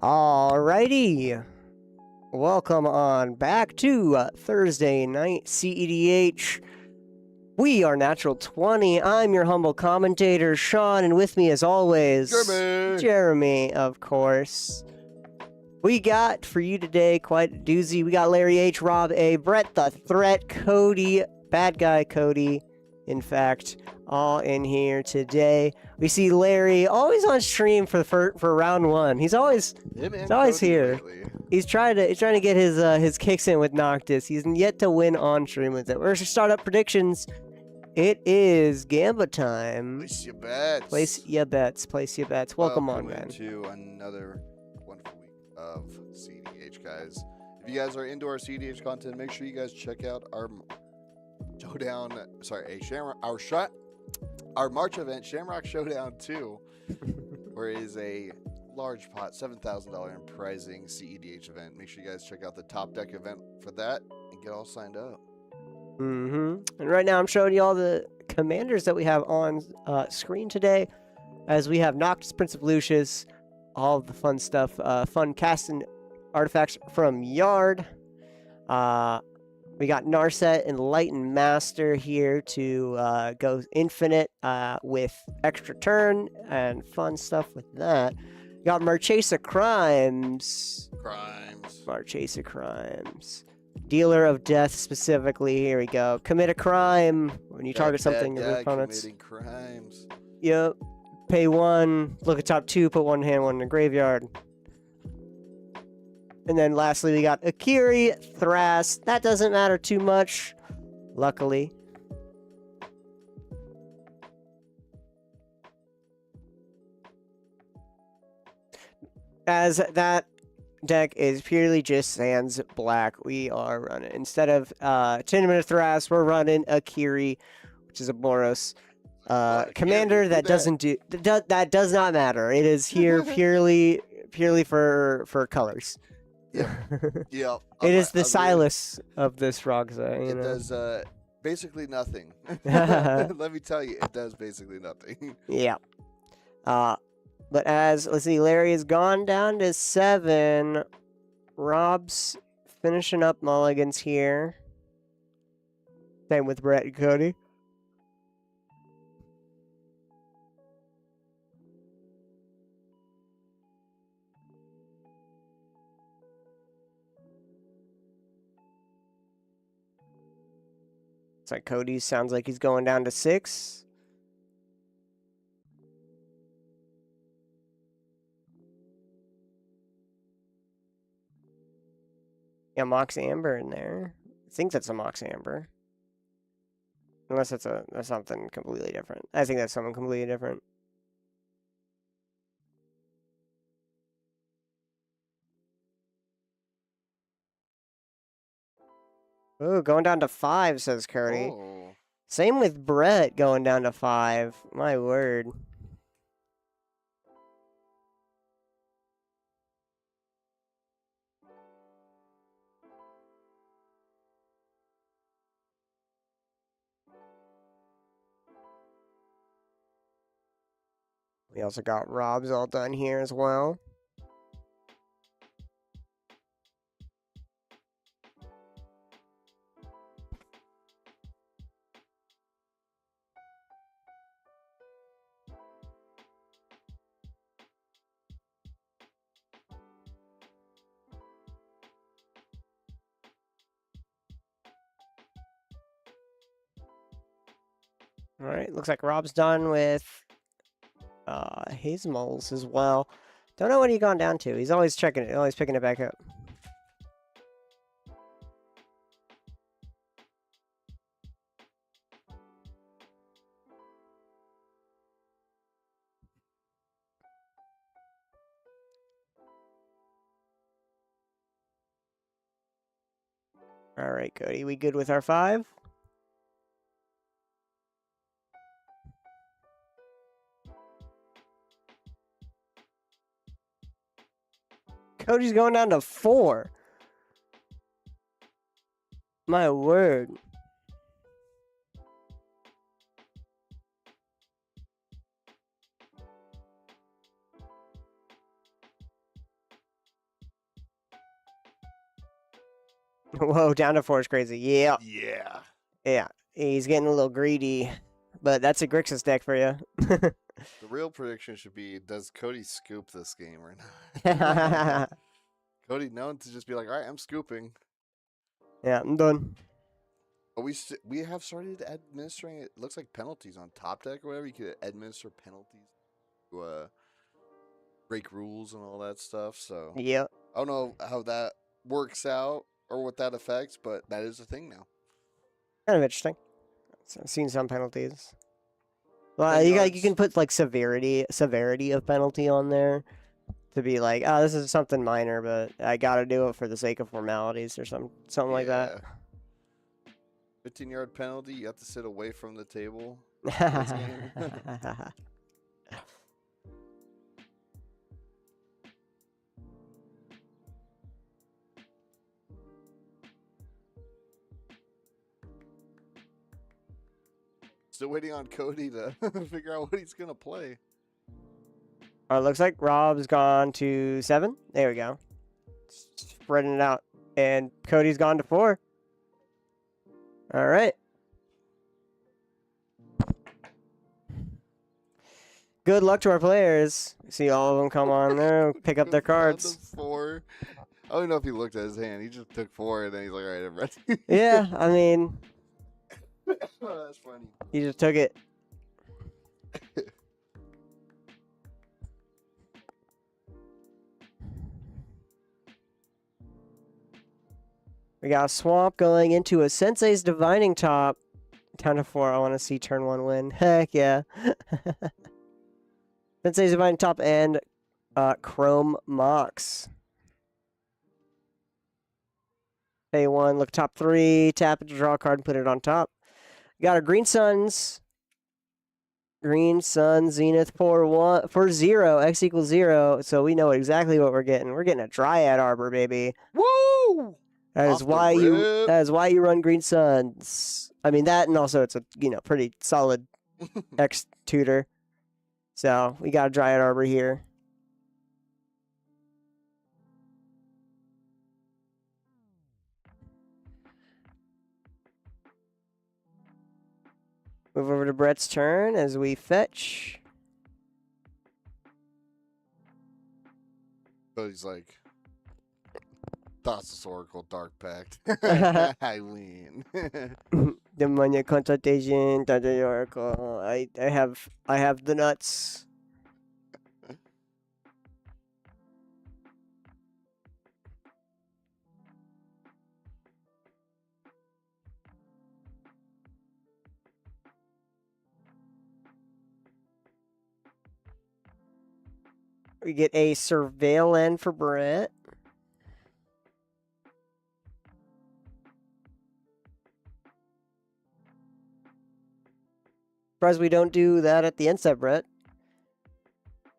Alrighty, welcome on back to Thursday Night CEDH. We are Natural 20. I'm your humble commentator, Sean, and with me as always, Jeremy, of course. We got for you today quite a doozy. We got Larry H, Rob A, Brett the Threat, Cody, Bad Guy Cody, in fact, all in here today. We see Larry always on stream for round one. He's always here. Lately. He's trying to get his kicks in with Noctis. He's yet to win on stream with it. We're gonna start up predictions. It is Gamba time. Place your bets. Place your bets. Place your bets. Welcome on, man. To another wonderful week of CDH, guys. If you guys are into our CDH content, make sure you guys check out our showdown. Our March event, Shamrock Showdown 2, where it is a large pot, $7,000 in prizing CEDH event. Make sure you guys check out the Top Deck event for that and get all signed up. And right now I'm showing you all the commanders that we have on screen today, as we have Noctis, Prince of Lucius, all of the fun stuff, fun casting artifacts from Yard. We got Narset, Enlightened Master here to go infinite with extra turn and fun stuff with that. We got Marchesa Crimes. Marchesa Crimes. Dealer of Death specifically. Here we go. Commit a crime when you target something of your opponents. Committing crimes. Yep. Pay 1. Look at top 2. Put 1 hand, 1 in the graveyard. And then lastly, we got Akiri, Thras. That doesn't matter too much, luckily. As that deck is purely just Sans Black, we are running. Instead of Tenement of Thras, we're running Akiri, which is a Boros. Commander that doesn't do... That does not matter. It is here purely for colors. Yeah. Yeah. It is the Silas of this Roxa. It does basically nothing. Let me tell you, it does basically nothing. Yeah. But let's see, Larry has gone down to 7. Rob's finishing up mulligans here. Same with Brett and Cody. It's like Cody sounds like he's going down to 6. Yeah, Mox Amber in there. I think that's a Mox Amber. Unless that's something completely different. I think that's something completely different. Ooh, going down to 5, says Cody. Oh. Same with Brett going down to 5. My word. We also got Rob's all done here as well. All right, looks like Rob's done with his moles as well. Don't know what he's gone down to. He's always checking it, always picking it back up. All right, Cody, we good with our 5? Cody's going down to 4. My word. Whoa, down to 4 is crazy. Yeah. Yeah. Yeah. He's getting a little greedy. But that's a Grixis deck for you. The real prediction should be: does Cody scoop this game or not? Yeah, Cody known to just be like, all right, I'm scooping. I'm done. But we have started administering. It looks like penalties on top deck or whatever. You could administer penalties to break rules and all that stuff. So Yep. I don't know how that works out or what that affects, but that is a thing now. Kind of interesting. So I've seen some penalties. Well, 10 you yards. can put like severity of penalty on there to be like, oh, this is something minor, but I gotta do it for the sake of formalities or something like that. 15-yard penalty. You have to sit away from the table this game. Still waiting on Cody to figure out what he's gonna play. Oh, it looks like Rob's gone to 7. There we go. Spreading it out. And Cody's gone to 4. All right. Good luck to our players. See all of them come on there, pick up their cards. 4. I don't know if he looked at his hand. He just took 4, and then he's like, all right, I'm ready. Yeah, I mean, Oh, that's funny. he just took it. We got a Swamp going into a Sensei's Divining Top. Down to 4. I want to see turn 1 win. Heck yeah. Sensei's Divining Top and Chrome Mox. Pay 1, look top 3, tap it to draw a card and put it on top. Got our Green Suns. Green Sun Zenith for 0. X equals 0. So we know exactly what we're getting. We're getting a Dryad Arbor, baby. Woo! That is why you run Green Suns. I mean that, and also it's a pretty solid X tutor. So we got a Dryad Arbor here. Move over to Brett's turn as we fetch. So he's like, Thassa's Oracle Dark Pact. I win. Demonia Consultation, Thunder Oracle. I have the nuts. We get a Surveil End for Brett. Surprised we don't do that at the end step, Brett.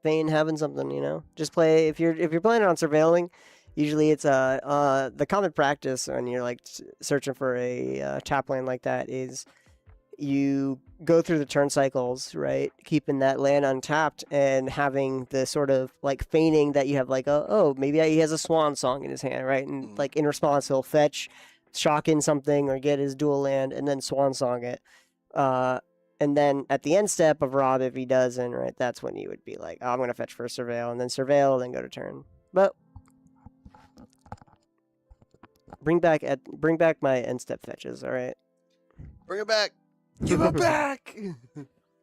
Feign having something, Just play if you're planning on surveilling. Usually it's the common practice when you're like searching for a tap land like that is you go through the turn cycles, right? Keeping that land untapped and having the sort of like feigning that you have like, maybe he has a swan song in his hand, right? And like in response, he'll fetch, shock in something or get his dual land and then swan song it. And then at the end step of Rob, if he doesn't, right, that's when you would be like, I'm going to fetch for Surveil and then Surveil, then go to turn. But bring back my end step fetches, all right? Bring it back. Give it back.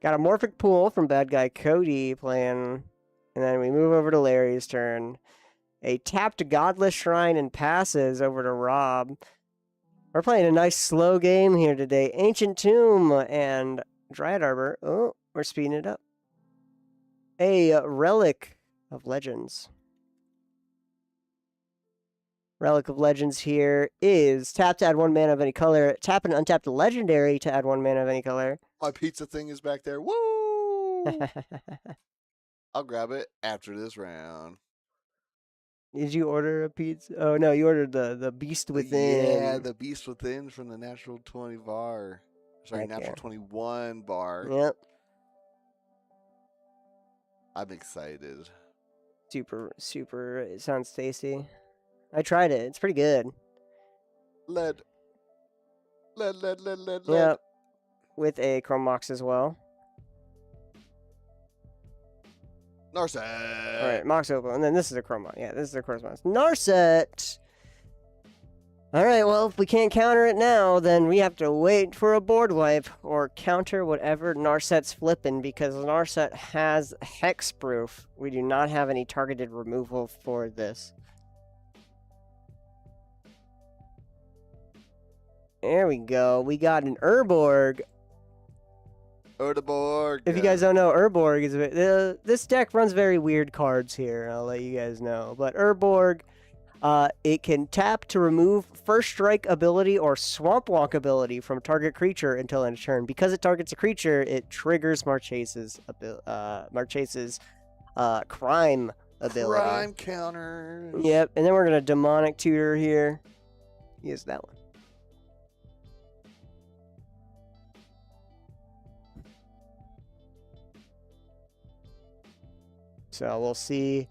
Got a Morphic Pool from bad guy Cody playing, and then we move over to Larry's turn. A tapped Godless Shrine and passes over to Rob. We're playing a nice slow game here today. Ancient Tomb and Dryad Arbor. Oh, we're speeding it up. A Relic of Legends. Relic of Legends here is tap to add 1 mana of any color. Tap an untapped legendary to add 1 mana of any color. My pizza thing is back there. Woo! I'll grab it after this round. Did you order a pizza? Oh no, you ordered the Beast Within. Yeah, the Beast Within from the Natural 20 bar. Sorry, Natural 21 bar. Yep. I'm excited. Super. It sounds tasty. I tried it. It's pretty good. Lead. Lead. Yep. With a Chrome Mox as well. Narset. All right, Mox Opal, and then this is a Chrome Mox. Yeah, this is the correspondence. Narset. All right, well, if we can't counter it now, then we have to wait for a board wipe or counter whatever Narset's flipping because Narset has hexproof. We do not have any targeted removal for this. There we go. We got an Urborg. Urborg. If you guys don't know, Urborg is this deck runs very weird cards here. I'll let you guys know. But Urborg, it can tap to remove First Strike ability or Swamp Walk ability from target creature until end of turn. Because it targets a creature, it triggers Marchese's crime ability. Crime counter. Yep, and then we're gonna Demonic Tutor here. Use that one. So we'll see.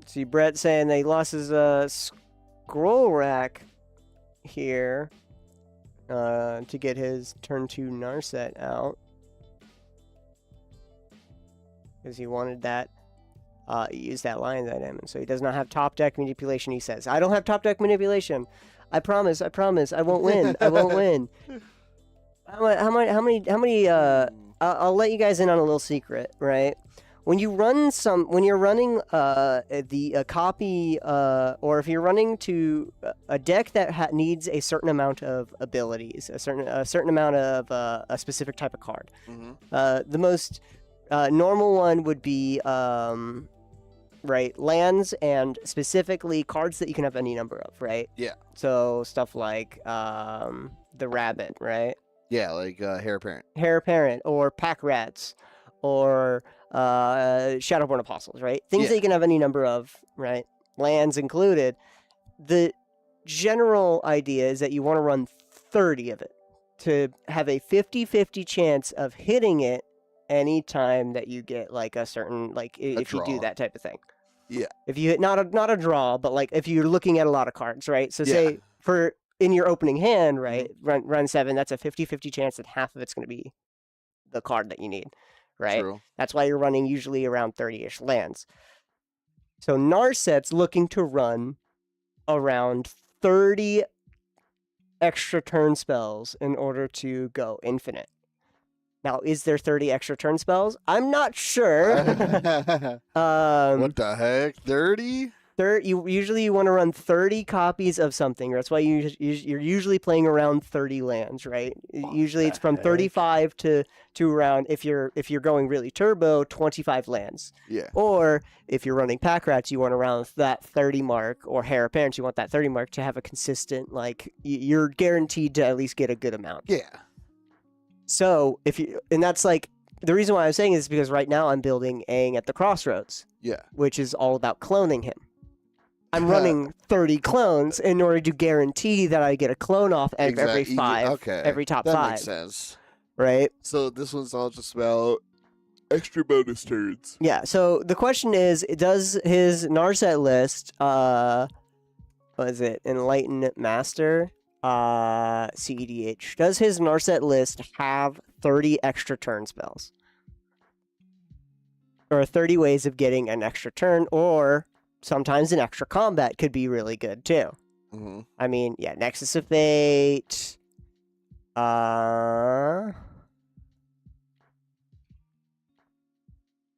See Brett saying that he lost his scroll rack here to get his turn 2 Narset out. Because he wanted that, use that Lion's item. And so he does not have top deck manipulation, he says. I don't have top deck manipulation. I promise. I won't win. I won't win. How many, I'll let you guys in on a little secret, right? When you're running a copy, or if you're running to a deck that needs a certain amount of abilities, a certain amount of a specific type of card, the most normal one would be right, lands and specifically cards that you can have any number of, right? Yeah. So stuff like the rabbit, right? Yeah, like Heir Apparent. Heir Apparent, or Pack Rats, or Shadowborn Apostles, right? Things that you can have any number of, right? Lands included. The general idea is that you want to run 30 of it to have a 50-50 chance of hitting it anytime that you get like a certain, like if you do that type of thing. Yeah. If you hit not a draw, but like if you're looking at a lot of cards, right? So say for in your opening hand, right, run 7, that's a 50-50 chance that half of it's going to be the card that you need, right? True. That's why you're running usually around 30-ish lands. So Narset's looking to run around 30 extra turn spells in order to go infinite. Now, is there 30 extra turn spells? I'm not sure. What the heck? 30? You want to run 30 copies of something. That's why you're usually playing around 30 lands, right? Usually it's from 35 to around, if you're going really turbo, 25 lands. Yeah. Or if you're running Pack Rats, you want around that 30 mark, or Heir Apparent, you want that 30 mark to have a consistent, like, you're guaranteed to at least get a good amount. Yeah. So, and that's like, the reason why I'm saying is because right now I'm building Aang at the Crossroads. Yeah. Which is all about cloning him. I'm running 30 clones in order to guarantee that I get a clone off every 5, every top 5. That makes sense. Right? So this one's all just about extra bonus turns. Yeah, so the question is, does his Narset list, what is it, Enlightened Master, CEDH, does his Narset list have 30 extra turn spells? Or 30 ways of getting an extra turn, or sometimes an extra combat could be really good too. Mm-hmm. I mean, yeah, Nexus of Fate.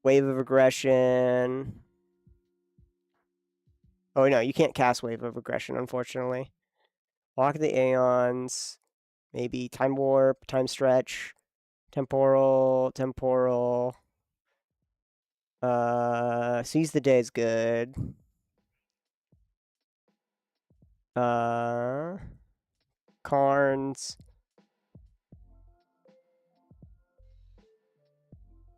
Wave of Aggression. Oh, no, you can't cast Wave of Aggression, unfortunately. Walk of the Aeons. Maybe Time Warp, Time Stretch. Temporal. Seize the Day is good. Carns.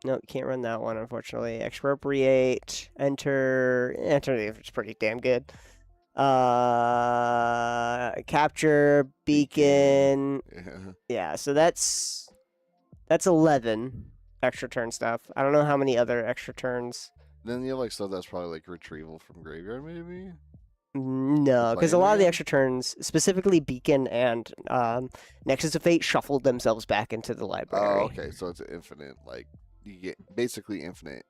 No, you can't run that one, unfortunately. Expropriate. Enter is pretty damn good. Capture. Beacon. Yeah, so that's 11 extra turn stuff. I don't know how many other extra turns Then you have like stuff that's probably like retrieval from graveyard, maybe. No, because a Playing lot of the again? extra turns, specifically Beacon and Nexus of Fate, shuffled themselves back into the Oh, library. okay. So it's infinite. Like you get basically infinite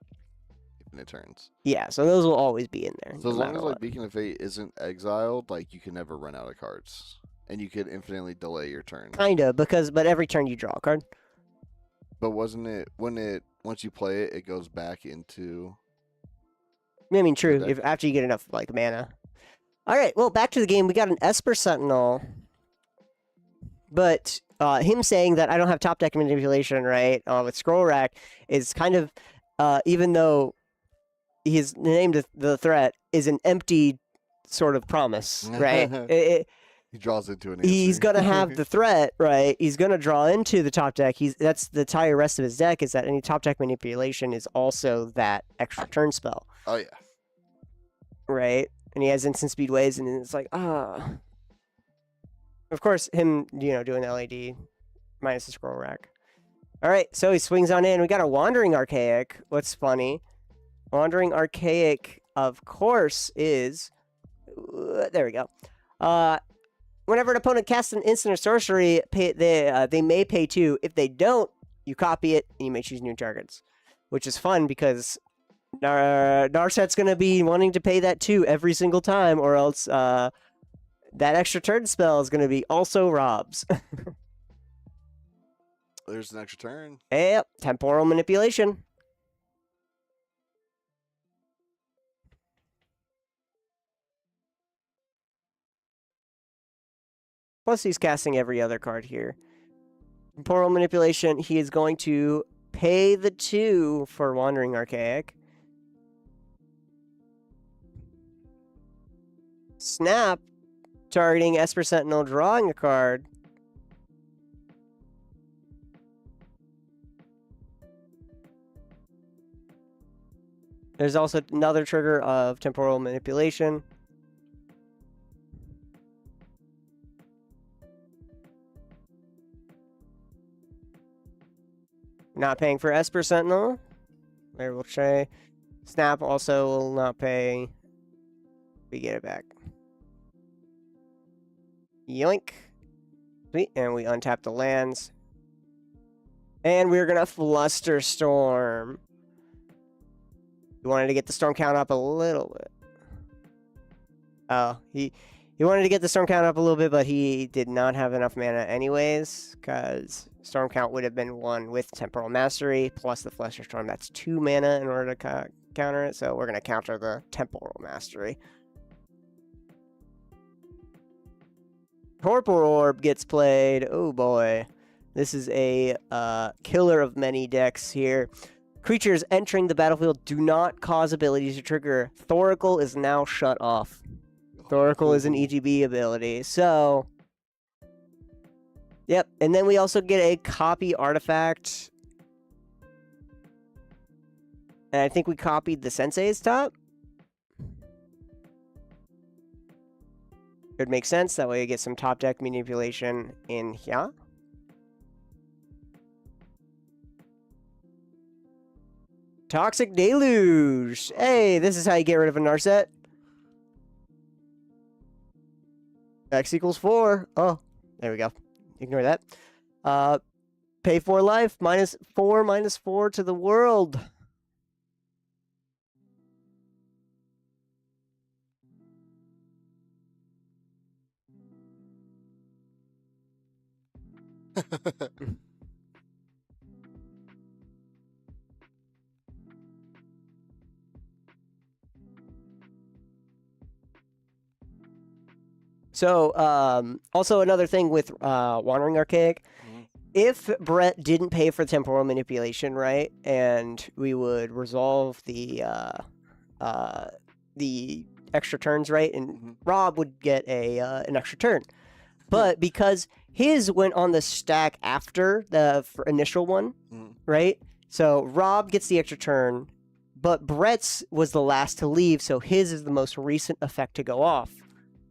turns. Yeah, so those will always be in there, So no as long matter as like what. Beacon of Fate isn't exiled, like you can never run out of cards, and you could infinitely delay your turn. Kinda, but every turn you draw a card. But wasn't it once you play it, it goes back into I mean, the true. deck? If after you get enough like mana. All right, well, back to the game. We got an Esper Sentinel, but him saying that I don't have top deck manipulation, right? With Scroll Rack is kind of, even though he's named the threat, is an empty sort of promise, right? He draws into an answer. He's gonna have the threat, right? He's gonna draw into the top deck. That's the entire rest of his deck is that any top deck manipulation is also that extra turn spell. Oh yeah. Right? And he has instant speed waves, and it's like, ah. Of course, him, doing LAD minus the scroll rack. All right, so he swings on in. We got a Wandering Archaic. What's funny? Wandering Archaic, of course, is. There we go. Whenever an opponent casts an instant or sorcery, they may pay 2. If they don't, you copy it, and you may choose new targets. Which is fun because Narset's going to be wanting to pay that 2 every single time, or else that extra turn spell is going to be also Rob's. There's an extra turn. Yep, temporal manipulation. Plus, he's casting every other card here. Temporal manipulation, he is going to pay the 2 for Wandering Archaic. Snap, targeting Esper Sentinel, drawing a card. There's also another trigger of temporal manipulation. Not paying for Esper Sentinel. There we'll try. Snap also will not pay. We get it back. Yoink. Sweet. And we untap the lands. And we're going to Flusterstorm. He wanted to get the storm count up a little bit. Oh, he wanted to get the storm count up a little bit, but he did not have enough mana anyways, because storm count would have been 1 with Temporal Mastery, plus the Flusterstorm. That's 2 mana in order to counter it, so we're going to counter the Temporal Mastery. Torpor Orb gets played. Oh boy. This is a killer of many decks here. Creatures entering the battlefield do not cause abilities to trigger. Thoracle is now shut off. Thoracle is an EGB ability. So, yep. And then we also get a copy artifact. And I think we copied the Sensei's top. It would make sense. That way you get some top deck manipulation in here. Toxic Deluge. Hey, this is how you get rid of a Narset. X equals 4. Oh, there we go. Ignore that. Pay 4 life. -4 to the world. So, also another thing with Wandering Archaic, if Brett didn't pay for temporal manipulation, right, and we would resolve the extra turns, right, and Rob would get an extra turn. But because his went on the stack after the initial one, right, so Rob gets the extra turn, but Brett's was the last to leave, so his is the most recent effect to go off.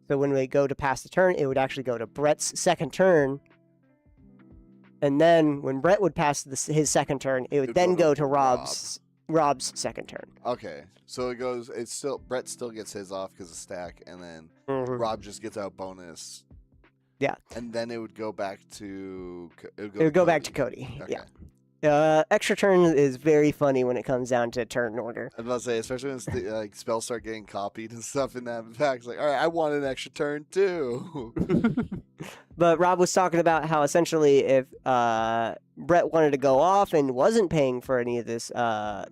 So when we go to pass the turn, it would actually go to Brett's second turn. And then when Brett would pass his second turn, it would then go to Rob's Rob's second turn. Okay, so it goes. It's still Brett still gets his off because of stack, and then Mhm. Rob just gets out bonus. Yeah. And then it would go back to. It would go back to Cody. Okay. Yeah. Extra turn is very funny when it comes down to turn order. I was about to say, especially when like spells start getting copied and stuff in that pack. It's like, all right, I want an extra turn too. But Rob was talking about how essentially if Brett wanted to go off and wasn't paying for any of this,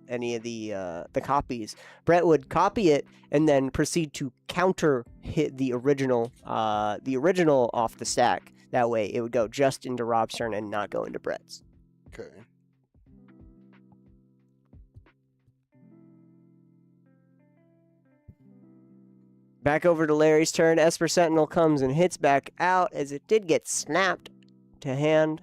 any of the copies, Brett would copy it and then proceed to counter hit the original off the stack. That way, it would go just into Rob's turn and not go into Brett's. Okay. Back over to Larry's turn. Esper Sentinel comes and hits back out as it did get snapped to hand.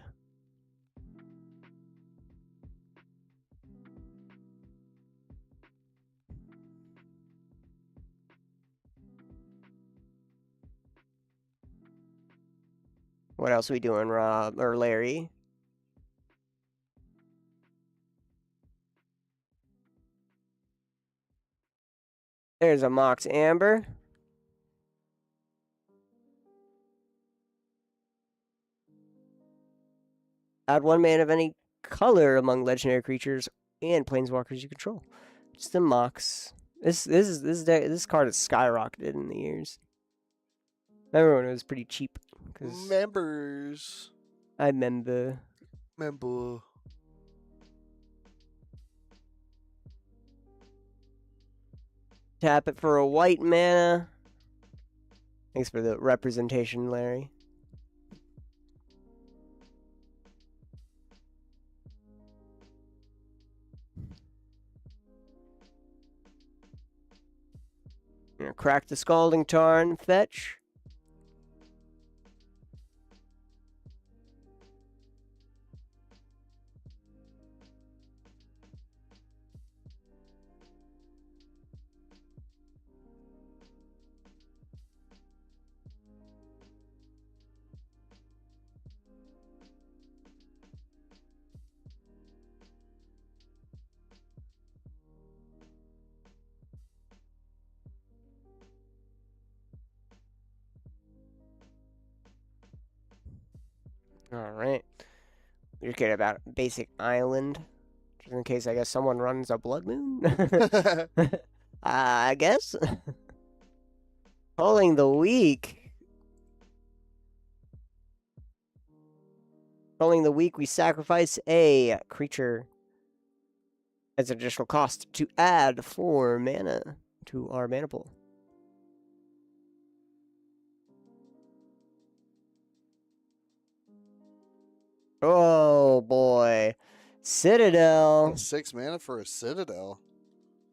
What else are we doing, Rob or Larry? There's a Mox Amber. Add 1 mana of any color among legendary creatures and planeswalkers you control. Just the Mox. This card has skyrocketed in the years. Remember when it was pretty cheap? Members. I remember. Tap it for a white mana. Thanks for the representation, Larry. Crack the Scalding Tarn, fetch. Alright. You're kidding about basic island. Just in case, I guess, someone runs a blood moon? I guess. Pulling the weak. Pulling the weak, we sacrifice a creature as an additional cost to add 4 mana to our mana pool. Oh boy. Citadel. 6 mana for a Citadel.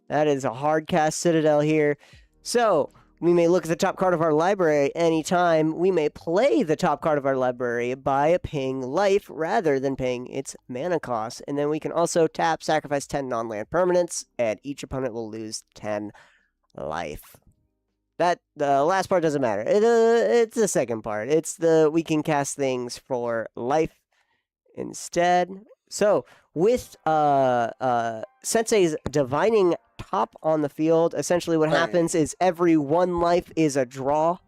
That is a hard cast Citadel here. So, we may look at the top card of our library anytime. We may play the top card of our library by paying life rather than paying its mana cost. And then we can also tap, sacrifice 10 non-land permanents, and each opponent will lose 10 life. That the last part doesn't matter. It's the second part. It's we can cast things for life instead. So with Sensei's divining top on the field, essentially what happens is every 1 life is a draw,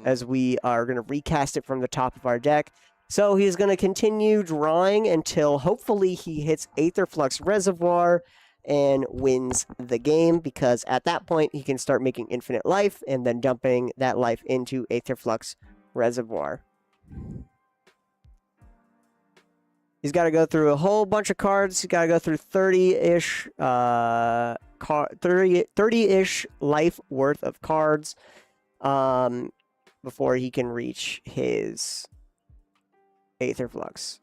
as we are going to recast it from the top of our deck. So he's going to continue drawing until hopefully he hits Aetherflux Reservoir and wins the game, because at that point he can start making infinite life and then dumping that life into Aetherflux Reservoir. He's got to go through a whole bunch of cards. He's got to go through 30-ish 30-ish life worth of cards before he can reach his Aetherflux.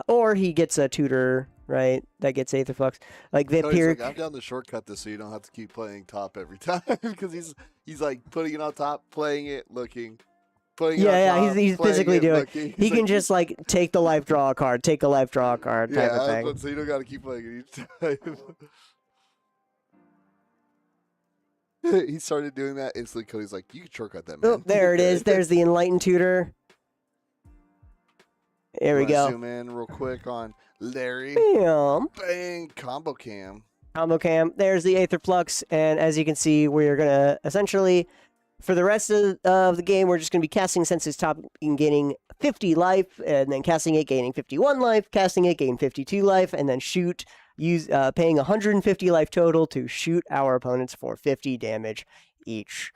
Or he gets a tutor, right, that gets Aetherflux. Like Vampiric. Like, I've done the shortcut this so you don't have to keep playing top every time, because he's like putting it on top, playing it, looking. He's physically doing it. He can just like take the life, draw a card, take a life, draw a card type of thing. So you don't got to keep playing it each time. He started doing that instantly. Cody's like, you can shortcut that, man. Oh, there it is. There's the Enlightened Tutor. There we go. Zoom in real quick on Larry. Bam. Bang, combo cam. Combo cam. There's the Aetherplux, and as you can see, we're gonna essentially, for the rest of the game, we're just gonna be casting Sensu's top and gaining 50 life, and then casting it, gaining 51 life, casting it, gain 52 life, and then shoot. Paying 150 life total to shoot our opponents for 50 damage each.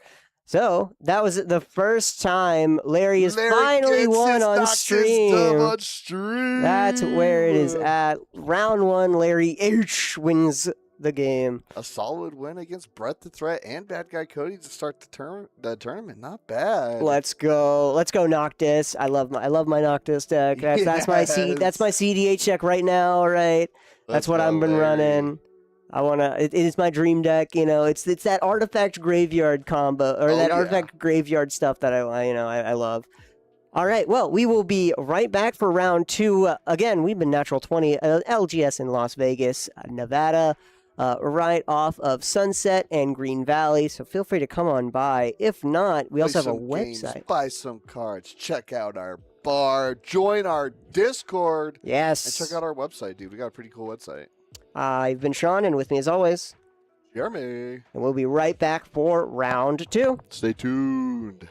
So that was the first time Larry has finally gets won his on dub stream. on stream. That's where it is at. Round 1, Larry H wins the game. A solid win against Brett the Threat and Bad Guy Cody to start the tournament. Not bad. Let's go Noctis. I love my Noctis deck. That's my CDH deck right now. All right, that's what I've been running. I wanna. It is my dream deck. You know, it's that artifact graveyard combo or artifact graveyard stuff that I love. All right, well, we will be right back for round 2. Again, we've been Natural 20 LGS in Las Vegas, Nevada, right off of Sunset and Green Valley, so feel free to come on by. If not, we also have a website. Games, buy some cards, check out our bar, join our Discord. Yes. And check out our website, dude. We got a pretty cool website. I've been Sean, and with me as always, Jeremy. And we'll be right back for round 2. Stay tuned.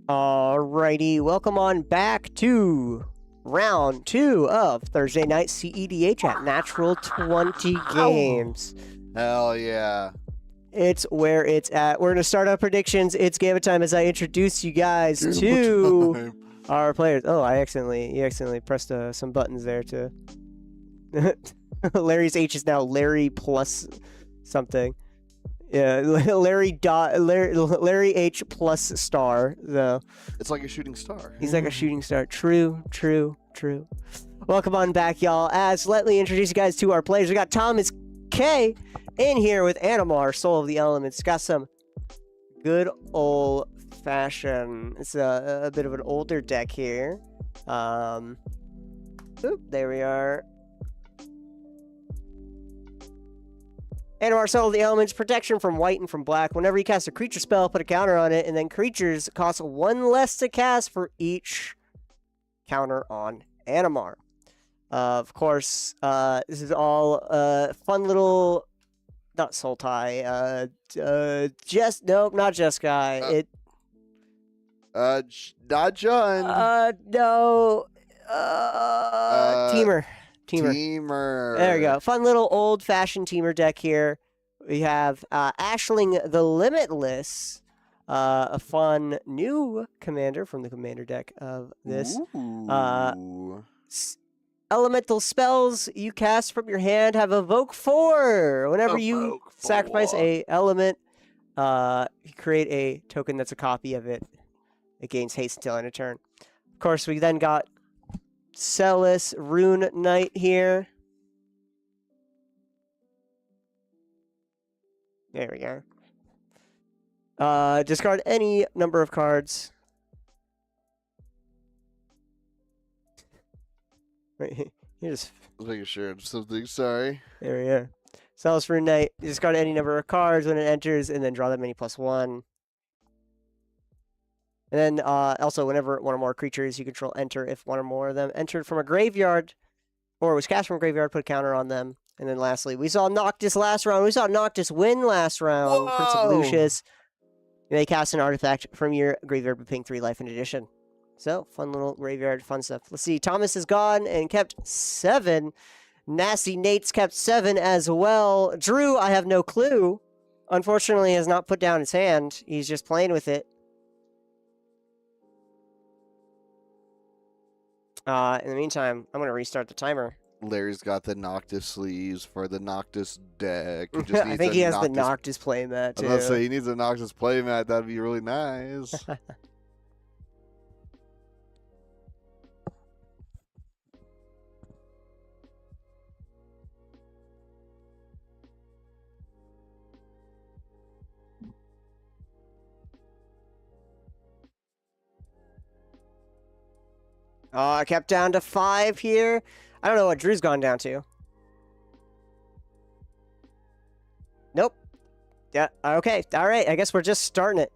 Alrighty, welcome on back to round 2 of Thursday Night CEDH at Natural 20 Games. Hell yeah. It's where it's at. We're going to start our predictions. It's game of time as I introduce you guys to our players. Oh, you accidentally pressed some buttons there to... Larry's H is now Larry plus something. Yeah, Larry H plus star, though. It's like a shooting star. He's like a shooting star. True. Welcome on back, y'all. Let me introduce you guys to our players. We got Thomas K in here with Animar, Soul of the Elements. Got some good old fashioned. It's a bit of an older deck here. Oop, there we are. Animar, Soul of the Elements, protection from white and from black. Whenever you cast a creature spell, put a counter on it, and then creatures cost 1 less to cast for each counter on Animar. Of course, this is all fun little, not soul tie, nope, not just guy. Not John. No, Teamer. There we go. Fun little old-fashioned Teamer deck here. We have Ashling the Limitless, a fun new commander from the commander deck of this. Elemental spells you cast from your hand have Evoke 4. Whenever you sacrifice a element, you create a token that's a copy of it. It gains haste until end of turn. Of course, we then got Celis Rune Knight here. There we go. Discard any number of cards. Wait, here's. I was making sure of something. Sorry. There we go. Celis Rune Knight. You discard any number of cards when it enters, and then draw that many +1. And then also, whenever one or more creatures you control enter, if one or more of them entered from a graveyard or was cast from a graveyard, put a counter on them. And then lastly, we saw Noctis last round. We saw Noctis win last round. Whoa! Prince of Lucius. You may cast an artifact from your graveyard by paying 3 life in addition. So, fun little graveyard, fun stuff. Let's see. Thomas is gone and kept 7. Nasty Nate's kept 7 as well. Drew, I have no clue. Unfortunately, has not put down his hand. He's just playing with it. In the meantime, I'm going to restart the timer. Larry's got the Noctis sleeves for the Noctis deck. I think he has the Noctis playmat, too. I was going to say, he needs a Noctis playmat. That'd be really nice. I kept down to 5 here. I don't know what Drew's gone down to. Nope. Yeah, okay. All right, I guess we're just starting it.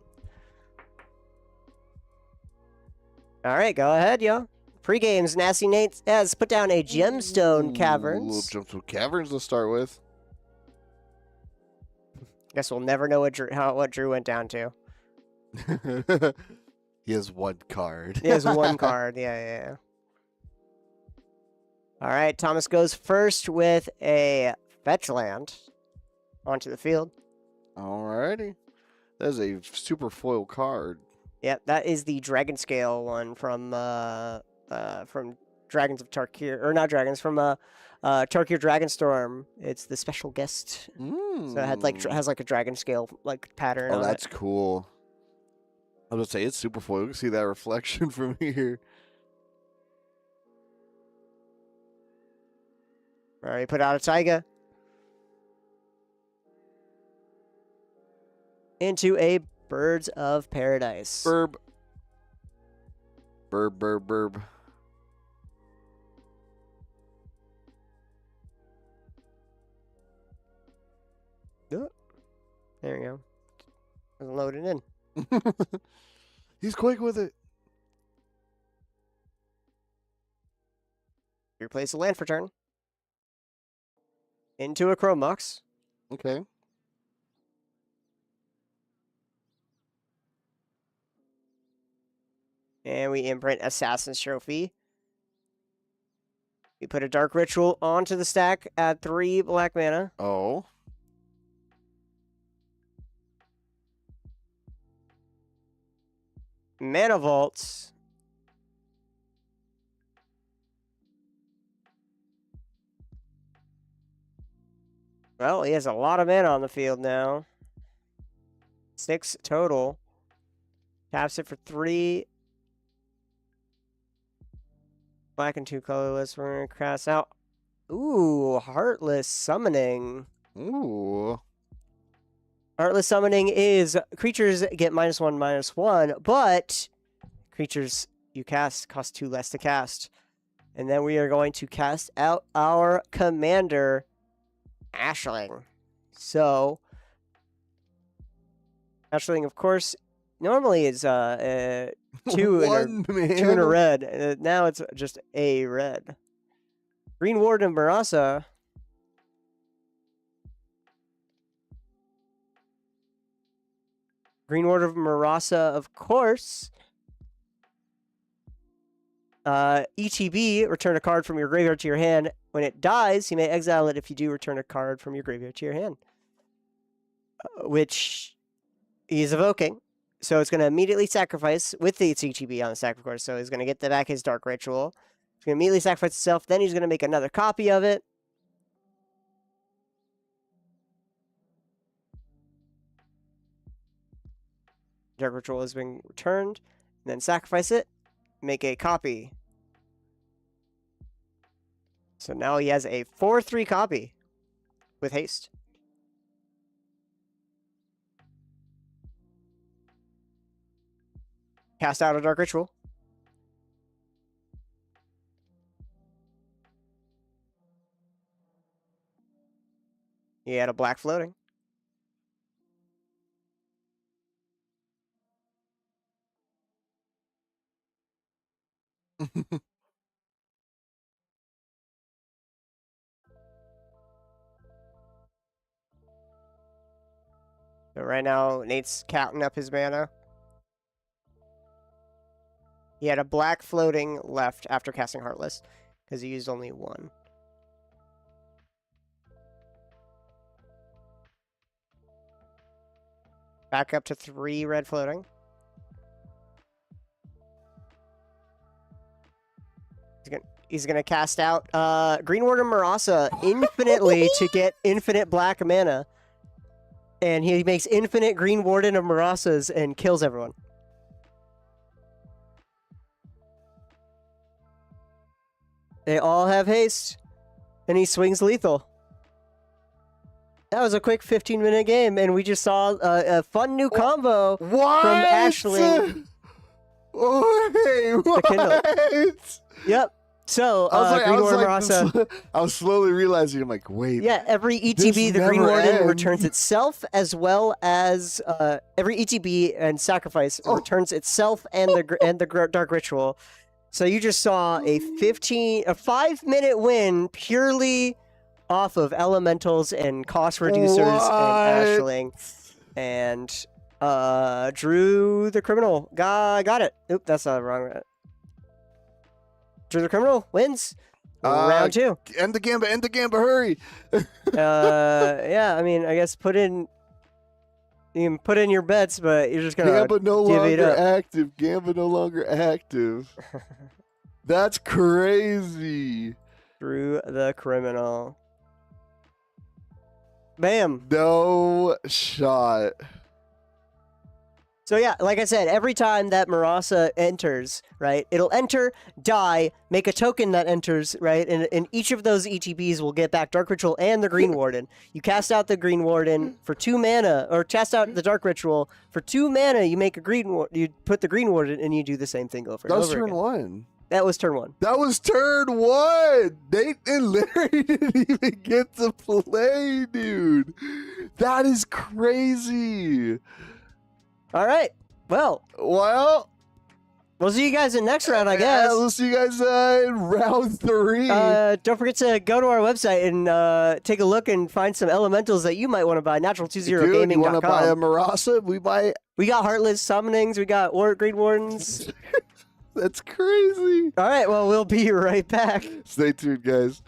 All right, go ahead, yo. Pre-games, Nasty Nate has put down a Gemstone Caverns. Little Gemstone Caverns to start with. Guess we'll never know what Drew went down to. He has 1 card. He has 1 card. Yeah. All right, Thomas goes first with a fetch land onto the field. Alrighty. That is a super foil card. Yep, that is the Dragon Scale one from Dragons of Tarkir, or not Dragons, from Tarkir Dragonstorm. It's the special guest. So it had has like a Dragon Scale like pattern. Oh, on that's it. cool. I was gonna say it's super foil. You can see that reflection from here. All right, put out a Taiga into a Birds of Paradise. Burb. There you go. Loading in. He's quick with it. Replace a land for turn. Into a Chrome Mox. Okay. And we imprint Assassin's Trophy. We put a Dark Ritual onto the stack, add 3 black mana. Oh. Mana Vaults. Well, he has a lot of mana on the field now. 6 total. Taps it for 3. Black and 2 colorless. We're going to cast out. Ooh, Heartless Summoning. Ooh. Heartless Summoning is creatures get -1/-1, but creatures you cast cost 2 less to cast. And then we are going to cast out our commander, Ashling. So, Ashling, of course, normally is 2 One man. 2 in a red. Now it's just a red. Green Warden Marasa. Green Warden of Marasa, of course. ETB, return a card from your graveyard to your hand. When it dies, you may exile it if you do return a card from your graveyard to your hand. Which he's evoking. So it's going to immediately sacrifice with the ETB on the stack, of course. So he's going to get back his Dark Ritual. He's going to immediately sacrifice itself. Then he's going to make another copy of it. Dark Ritual has been returned. And then sacrifice it. Make a copy. So now he has a 4/3 copy with haste. Cast out a Dark Ritual. He had a black floating. So right now, Nate's counting up his mana. He had a black floating left after casting Heartless, because he used only 1. Back up to 3 red floating. He's gonna cast out Green Warden Marasa infinitely to get infinite black mana. And he makes infinite Green Warden of Marasas and kills everyone. They all have haste. And he swings lethal. That was a quick 15-minute game, and we just saw a fun new combo from Ashling. Wait, what? Kindle. Yep. So, Green Warden Marasa. I was slowly realizing, I'm like, wait. Yeah, every ETB, the Green Warden returns itself, as well as every ETB and sacrifice returns itself and the Dark Ritual. So you just saw a 5-minute win purely off of elementals and cost reducers and Ashling, and Drew the Criminal got it. Oop, that's not wrong. Drew the Criminal wins round 2. End the gambit, hurry! Yeah, I mean, I guess you can put in your bets, but you're just gonna Gambit no divvy it longer up. active. Gambit no longer active. That's crazy. Drew the Criminal. Bam. No shot. So yeah, like I said, every time that Marasa enters, right, it'll enter, die, make a token that enters, right, and each of those ETBs will get back Dark Ritual and the Green Warden. You cast out the Green Warden for 2 mana, or cast out the Dark Ritual for 2 mana. You make a you put the Green Warden, and you do the same thing over and over That was turn again. 1. That was turn 1. That was turn 1. Nate and Larry didn't even get to play, dude. That is crazy. All right. Well, We'll see you guys in next round, I Yeah, guess. we'll see you guys in round 3. Don't forget to go to our website and take a look and find some elementals that you might want to buy. Dude, you want to buy a Natural20gaming.com. Marasa? We might. We got Heartless Summonings. We got Green Wardens. That's crazy. All right, well, we'll be right back. Stay tuned, guys.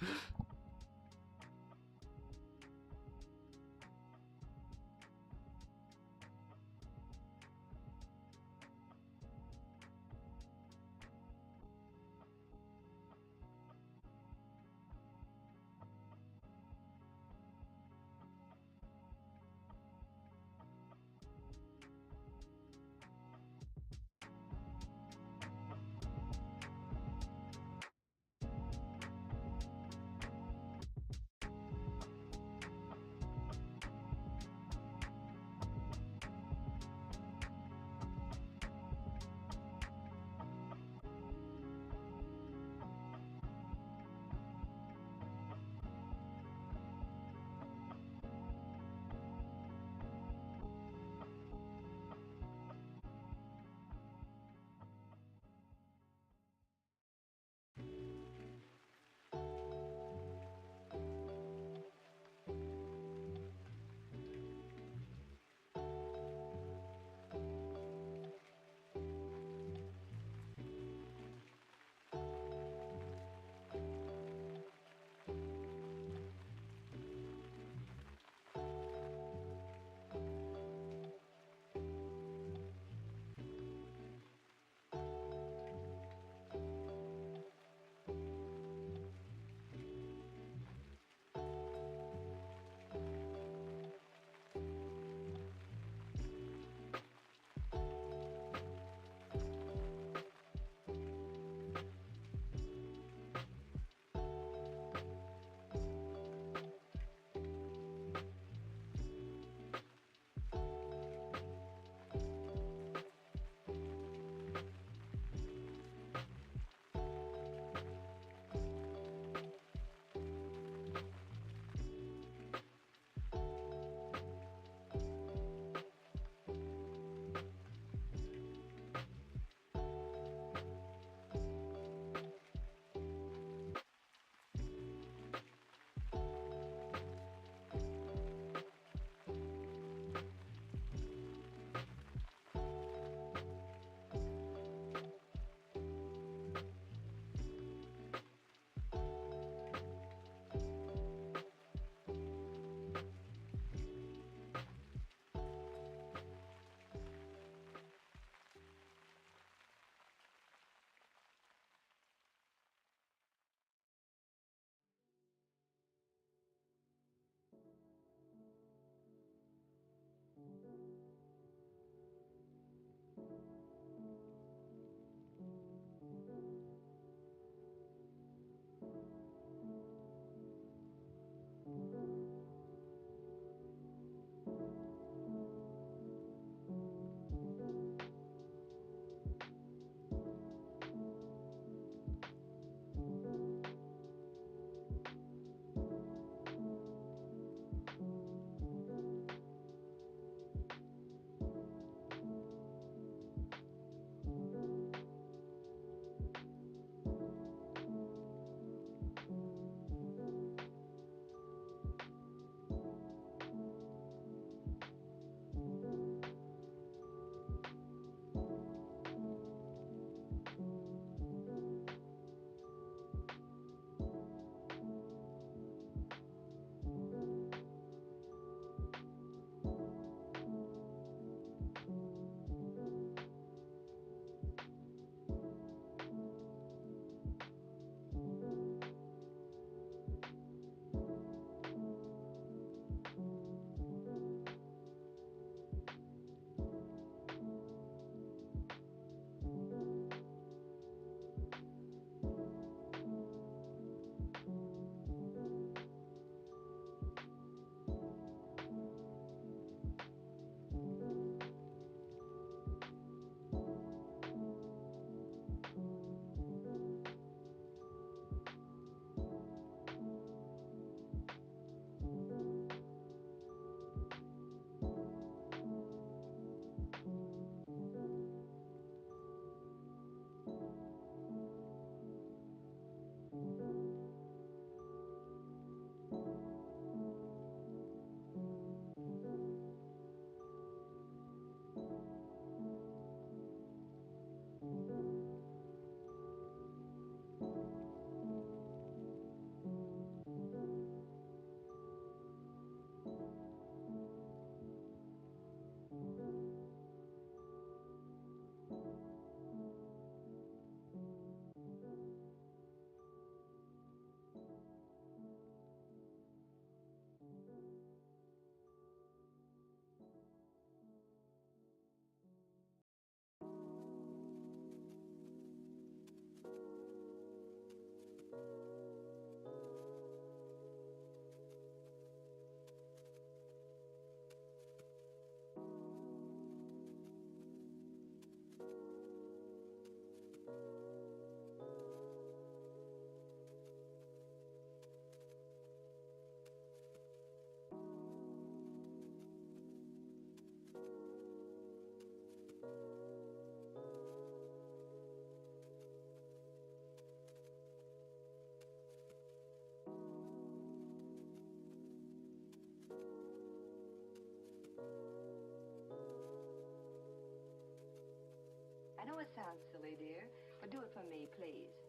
know it sounds silly, dear, but do it for me, please.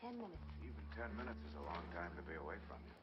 10 minutes. Even 10 minutes is a long time to be away from you.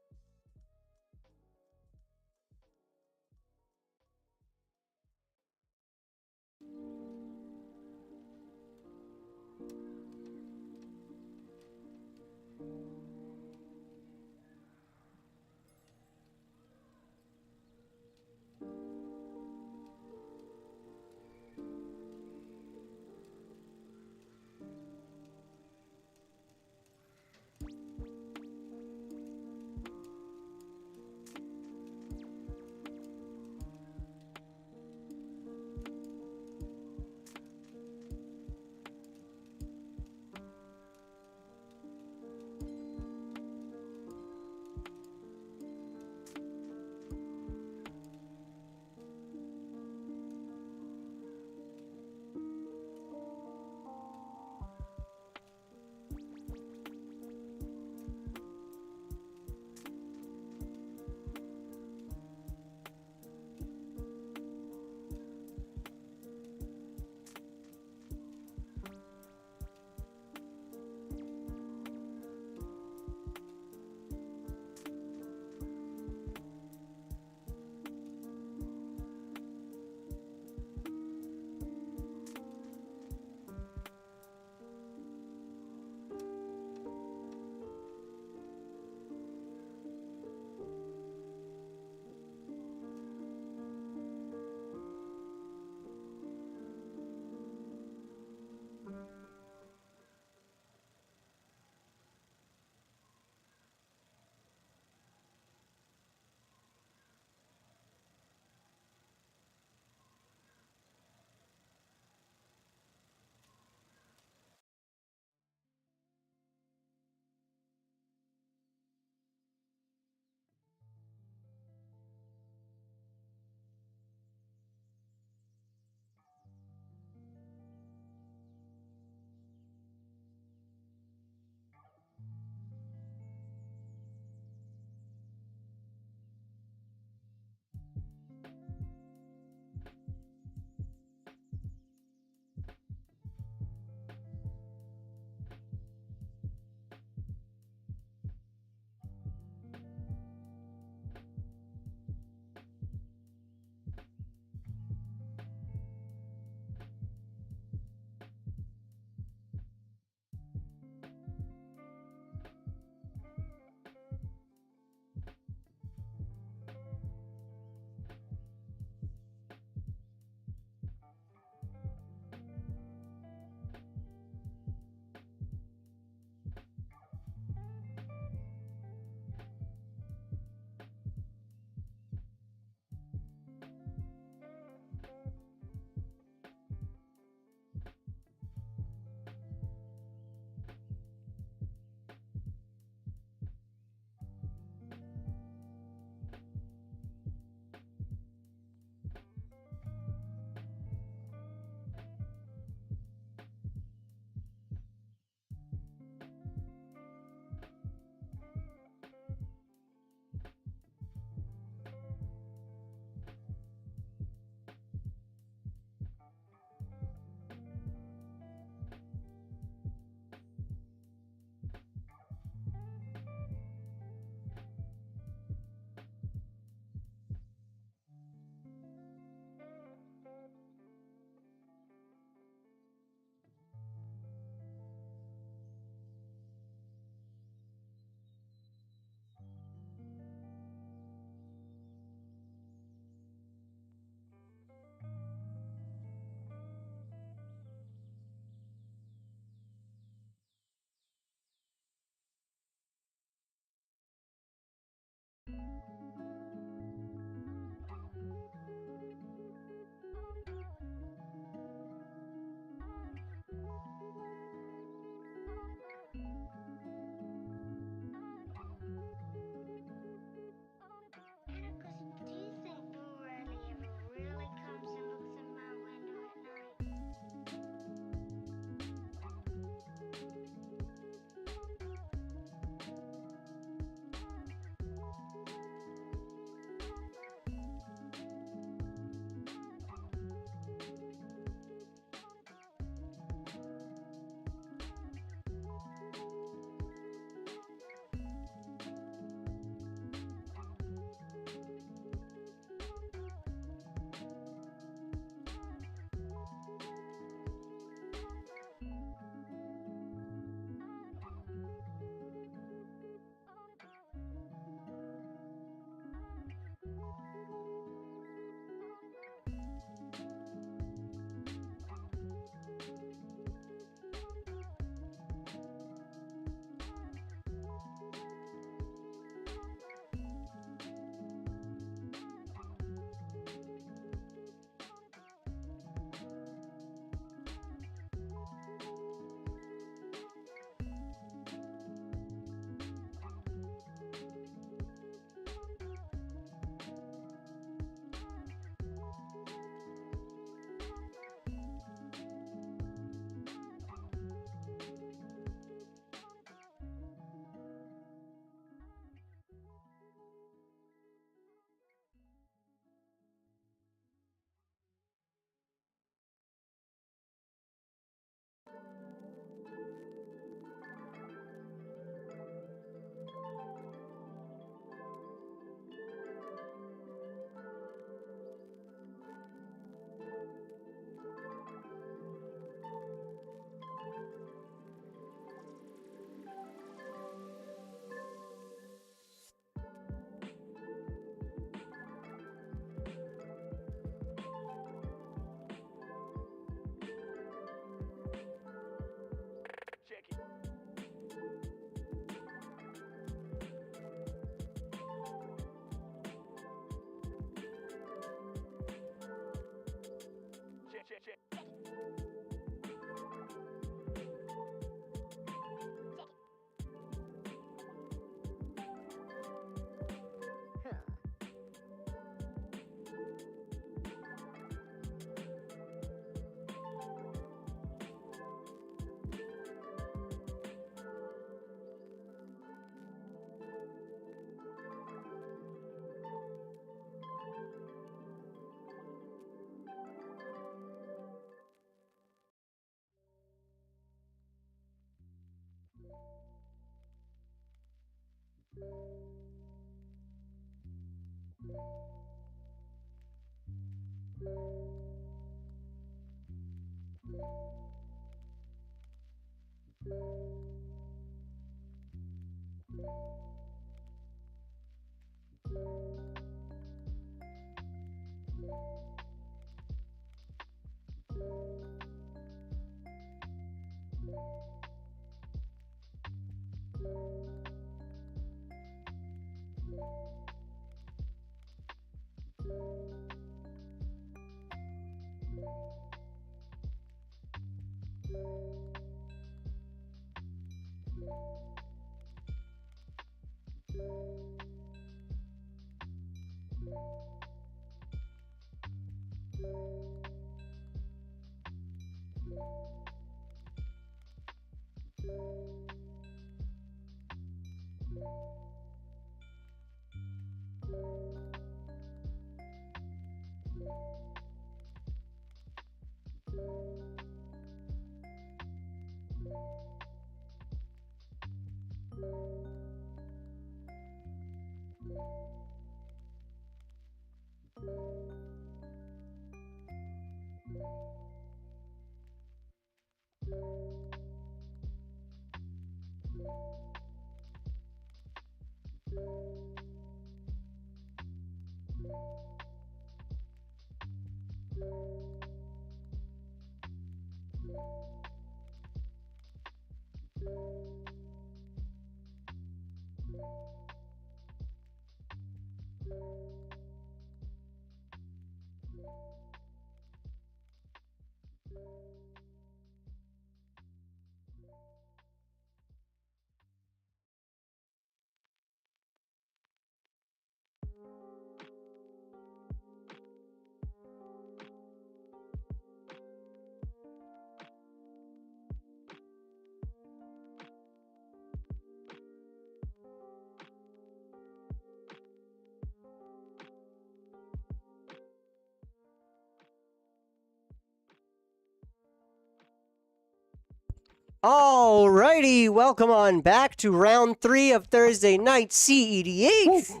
Alrighty, welcome on back to round 3 of Thursday night CEDH.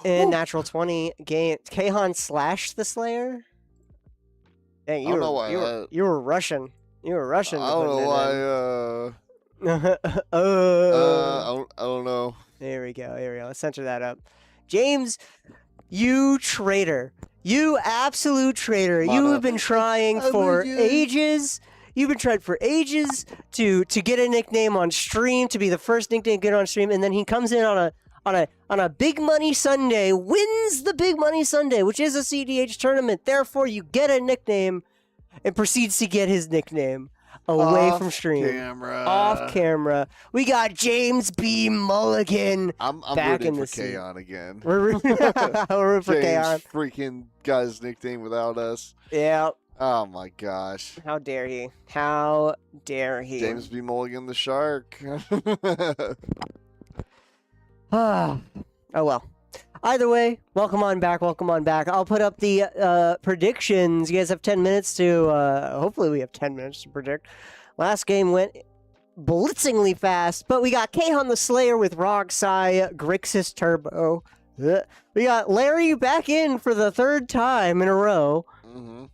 In Natural 20 game, Kahan slashed the Slayer. Dang, I don't know why you were rushing. You were rushing. I don't know why. I don't know. There we go. Here we go. Let's center that up. James, you traitor. You absolute traitor. You have been trying for ages. You've been trying for ages to get a nickname on stream, to be the first nickname to get on stream, and then he comes in on a big money Sunday, wins the big money Sunday, which is a CDH tournament. Therefore, you get a nickname, and proceeds to get his nickname away from stream. Off camera. We got James B. Mulligan. I'm back rooting in for the Kaon again. We're rooting for Kaon. Freaking got his nickname without us. Yeah. Oh my gosh. How dare he? How dare he? James B. Mulligan the Shark. Oh well. Either way, welcome on back. Welcome on back. I'll put up the predictions. You guys have 10 minutes to. Hopefully, we have 10 minutes to predict. Last game went blitzingly fast, but we got Kahan the Slayer with Rogsai, Grixis Turbo. We got Larry back in for the 3rd time in a row.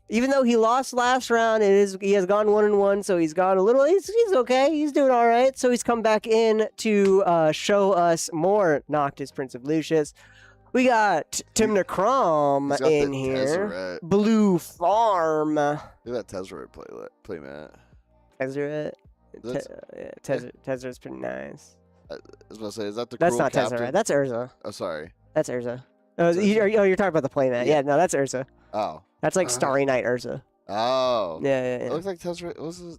Even though he lost last round, he has gone 1-1, so he's gone a little. He's okay. He's doing all right. So he's come back in to show us more Noctis, Prince of Lucius. We got Timna Crom in here. Tezzeret. Blue Farm. Look at that Tezzeret play, Matt. Tezzeret. Tezzeret's pretty nice. I was going to say, is that the That's cruel not captain? Tezzeret. That's Urza. Oh, sorry. That's Urza. Oh, you're talking about the playmat. Yeah, no, that's Urza. Oh. That's like Starry Night Urza. Oh. Yeah. It looks like Tezzeret. Was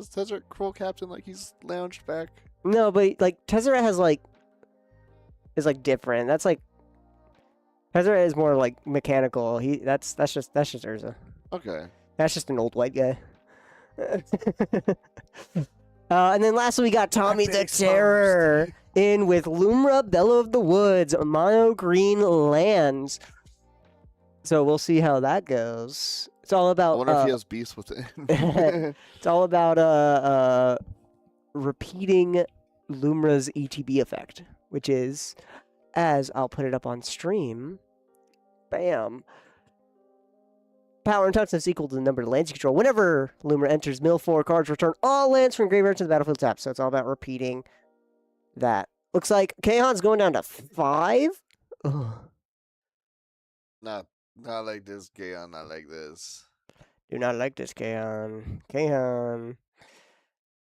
Tezzeret cruel captain like he's lounged back? No, but like Tezzeret is like different. That's like Tezzeret is more like mechanical. That's just Urza. Okay. That's just an old white guy. And then lastly, we got Tommy the Terror in with Lumra, Bellow of the Woods, Mono Green Lands. So we'll see how that goes. It's all about. I wonder if he has beasts with it. It's all about repeating Lumra's ETB effect, which is, as I'll put it up on stream, bam. Power and toughness equal to the number of lands you control. Whenever Lumra enters mill 4 cards, return all lands from graveyard to the battlefield tap. So it's all about repeating that. Looks like Kahan's going down to 5. Ugh. Not like this, Kaon. Not like this. Do not like this, Kahan. Kahan.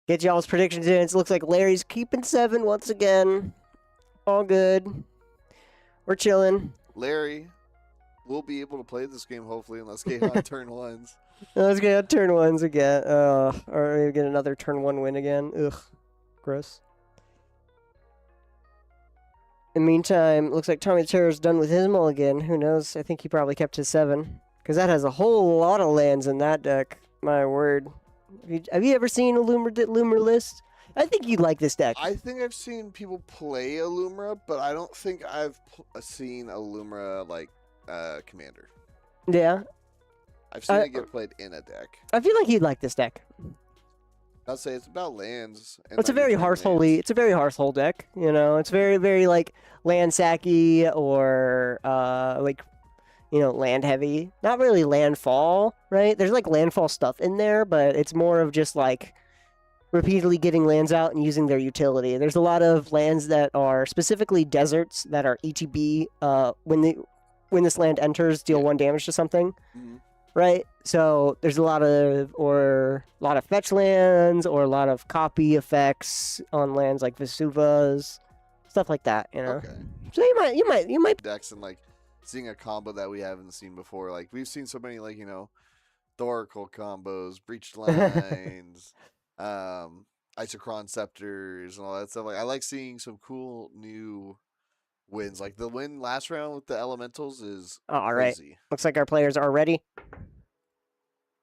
Get y'all's predictions in. It looks like Larry's keeping 7 once again. All good. We're chilling. Larry will be able to play this game, hopefully, unless Kaon turn ones. Let's get turn 1s again. Or maybe get another turn 1 win again. Ugh. Gross. In the meantime, looks like Tommy the Terror's done with his mulligan. Who knows? I think he probably kept his 7. Because that has a whole lot of lands in that deck. My word. Have you ever seen a Loomer list? I think you'd like this deck. I think I've seen people play Illumra, but I don't think I've seen Illumra like commander. Yeah. I've seen it get played in a deck. I feel like you'd like this deck. I'd say it's about lands. And It's a like very return Hearthhole. lands. It's a very Hearthhole deck. You know, it's very, very like land sacky or like, you know, land heavy. Not really landfall, right? There's like landfall stuff in there, but it's more of just like repeatedly getting lands out and using their utility. There's a lot of lands that are specifically deserts that are ETB. When this land enters, deal 1 damage to something. Mhm. Right, so there's a lot of fetch lands or a lot of copy effects on lands like Vesuvas, stuff like that. You know, Okay. so you might. Decks and like seeing a combo that we haven't seen before. Like we've seen so many like Thoracle combos, breached lines, Isochron scepters, and all that stuff. Like I like seeing some cool new wins. Like the win last round with the elementals is All right, crazy. looks like our players are ready.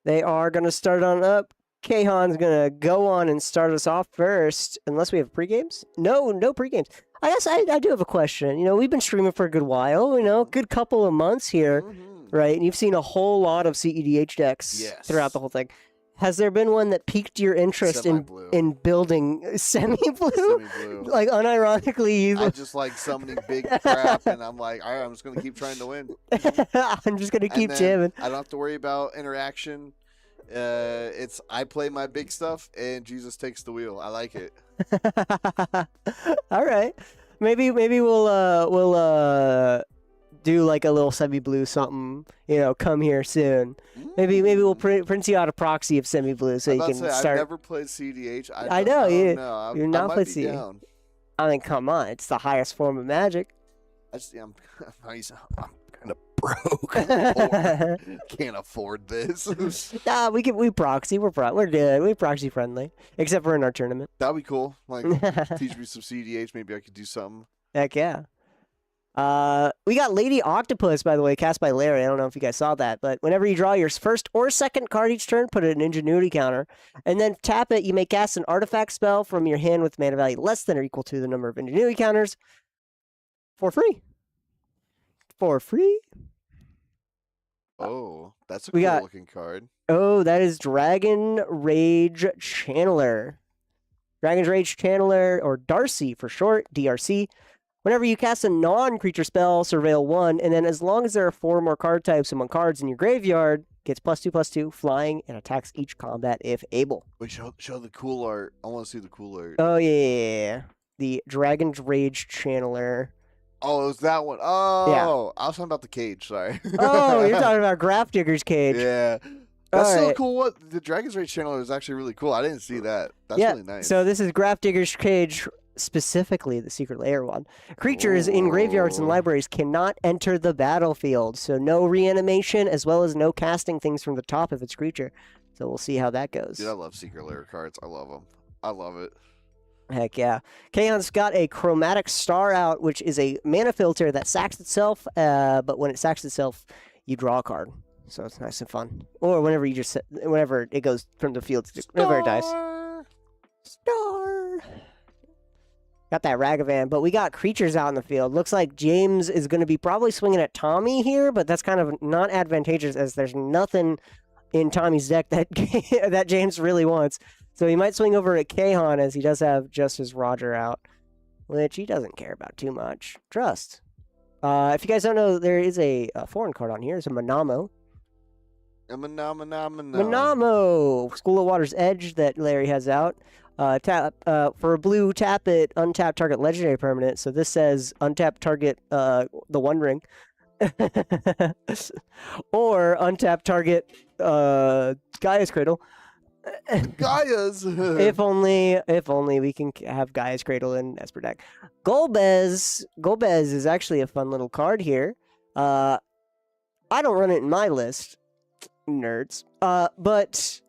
They are gonna start on up. Kahan's gonna go on and start us off first, unless we have pre-games. No pre-games. I guess I do have a question. You know, we've been streaming for a good while. You know, good couple of months here. Mhm. Right, and you've seen a whole lot of CEDH decks Yes. throughout the whole thing. Has there been one that piqued your interest Semi-blue. in building semi-blue? Semi-blue. Like unironically, I just like summoning big crap, and I'm like, all right, I'm just gonna keep trying to win. I'm just gonna keep And then jamming. I don't have to worry about interaction. It's I play my big stuff, and Jesus takes the wheel. I like it. All right, maybe we'll do like a little semi-blue something. You know, come here soon. Maybe we'll print you out a proxy of semi-blue so I'm you about can to say, start. I've never played CDH. I know, don't you- know. you're I not might played be CDH. down. I mean, come on, it's the highest form of magic. I'm kind of broke. Poor. Can't afford this. Nah, we proxy. We're good. We're proxy friendly, except for in our tournament. That'd be cool. Like teach me some CDH. Maybe I could do something. Heck yeah. We got Lady Octopus, by the way, cast by Larry. I don't know if you guys saw that, but whenever you draw your first or second card each turn, put it in Ingenuity counter, and then tap it. You may cast an artifact spell from your hand with mana value less than or equal to the number of Ingenuity counters for free. For free. Oh, that's a We cool got- looking card. Oh, that is Dragon Rage Channeler. Dragon's Rage Channeler, or Darcy for short, DRC. Whenever you cast a non-creature spell, surveil 1, and then as long as there are 4 more card types among cards in your graveyard, gets +2/+2, flying, and attacks each combat if able. Wait, show the cool art. I want to see the cool art. Oh, yeah. The Dragon's Rage Channeler. Oh, it was that one. Oh, I was talking about the cage. Sorry. Oh, you're talking about Graph Digger's Cage. Yeah. That's so Alright. cool. What the Dragon's Rage channel is actually really cool. I didn't see that. That's Yeah, really nice. So this is Graph Digger's Cage, specifically the Secret Lair one. Creatures in graveyards and Oh. libraries cannot enter the battlefield, so no reanimation as well as no casting things from the top of its creature. So we'll see how that goes. Dude, I love Secret Lair cards. I love them. I love it. Heck yeah. Kaon's got a Chromatic Star out, which is a mana filter that sacks itself, but when it sacks itself, you draw a card. So it's nice and fun. Or whenever it goes from the field, whenever it dies. Star. Got that Ragavan, but we got creatures out in the field. Looks like James is going to be probably swinging at Tommy here, but that's kind of not advantageous as there's nothing in Tommy's deck that that James really wants. So he might swing over at Kahan as he does have Justice Roger out, which he doesn't care about too much. Trust. If you guys don't know, there is a foreign card on here. It's a Manamo. Manamo! School of Water's Edge that Larry has out. Tap for a blue, tap it, untap target legendary permanent. So this says untap target the One Ring. Or untap target Gaia's Cradle. Gaia's. if only we can have Gaia's Cradle in Esper deck. Golbez is actually a fun little card here. I don't run it in my list, nerds. But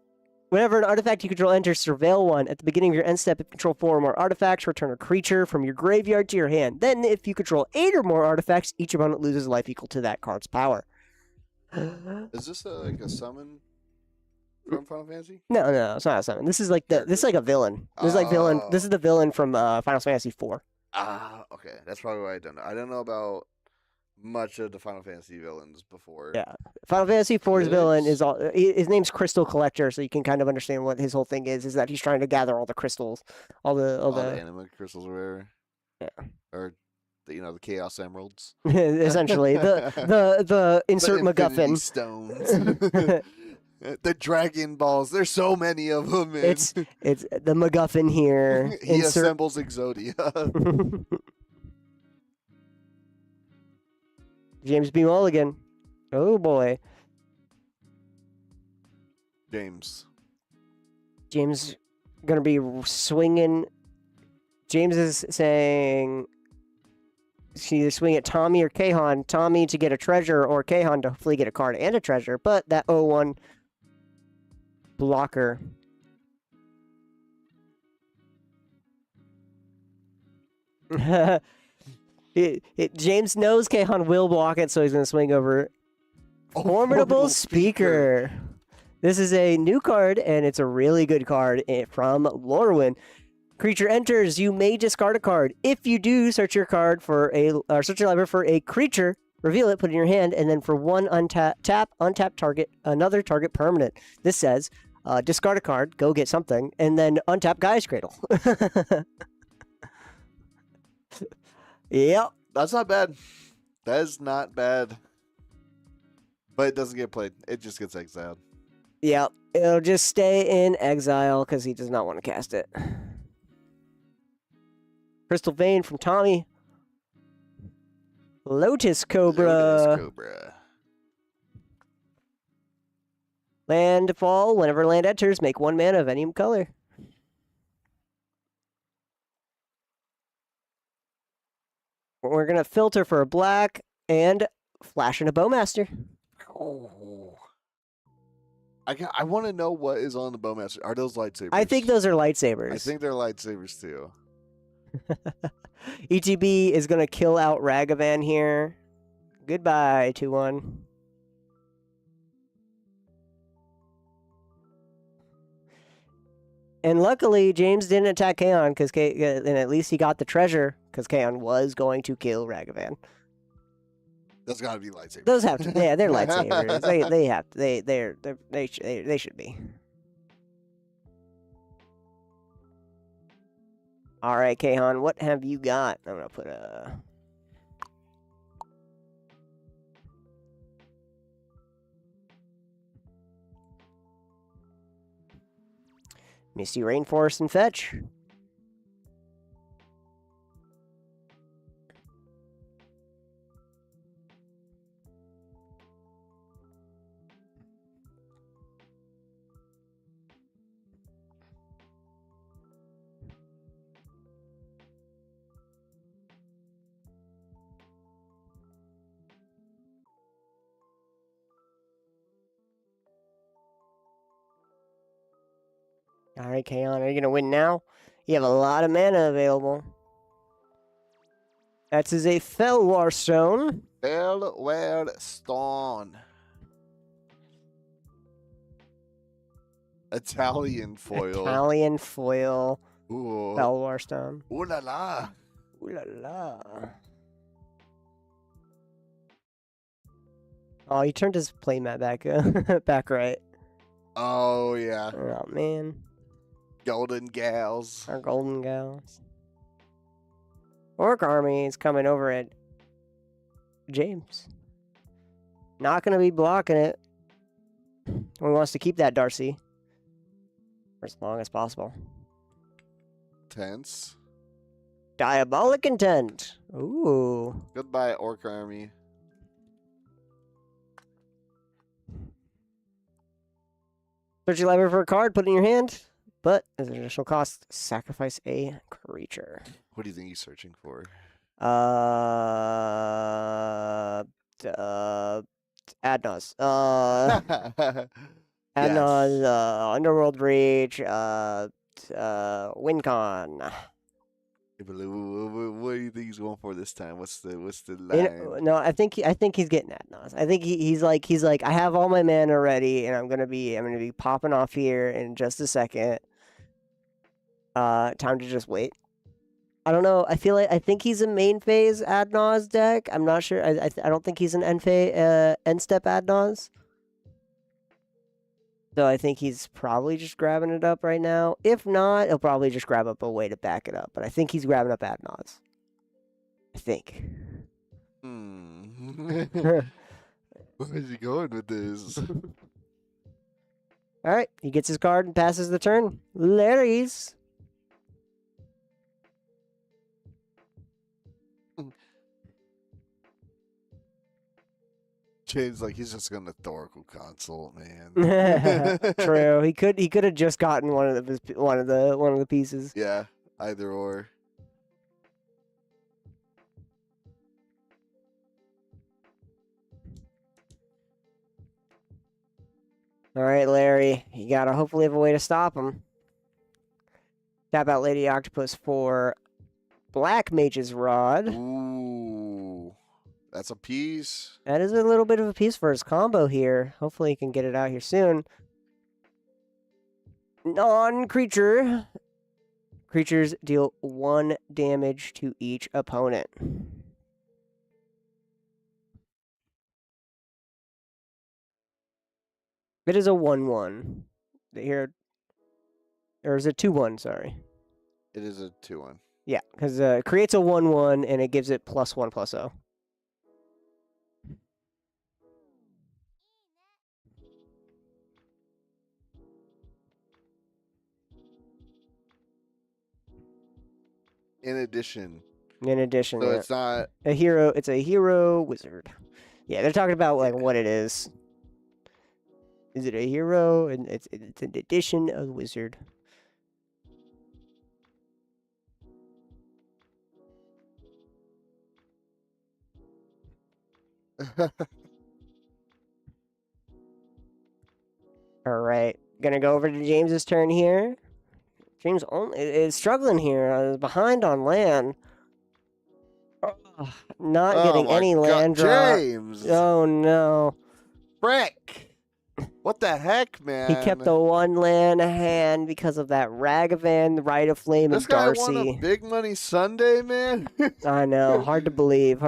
Whenever an artifact you control enters Surveil 1, at the beginning of your end step, if you control 4 or more artifacts, return a creature from your graveyard to your hand. Then, if you control 8 or more artifacts, each opponent loses a life equal to that card's power. Is this like a summon from Final Fantasy? No, it's not a summon. This is like a villain. This is like villain. This is the villain from Final Fantasy 4. Okay. That's probably why I don't know. I don't know about much of the Final Fantasy villains before. Yeah. Final Fantasy 4's villain Yes. is his name's Crystal Collector, so you can kind of understand what his whole thing is that he's trying to gather all the crystals, all the anima crystals or whatever. Yeah. Or the Chaos Emeralds. essentially the insert the Infinity MacGuffin. Stones. The Dragon Balls. There's so many of them. Man. It's the MacGuffin here. He assembles Exodia. James B. Mulligan. Oh boy. James gonna be swinging. James is saying she either swing at Tommy or Kahan. Tommy to get a treasure, or Kahan to hopefully get a card and a treasure. But that 0-1 blocker. James knows Kahan will block it, so he's going to swing over. Formidable Speaker. This is a new card, and it's a really good card from Lorwyn. Creature enters, you may discard a card. If you do, search your library for a creature, reveal it, put it in your hand, and then for one untap target, another target permanent. This says, discard a card, go get something, and then untap Gaia's Cradle. Yep. That's not bad. That is not bad. But it doesn't get played. It just gets exiled. Yep. It'll just stay in exile because he does not want to cast it. Crystal Vein from Tommy. Lotus Cobra. Landfall. Whenever land enters, make 1 mana of any color. We're going to filter for a black and flash in a Bowmaster. Oh. I want to know what is on the Bowmaster. Are those lightsabers? I think those are lightsabers. I think they're lightsabers too. ETB is going to kill out Ragavan here. Goodbye, 2-1. And luckily, James didn't attack Kaon, and at least he got the treasure, because Kaon was going to kill Ragavan. Those gotta be lightsabers. Those have to, yeah, they're lightsabers. they have to, they should be. All right, Kahan, what have you got? I'm gonna put a. Misty Rainforest and Fetch. All right, Kaon, are you going to win now? You have a lot of mana available. That is a Felwar Stone. Felwar Stone. Italian foil. Italian foil. Ooh. Felwar Stone. Ooh la la. Ooh la la. Oh, he turned his playmat back, back right. Oh, yeah. Oh, man. Golden Gals. Our golden gals. Orc army is coming over at James. Not going to be blocking it. He wants to keep that Darcy for as long as possible. Tense. Diabolic Intent. Ooh. Goodbye, Orc Army. Search your library for a card, put it in your hand. But as an additional cost, sacrifice a creature. What do you think he's searching for? Adnos. Adnaz, Yes. Underworld Reach, WinCon. What do you think he's going for this time? What's the line? No, I think he's getting Adnaz. I think he's like I have all my mana ready, and I'm gonna be popping off here in just a second. Time to just wait. I don't know. I think he's a main phase Adnaz deck. I'm not sure. I don't think he's an end step Adnaz. So I think he's probably just grabbing it up right now. If not, he'll probably just grab up a way to back it up. But I think he's grabbing up Adnaz. I think. Where is he going with this? All right, he gets his card and passes the turn. Larry's. James, like, he's just gonna Thoracle Consult, man. True. He could have just gotten one of the pieces. Yeah, either or. All right, Larry, you gotta hopefully have a way to stop him. Tap out Lady Octopus for Black Mage's Rod. Ooh, that's a piece. That is a little bit of a piece for his combo here. Hopefully he can get it out here soon. Non-creature. Creatures deal 1 damage to each opponent. It is a 1/1. Here, or is it 2/1? Sorry. It is a 2/1. Yeah, because it creates a 1/1 and it gives it +1/+0. In addition. In addition, So yeah. it's not a hero. It's a hero wizard. Yeah, they're talking about like what it is. Is it a hero? And it's an addition of wizard. All right, gonna go over to James's turn here. James only is struggling here. Behind on land. Not getting any land draw. James. Oh no. Frick. What the heck, man? He kept the 1 land hand because of that Ragavan, Rite of Flame, This and guy Darcy. won a big money Sunday, man. I know, hard to believe.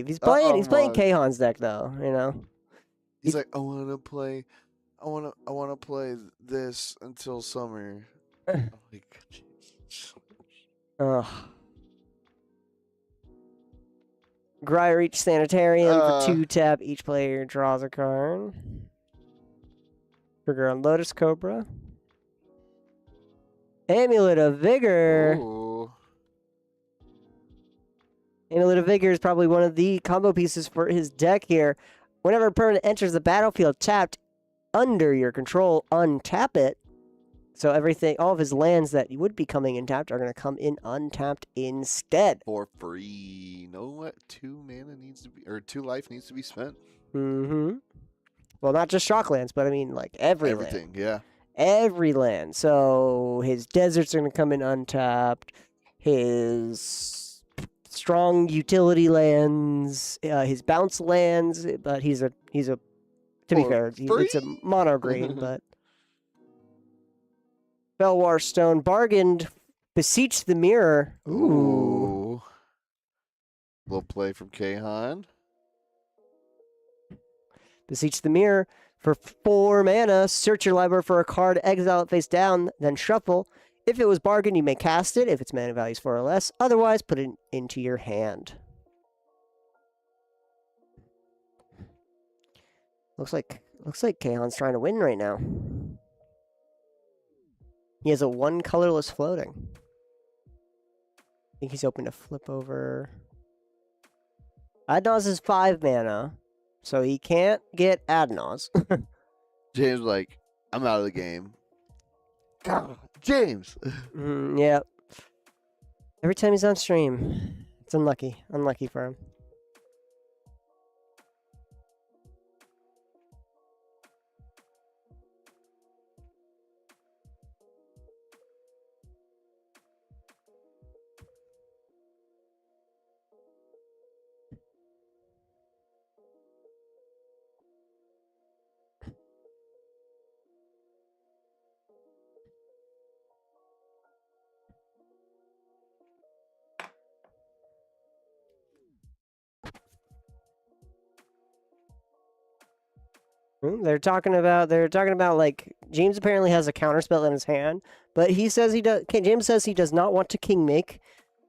He's playing Kahan's deck though, you know. He's like, I wanna play this until summer. Like, Ugh. Reach Sanitarium for 2 tap. Each player draws a card. Trigger on Lotus Cobra. Amulet of Vigor. ooh. Amulet of Vigor is probably one of the combo pieces for his deck here. Whenever a permanent enters the battlefield tapped under your control, untap it. So all of his lands that would be coming in tapped are going to come in untapped instead. For free. You know what? 2 life needs to be spent. Mm-hmm. Well, not just Shocklands, but I mean like Everything, yeah. Every land. So his deserts are going to come in untapped. His strong utility lands, his bounce lands, but he's a to be fair, it's a mono green, but Belwar Stone bargained, Beseech the Mirror. Ooh. Little play from Kahan. Beseech the Mirror for 4 mana. Search your library for a card, exile it face down, then shuffle. If it was bargain, you may cast it if its mana value is 4 or less. Otherwise, put it into your hand. Looks like Kahan's trying to win right now. He has a 1 colorless floating. I think he's open to flip over. Adnaz is 5 mana, so he can't get Adnaz. James like, I'm out of the game. James. Yeah. Every time he's on stream, it's unlucky. Unlucky for him. They're talking about like James apparently has a counter spell in his hand, but he says he does. James says he does not want to king make,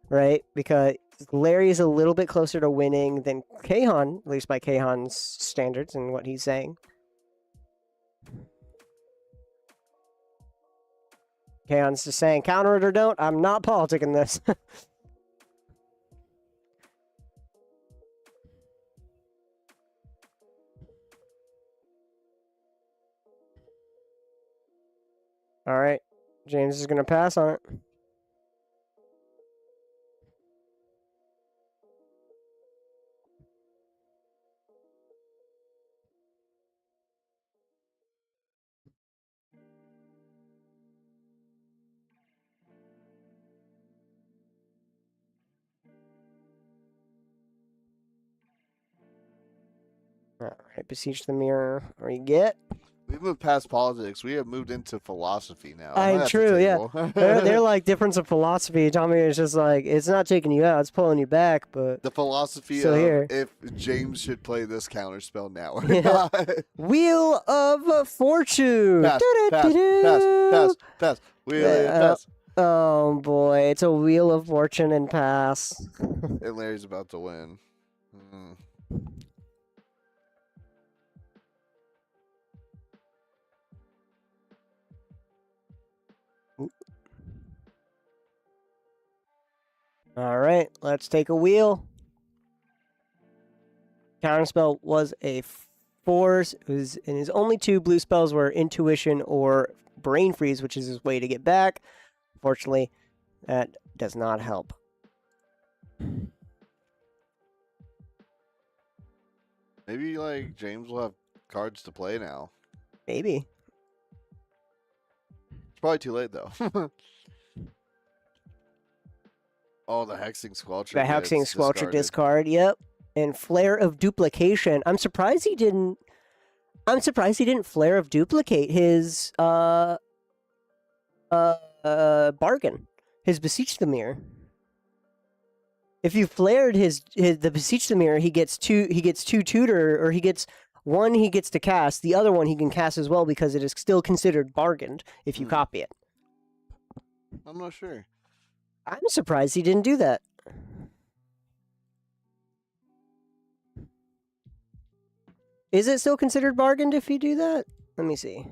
right? Because Larry is a little bit closer to winning than Kahan, at least by Kahan's standards and what he's saying. Kahan's just saying, counter it or don't. I'm not politicking this. All right, James is gonna pass on it. All right, beseech the mirror. Or you get. We've moved past politics. We have moved into philosophy now. I'm at the true, yeah. table. They're like difference of philosophy. Tommy is just like it's not taking you out, it's pulling you back. But The philosophy So of here. if James should play this counterspell now or Yeah. not. Wheel of Fortune. Pass, pass, pass, pass, pass. Pass. Oh boy, it's a Wheel of Fortune and pass. And Larry's about to win. Hmm. All right, let's take a wheel. Counterspell was a force. It was, and his only two blue spells were Intuition or Brain Freeze, which is his way to get back. Fortunately, that does not help. Maybe like James will have cards to play now. Maybe. It's probably too late though. Oh, the Hexing Squelcher. The Hexing gets Squelcher discarded. discard, yep. And Flare of Duplication. I'm surprised he didn't Flare of Duplicate his bargain. His Beseech the Mirror. If you flared the Beseech the Mirror, he gets two tutor, or he gets one he gets to cast, the other one he can cast as well because it is still considered bargained if you copy it. I'm not sure. I'm surprised he didn't do that. Is it still considered bargained if you do that? Let me see.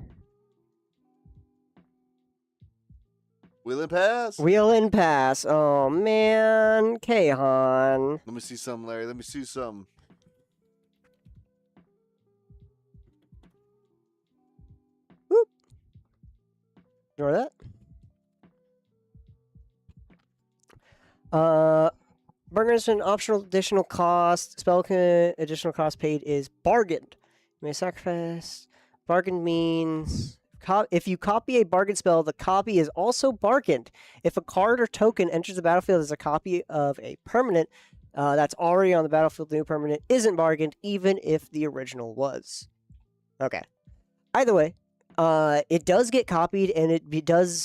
Will it pass? Wheel and pass. Oh man, Kahan. Let me see some, Larry. Let me see some. Whoop. Ignore that. Bargain is an optional additional cost. Spell additional cost paid is bargained. You may sacrifice. Bargained means if you copy a bargain spell, the copy is also bargained. If a card or token enters the battlefield as a copy of a permanent that's already on the battlefield, the new permanent isn't bargained, even if the original was. Okay. Either way, it does get copied and it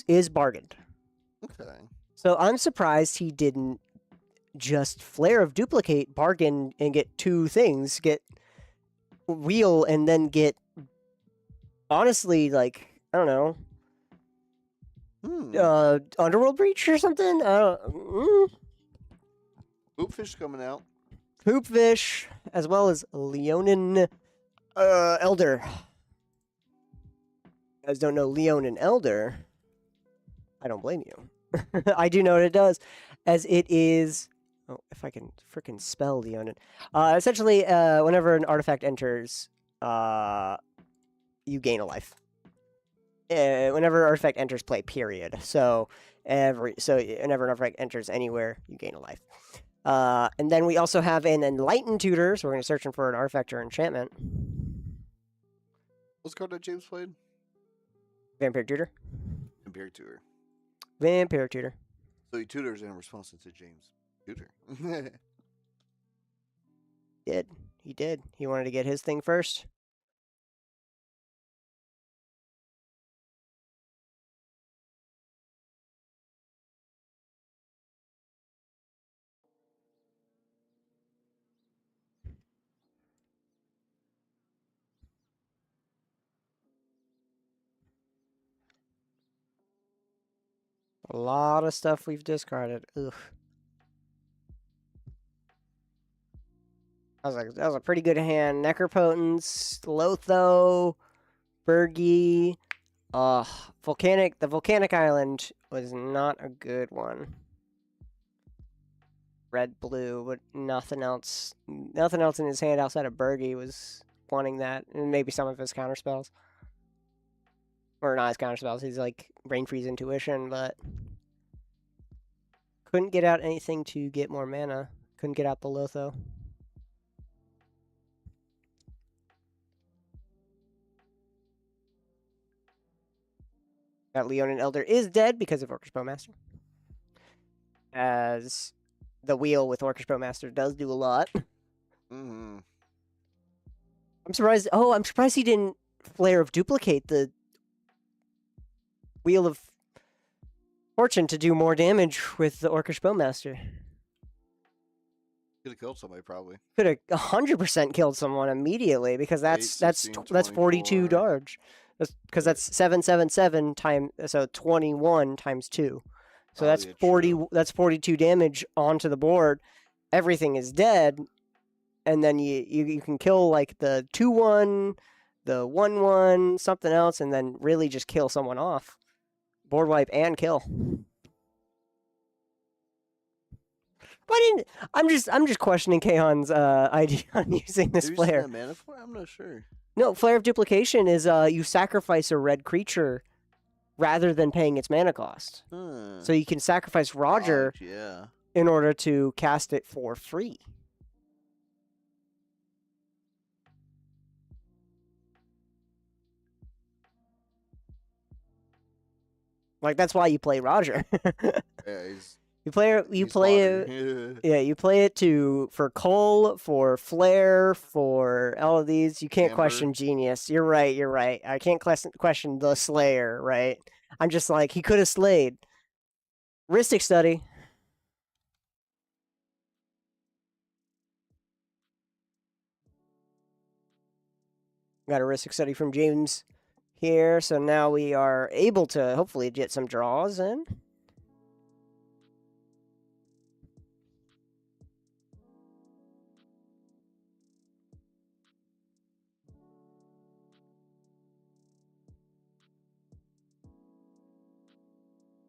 is bargained. Okay. So I'm surprised he didn't just Flare of Duplicate, bargain, and get two things. Get Wheel and then get, honestly, like, I don't know, Underworld Breach or something? Hoopfish coming out. Hoopfish, as well as Leonin Elder. You guys don't know Leonin Elder? I don't blame you. I do know what it does, as it is... Oh, if I can frickin' spell Leonin. Essentially, whenever an artifact enters, you gain a life. Whenever an artifact enters play, period. So whenever an artifact enters anywhere, you gain a life. And then we also have an Enlightened Tutor, so we're going to search for an artifact or enchantment. What's card that James played? Vampire Tutor. Vampire Tutor. Vampire Tutor. So he tutors in response to James. Tutor. He did. He wanted to get his thing first. A lot of stuff we've discarded. Ugh. That was a pretty good hand. Necropotence, Lotho, Bergie. The volcanic island was not a good one. Red, blue, but nothing else. Nothing else in his hand outside of Bergie was wanting that, and maybe some of his counterspells. Or not his counterspells. He's like Brain Freeze Intuition, but couldn't get out anything to get more mana. Couldn't get out the Lotho. That Leonin Elder is dead because of Orcish Bowmaster. As the wheel with Orcish Bowmaster does do a lot. Mm-hmm. I'm surprised. Oh, I'm surprised he didn't Flare of Duplicate the Wheel of Fortune to do more damage with the Orcish Bowmaster. Could have killed somebody probably. Could have 100% killed someone immediately because that's 16, that's 42 24. dodge. Because that's 777 times, so 21 times 2. So Oh, that's yeah, 40. true. That's 42 damage onto the board. Everything is dead, and then you can kill like the 2/1, the 1/1, something else, and then really just kill someone off. Board wipe and kill. Why didn't I'm just questioning Kahon's idea on using this Maybe flare. that mana for it? I'm not sure. No, Flare of Duplication is you sacrifice a red creature rather than paying its mana cost. Huh. So you can sacrifice Roger Dodge, yeah. in order to cast it for free. Like that's why you play Roger. Yeah, he's you play he's it. fodder. Yeah, you play it for Cull, for Flare, for all of these. You can't Amber. question Genius. You're right. I can't question the Slayer, right? I'm just like, he could have slayed. Ristic Study. Got a Ristic Study from James here, so now we are able to hopefully get some draws in.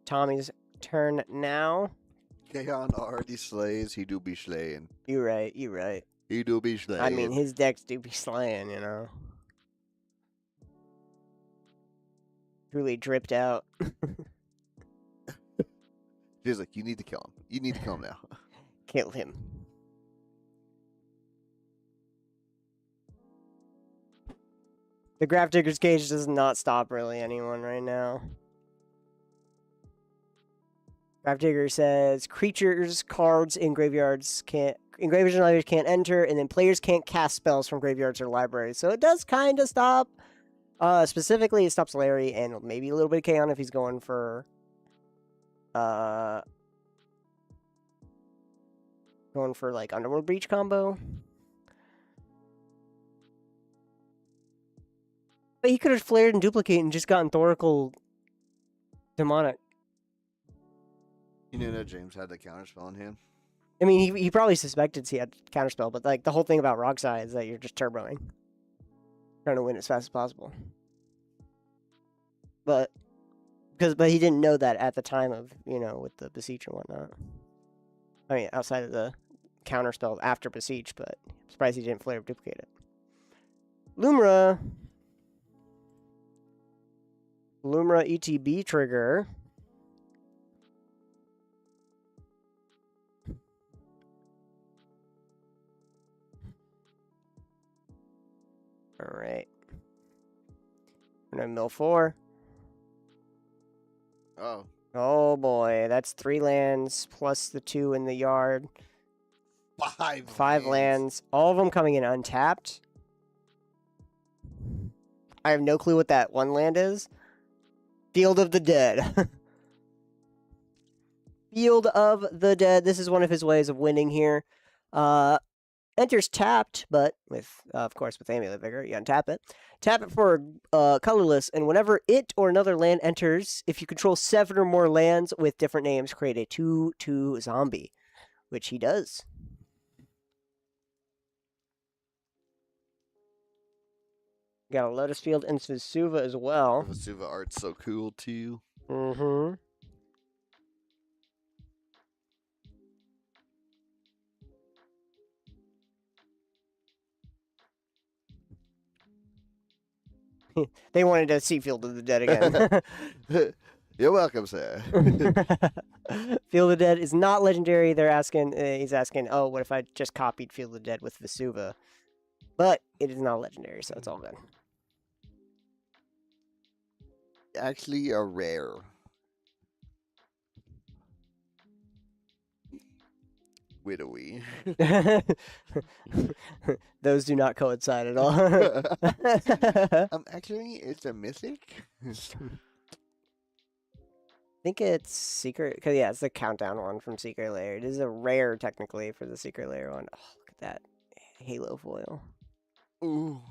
Tommy's turn now. Kaon already slays, he do be slaying. You're right. He do be slaying. I mean, his decks do be slaying, you know. Truly dripped out. She's like, you need to kill him. You need to kill him now. Kill him. The Grafdigger's Cage does not stop really anyone right now. Grafdigger says creatures, cards in graveyards and libraries can't enter, and then players can't cast spells from graveyards or libraries. So it does kind of stop. Specifically, it stops Larry and maybe a little bit of Kaon if he's going for like Underworld Breach combo. But he could have flared and duplicate and just gotten Thoracle Demonic. You knew that James had the counterspell in hand? I mean, he probably suspected he had counterspell, but like the whole thing about Rockside is that you're just turboing, trying to win as fast as possible. But he didn't know that at the time of, you know, with the Beseech and whatnot. I mean, outside of the counterspell after Beseech, but I'm surprised he didn't flare or duplicate it. Lumra ETB trigger. All right. We're gonna mill 4. Oh. Oh boy, that's 3 lands plus the 2 in the yard. 5 lands. All of them coming in untapped. I have no clue what that one land is. Field of the Dead. Field of the Dead. This is one of his ways of winning here. Enters tapped, but with, of course, with Amulet Vigor, you untap it. Tap it for colorless, and whenever it or another land enters, if you control 7 or more lands with different names, create a 2/2 zombie, which he does. Got a Lotus Field and Vesuva as well. The Vesuva art's so cool too. Mm-hmm. They wanted to see Field of the Dead again. You're welcome, sir. Field of the Dead is not legendary. They're asking, he's asking, oh, what if I just copied Field of the Dead with Vesuva? But it is not legendary, so it's all good. Actually, a rare. Widowy. Those do not coincide at all. Actually, it's a mythic. I think it's Secret, because yeah, it's the countdown one from Secret Lair. It is a rare, technically, for the Secret Lair one. Oh, look at that Halo foil. Ooh.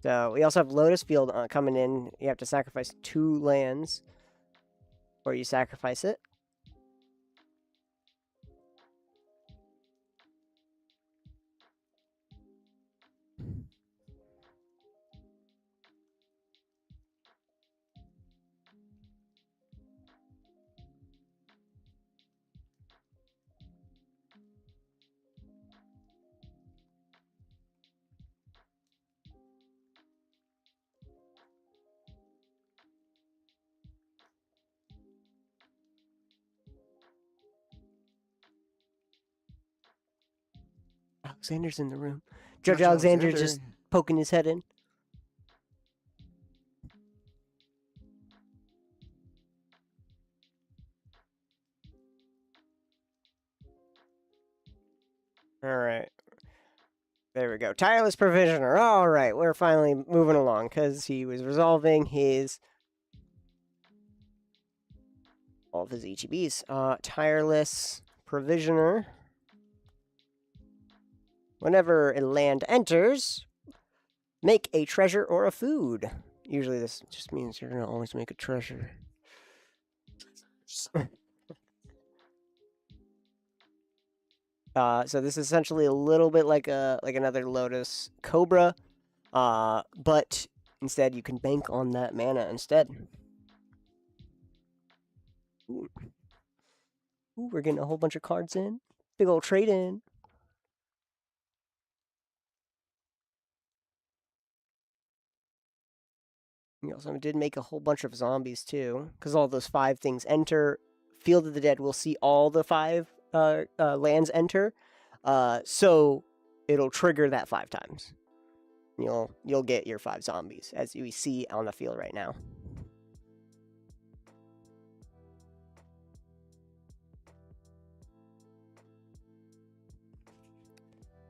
So we also have Lotus Field coming in. You have to sacrifice 2 lands, or you sacrifice it. Alexander's in the room. Judge Alexander just poking his head in. All right. There we go. Tireless Provisioner. All right. We're finally moving along because he was resolving all of his ETBs. Tireless Provisioner. Whenever a land enters, make a treasure or a food. Usually this just means you're going to always make a treasure. So this is essentially a little bit like another Lotus Cobra, but instead you can bank on that mana instead. Ooh, we're getting a whole bunch of cards in. Big old trade in. We also did make a whole bunch of zombies too, because all those 5 things enter. Field of the Dead will see all the 5 lands enter, so it'll trigger that 5 times. You'll get your 5 zombies, as we see on the field right now.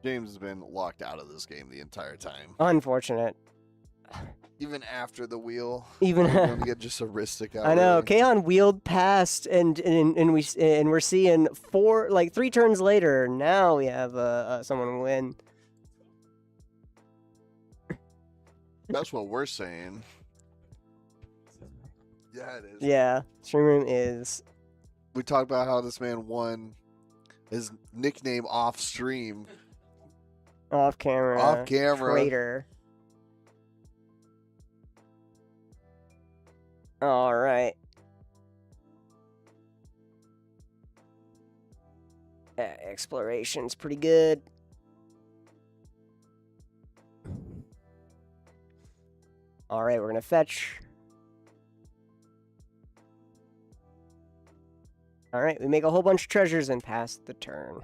James has been locked out of this game the entire time. Unfortunate. Even after the wheel. Even we're going to get just a Ristic out. I know. Really. Kaon wheeled past, and we're seeing 3 turns later. Now we have someone win. That's what we're saying. Yeah, it is. Yeah, Stream Room is. We talked about how this man won his nickname off stream. Off camera. Off camera. Traitor. All right. Exploration's pretty good. All right, we're gonna fetch. All right, we make a whole bunch of treasures and pass the turn.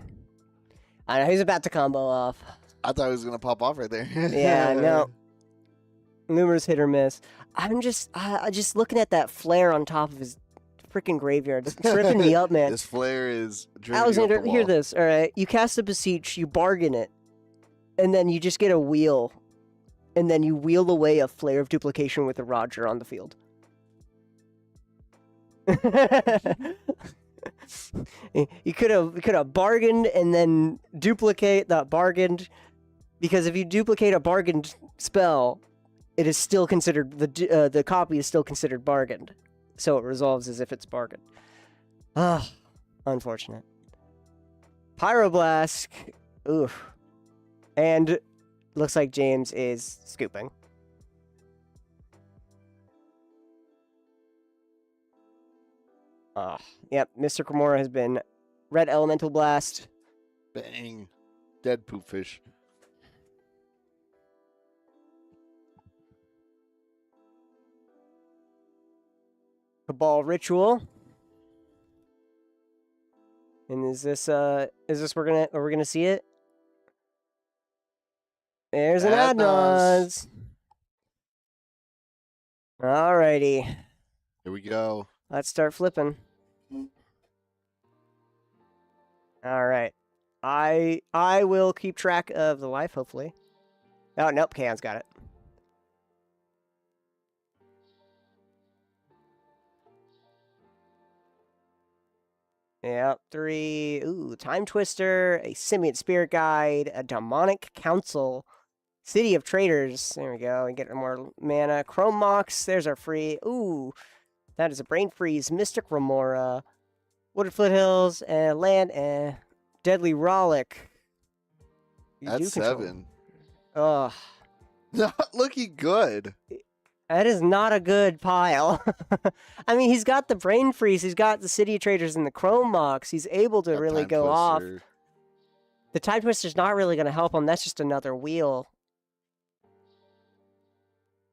I know he's about to combo off. I thought he was going to pop off right there. Yeah, no. Numerous hit or miss. I'm just looking at that flare on top of his freaking graveyard. It's tripping me up, man. This flare is driving Alexander, you up the hear wall. this. All right, you cast a beseech, you bargain it, and then you just get a wheel, and then you wheel away a flare of duplication with a Roger on the field. You could have bargained and then duplicate that bargained, because if you duplicate a bargained spell, it is still considered the copy is still considered bargained, so it resolves as if it's bargained. Ah, unfortunate. Pyroblast, oof, and looks like James is scooping. Yep, Mr. Kimura has been red elemental blast. Bang. Dead poop fish. Cabal ritual. And is this we're gonna see it? There's an Adnons. Alrighty. Here we go. Let's start flipping. Alright. I will keep track of the life, hopefully. Oh, nope, Kaon's got it. Yep, 3. Ooh, Time Twister, a Simian Spirit Guide, a Demonic Council, City of Traders. There we go. And get more mana. Chrome Mox, there's our free. Ooh, that is a Brain Freeze, Mystic Remora, Wooded Foothills, and Land, and Deadly Rollick. That's 7. Ugh. Not looking good. That is not a good pile. I mean, he's got the Brain Freeze, he's got the City of Traders and the Chrome Mox. He's able to really go off. The Time Twister's not really going to help him. That's just another wheel.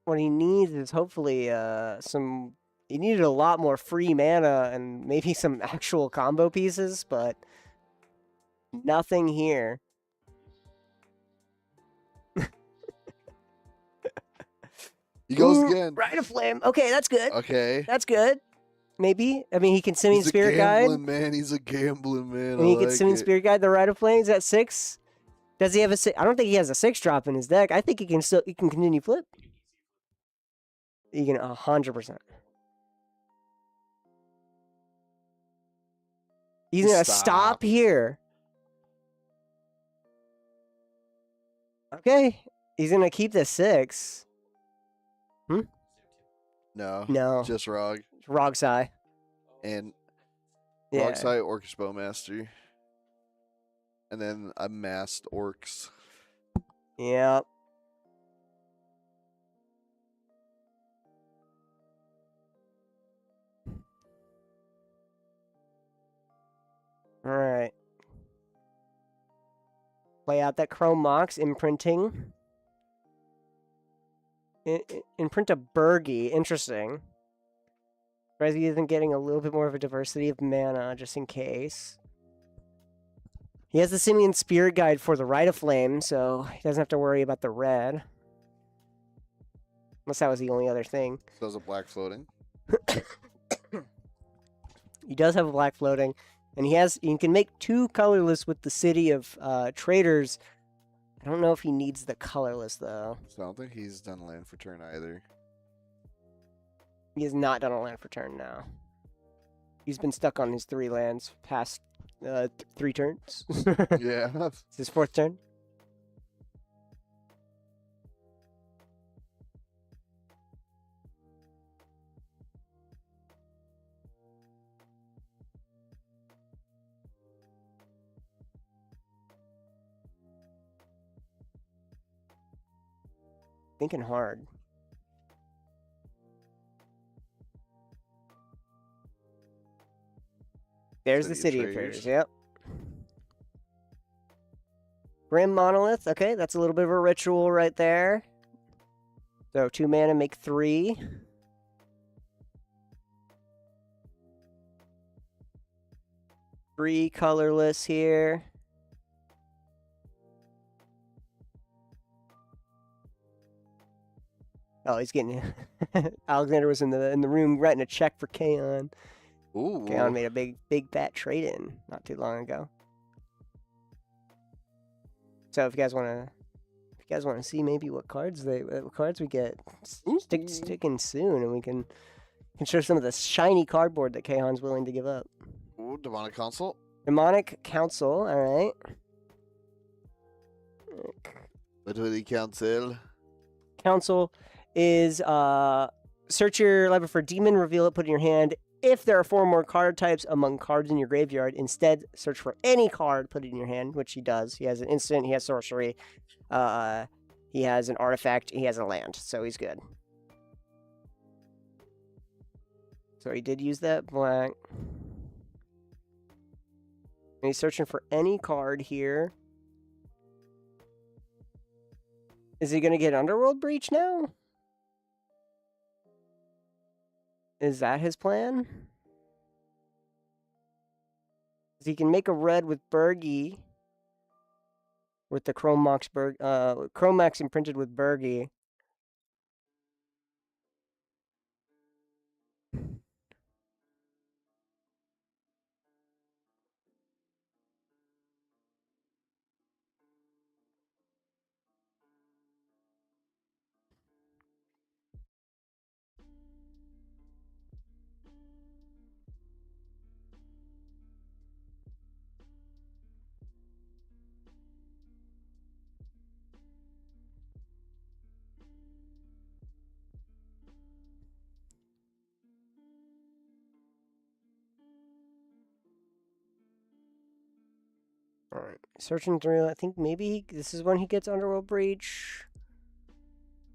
What he needs is hopefully he needed a lot more free mana and maybe some actual combo pieces, but nothing here. He goes Ooh, again. Rite of Flame. Okay, that's good. Okay. That's good. Maybe. I mean, he can Simian Spirit Guide. He's a gambling man. He's a gambling man. And he can Simian Spirit Guide the Rite of Flame. Is that 6? Does he have a 6? I don't think he has a 6 drop in his deck. I think he can continue flip. He can 100%. He's gonna stop here. Okay. He's gonna keep the 6. No. Just Rog. Rogsai. And Yeah. Rogsai, Orcish Bowmaster. And then Amassed Orcs. Yep. Alright. Play out that Chrome Mox, imprinting. Imprint a Burgie. Interesting. Surprised he isn't getting a little bit more of a diversity of mana, just in case. He has the Simian Spirit Guide for the Rite of Flame, so he doesn't have to worry about the red. Unless that was the only other thing. So is a black floating. He does have a black floating. And he can make 2 colorless with the City of Traders. I don't know if he needs the colorless, though. So I don't think he's done land for turn either. He has not done a land for turn now. He's been stuck on his 3 lands past 3 turns. Yeah. It's his 4th turn. Thinking hard. There's the City of Traders, yep. Grim Monolith, okay, that's a little bit of a ritual right there. So 2 mana, make 3. Three colorless here. Oh, he's getting Alexander was in the room writing a check for Kaon. Ooh. Kaon made a big fat trade in not too long ago. So if you guys want to see maybe what cards we get, stick in soon, and we can show some of the shiny cardboard that Kaon's willing to give up. Oh Oh, demonic consult. Demonic Council. All right. What do the council? Council is search your library for demon, reveal it, put it in your hand. If there are 4 more card types among cards in your graveyard, instead search for any card, put it in your hand, which he does. He has an instant, he has sorcery, he has an artifact, he has a land, so he's good. So he did use that black. And he's searching for any card here. Is he going to get Underworld Breach now? Is that his plan? 'Cause he can make a red with Bergie. With the Chromax imprinted with Bergie. Alright, searching through, I think maybe this is when he gets Underworld Breach.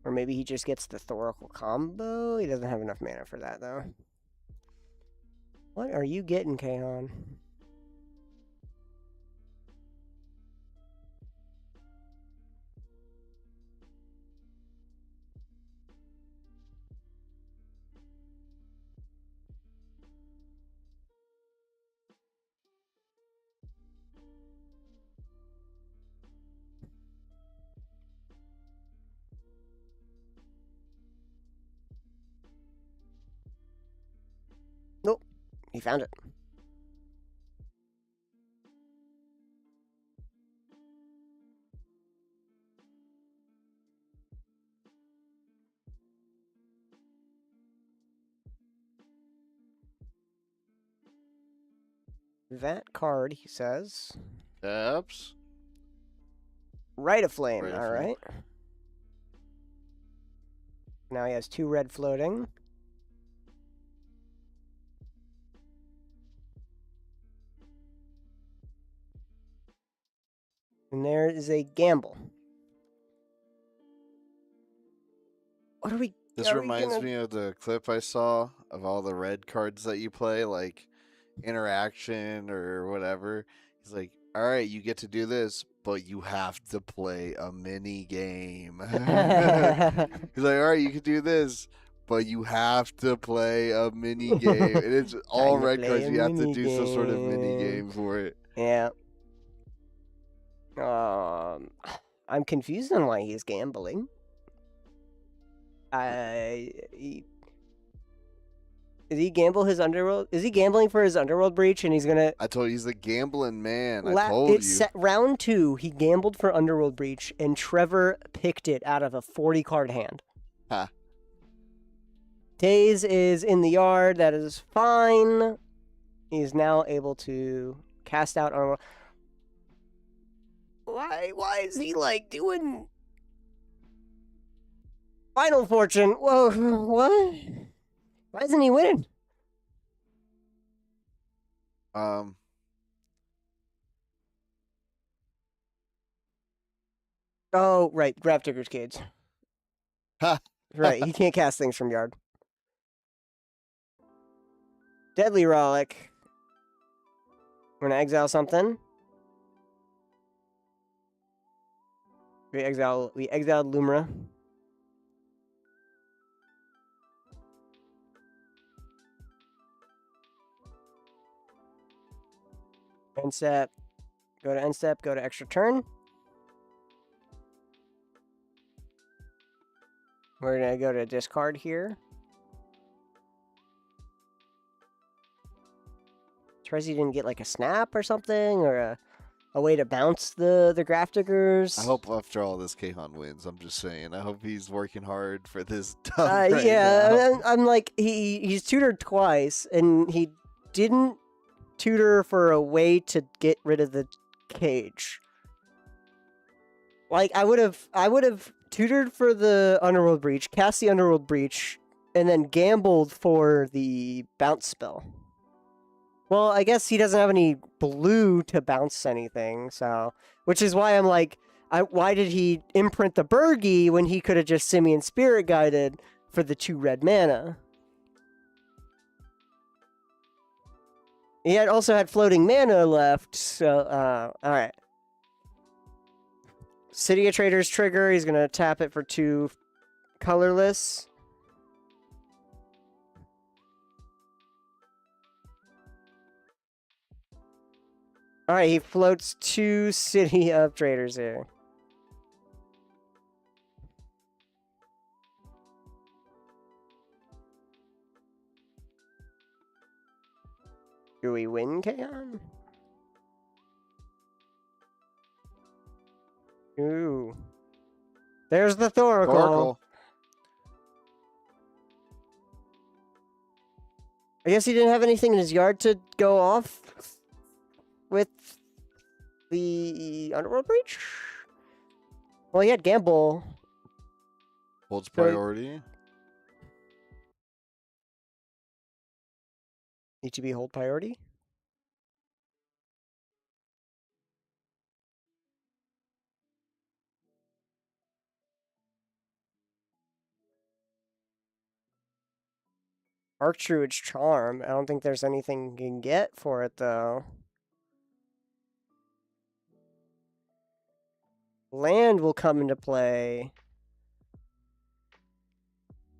Or maybe he just gets the Thoracle combo. He doesn't have enough mana for that, though. What are you getting, Kahan? Nope, he found it. That card, he says. Taps. Rite of Flame, Rite of Flame. alright. Now he has 2 red floating. And there is a gamble. What are we... This are we reminds gonna- me of the clip I saw of all the red cards that you play, like interaction or whatever. He's like, all right, you get to do this, but you have to play a mini game. He's like, all right, you can do this, but you have to play a mini game. And it's all Time to red play cards. a You have to do some sort of minigame. mini game for it. Yeah. I'm confused on why he's gambling. Is he gamble his underworld? Is he gambling for his underworld breach and he's gonna? I told you, he's a gambling man. I told you. Round 2, he gambled for underworld breach and Trevor picked it out of a 40 card hand. Ha. Daze is in the yard. That is fine. He's now able to cast out underworld. Why is he like doing Final Fortune? Whoa, what? Why isn't he winning? Oh, right. Grafdigger's Cage. Ha. Right, he can't cast things from yard. Deadly Relic. We're gonna exile something. We exiled Lumra. End step. Go to end step, go to extra turn. We're gonna go to discard here. Surprised he didn't get like a snap or something, or a way to bounce the Grafdiggers. I hope after all this, Kahan wins. I'm just saying. I hope he's working hard for this dub right now. Yeah, I'm like he's tutored twice, and he didn't tutor for a way to get rid of the cage. Like I would have tutored for the Underworld Breach, cast the Underworld Breach, and then gambled for the bounce spell. Well, I guess he doesn't have any blue to bounce anything, so which is why I'm like, why did he imprint the Burgie when he could have just Simian Spirit Guided for the 2 red mana? He also had floating mana left, so alright. City of Traders trigger, he's gonna tap it for 2 colorless. Alright, he floats 2 City of Traders here. Do we win, Kaon? Ooh. There's the Thoracle. Oracle. I guess he didn't have anything in his yard to go off with the Underworld Breach? Well, he had Gamble. Holds priority. ETB hold priority? Archdruid's Charm. I don't think there's anything you can get for it, though. Land will come into play.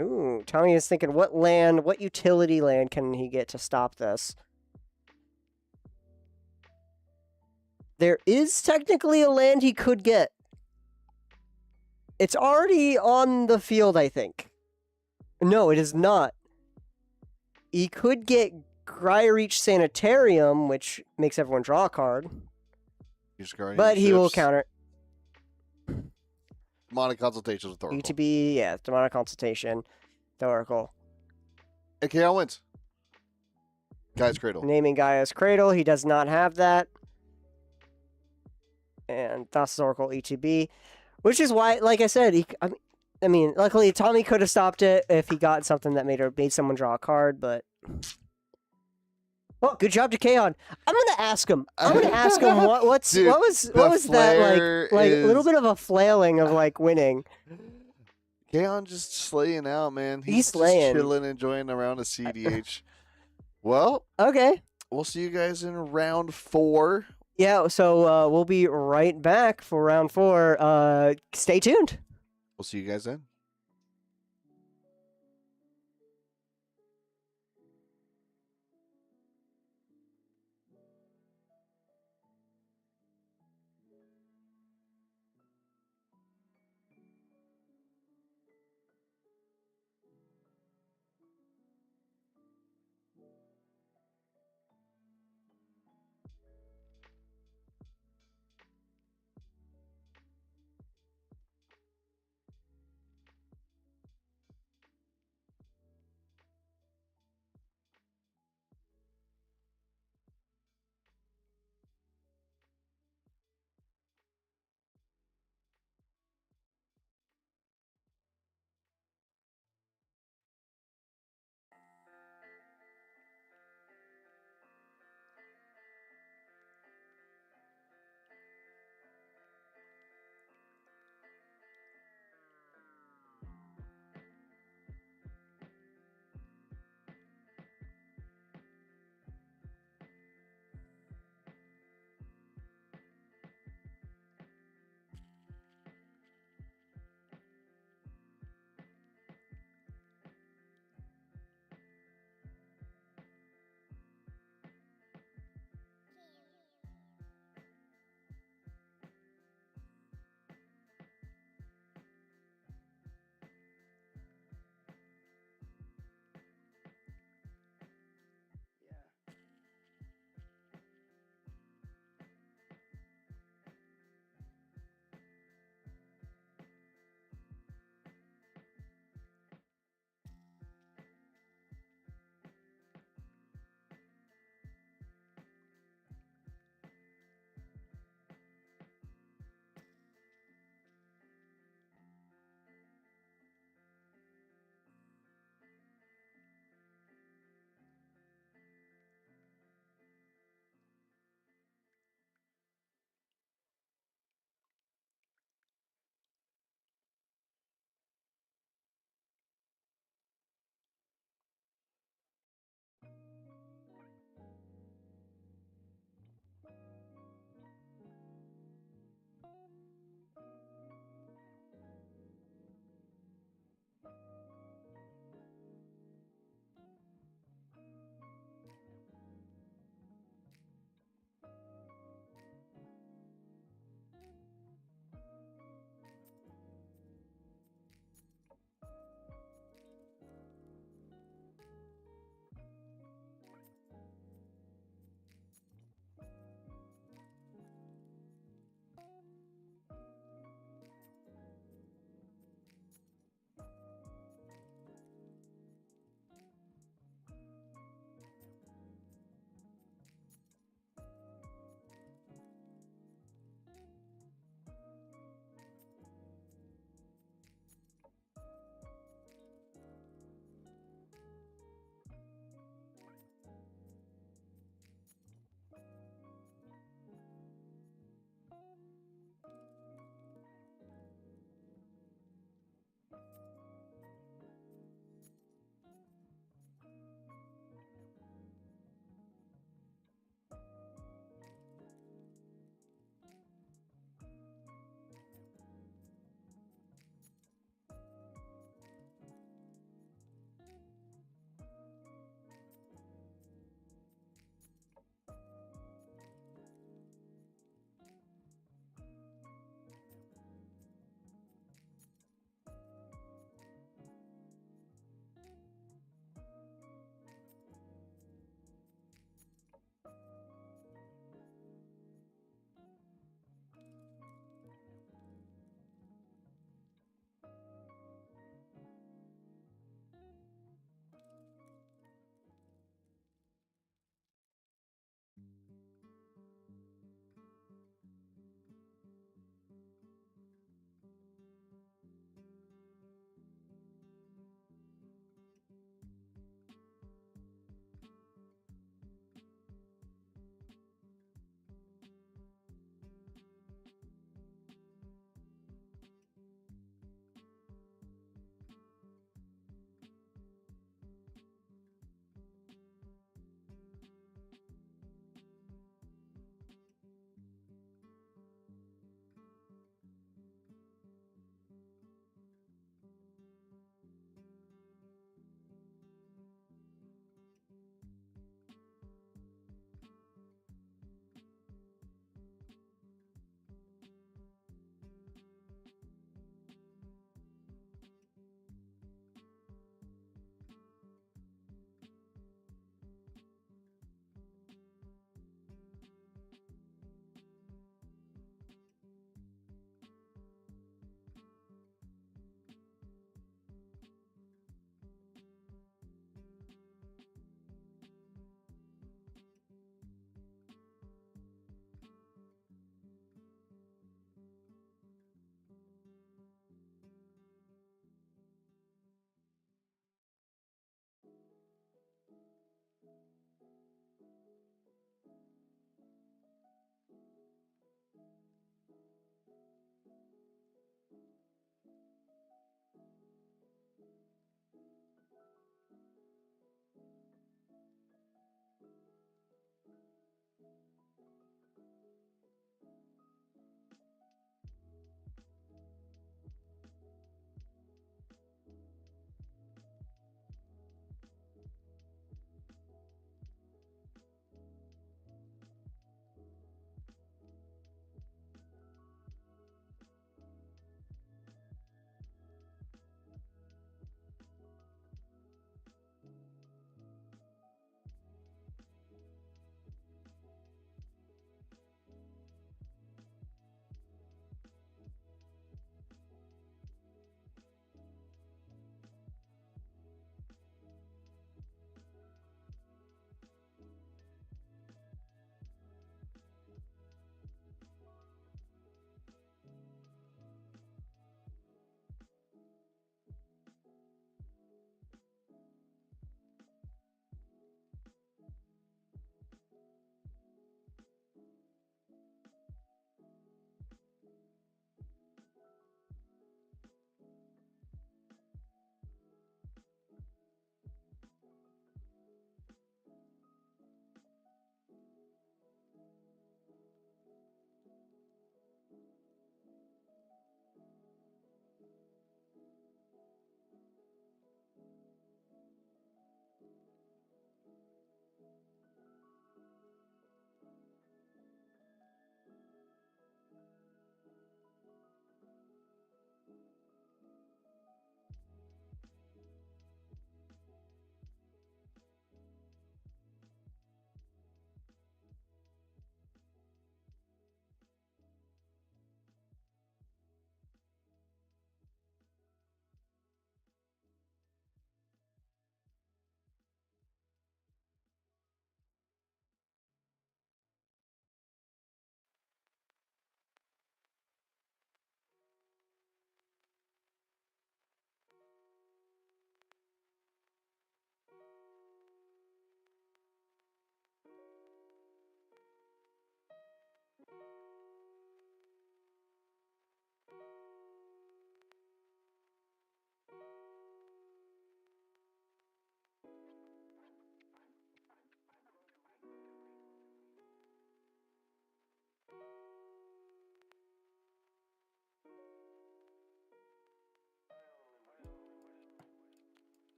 Ooh, Tommy is thinking, what utility land can he get to stop this? There is technically a land he could get. It's already on the field, I think. No, it is not. He could get Grierreach Sanitarium, which makes everyone draw a card. But he will counter. Demonic Consultation with Oracle. ETB, yeah, Demonic Consultation, the Oracle. And KO wins. Guy's Cradle. Naming Gaia's Cradle, he does not have that. And Thassa's Oracle, ETB. Which is why, like I said, I mean, luckily Tommy could have stopped it if he got something that made someone draw a card, but... Well, good job to Kaon. I'm gonna ask him. What was that like a little bit of a flailing of like winning. Kaon just slaying out, man. He's just slaying. Chilling, enjoying a round of CDH. Well, okay. We'll see you guys in round 4. Yeah, so we'll be right back for round 4. Stay tuned. We'll see you guys then.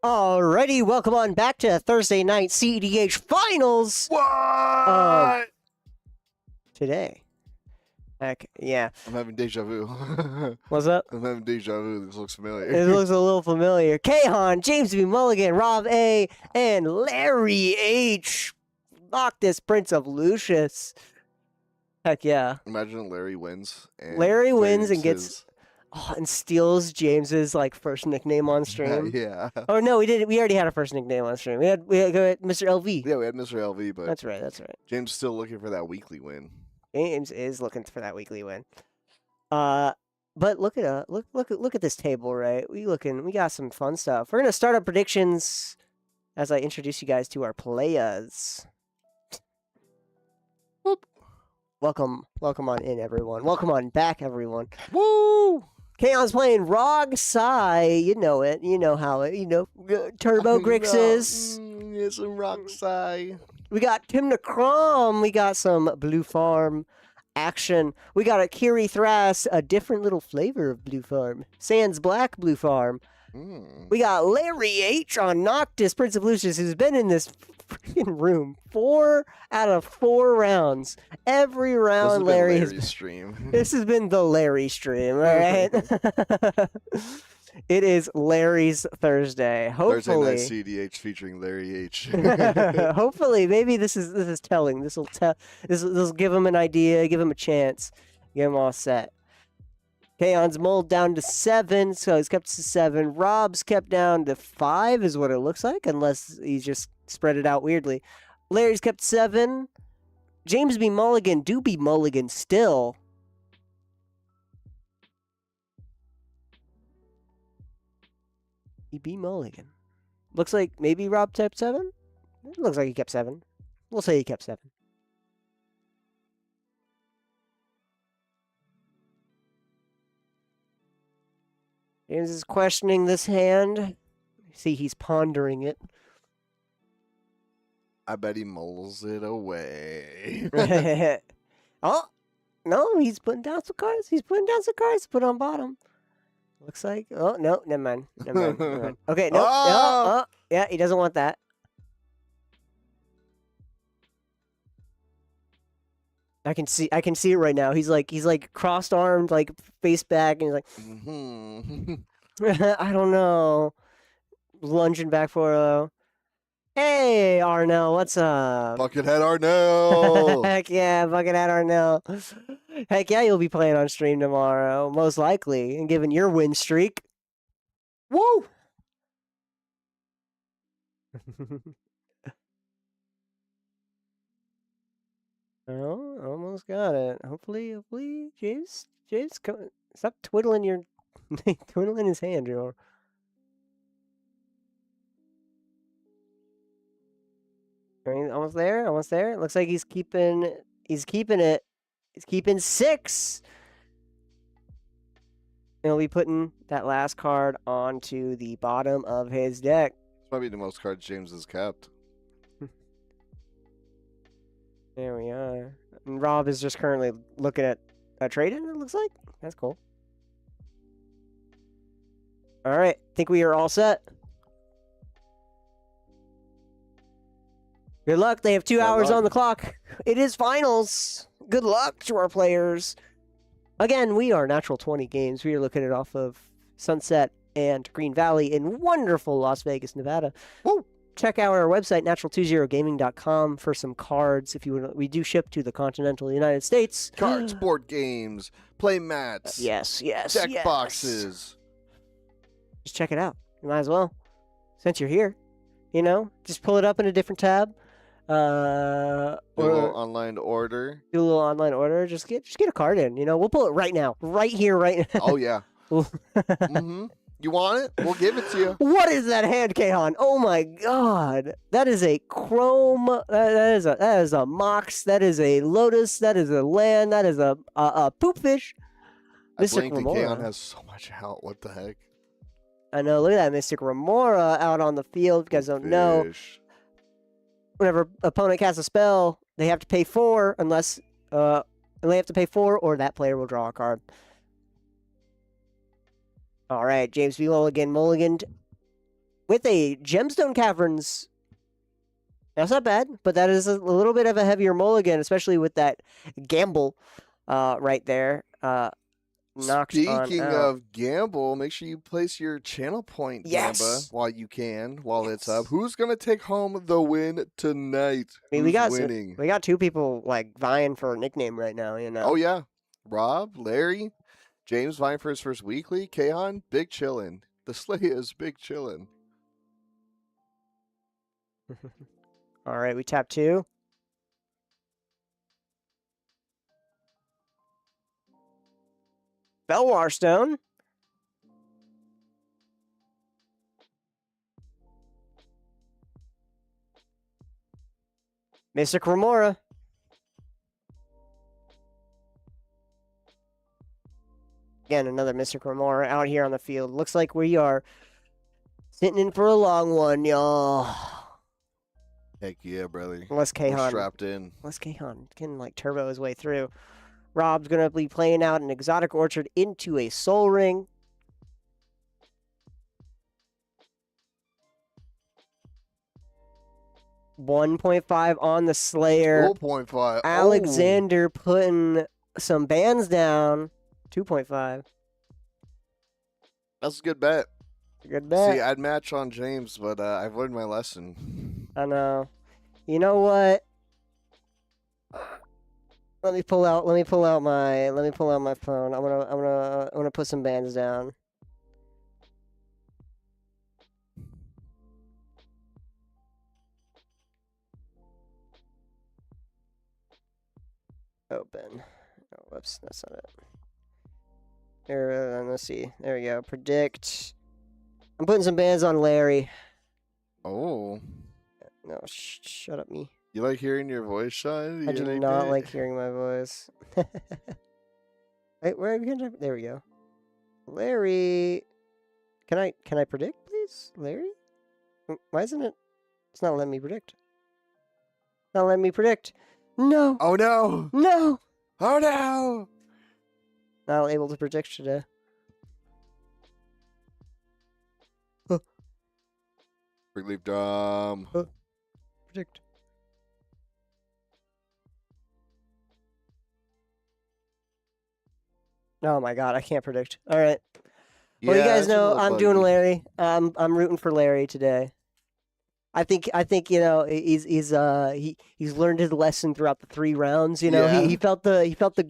Alrighty, welcome on back to Thursday night CEDH Finals What? today. Heck, yeah. I'm having deja vu. What's up? I'm having deja vu. This looks familiar. It looks a little familiar. Kahan, James B. Mulligan, Rob A, and Larry H. Noctis, Prince of Lucius. Heck yeah. Imagine Larry wins. And Larry wins and claims gets and steals James's like first nickname on his- stream. yeah. Oh no, we didn't. We already had a first nickname on stream. We had Mr. LV. Yeah, we had Mr. LV, but That's right. That's right. James still looking for that weekly win. James is looking for that weekly win. But look at this table, right? We got some fun stuff. We're gonna start our predictions as I introduce you guys to our players. Whoop. Welcome on in, everyone. Welcome on back, everyone. Woo! Kaon's playing Rog Sai. You know it. You know how it. Turbo Grixis. Yeah, some rock sigh. We got Tim Necrom. We got some Blue Farm action. We got a Kiri Thras, a different little flavor of Blue Farm. Sans Black Blue Farm. We got Larry H on Noctis, Prince of Lucius, who's been in this freaking room 4 out of 4 rounds. Every round, Larry has been. Stream. This has been the Larry stream, all right? It is Larry's Thursday. Thursday Hopefully. night CDH featuring Larry H. Hopefully, maybe this is telling. This will give him an idea, give him a chance, get him all set. Kaon's mold down to 7, so he's kept to 7. Rob's kept down to 5, is what it looks like, unless he's just spread it out weirdly. Larry's kept 7. James B. Mulligan do be Mulligan still. He be Mulligan. Looks like maybe Rob kept 7? It looks like he kept 7. We'll say he kept 7. James is questioning this hand. See, he's pondering it. I bet he mulls it away. Oh, no, he's putting down some cards. He's putting down some cards to put on bottom. Looks like, oh, no, never mind. Never mind. Okay, no, Oh! yeah, he doesn't want that. I can see it right now. He's like crossed armed, like face back, and he's like, Mhm. I don't know. Lunging back for though. Hey, Arnell, what's up? Buckethead Arnell. Heck yeah, Buckethead Arnell. Heck yeah, you'll be playing on stream tomorrow, most likely, and given your win streak. Woo! Oh, almost got it. Hopefully, James, stop twiddling your, twiddling his hand, Joe. I mean, almost there. It looks like he's keeping it. He's keeping 6. And he'll be putting that last card onto the bottom of his deck. It's probably the most cards James has kept. There we are. And Rob is just currently looking at a trade-in, it looks like. That's cool. All right. Think we are all set. Good luck. They have 2 hours on the clock. It is finals. Good luck to our players. Again, we are Natural 20 Games. We are located off of Sunset and Green Valley in wonderful Las Vegas, Nevada. Woo! Check out our website, natural20gaming.com, for some cards. If you would, we do ship to the continental United States. Cards, board games, play mats, Yes. deck yes. boxes. Just check it out. You might as well. Since you're here, just pull it up in a different tab. Do a little Or online order. do a little online order. Just get a card in. We'll pull it right now. Right here, right now. Oh yeah. Mm-hmm. You want it? We'll give it to you. What is that hand, Kahan? Oh my god. That is a chrome. That is a mox. That is a lotus. That is a land. That is a poop fish. I Mystic blinked and Remora. Kaon has so much out. What the heck? I know. Look at that Mystic Remora out on the field. If you guys don't know, Fish. whenever opponent casts a spell, they have to pay 4 unless they have to pay 4 or that player will draw a card. All right, James B. Mulligan. with a Gemstone Caverns. That's not bad, but that is a little bit of a heavier mulligan, especially with that gamble right there. Knocked on Speaking out. of gamble, make sure you place your channel point, Yes. Gamba, while you can, while it's up. Yes. Who's gonna take home the win tonight? I mean, Who's winning? we got two people like vying for a nickname right now. You know. Oh yeah, Rob, Larry, James vying for his first weekly. Kahan, big chillin'. The sleigh is big chillin'. All right, we tap 2. Belwar Stone. Mystic Remora. Again, another Mystic Remora out here on the field. Looks like we are sitting in for a long one, y'all. Heck yeah, brother. Unless We're Kahan strapped in. can like turbo his way through. Rob's gonna be playing out an Exotic Orchard into a Soul Ring. $1.5 on the Slayer. 0.5. Alexander putting some bands down. 2.5. That's a good bet. Good bet. See, I'd match on James, but I've learned my lesson. I know. You know what? Let me pull out my phone. I'm gonna put some bands down. Open. Oh, whoops, that's not it. There, let's see. There we go. Predict. I'm putting some bands on Larry. Oh. No, shut up, me. You like hearing your voice, Sean? I do not like hearing my voice. Wait, where are we going? There we go. Larry. Can I predict, please? Larry? Why isn't it? It's not letting me predict. Not letting me predict. No. Oh no! No. Oh no! Not able to predict today. Relief drum. Predict. Oh my god, I can't predict. All right. Well, you guys it's a know little I'm doing buggy. Larry. I'm rooting for Larry today. I think you know he's learned his lesson throughout the 3 rounds. You know Yeah. he felt the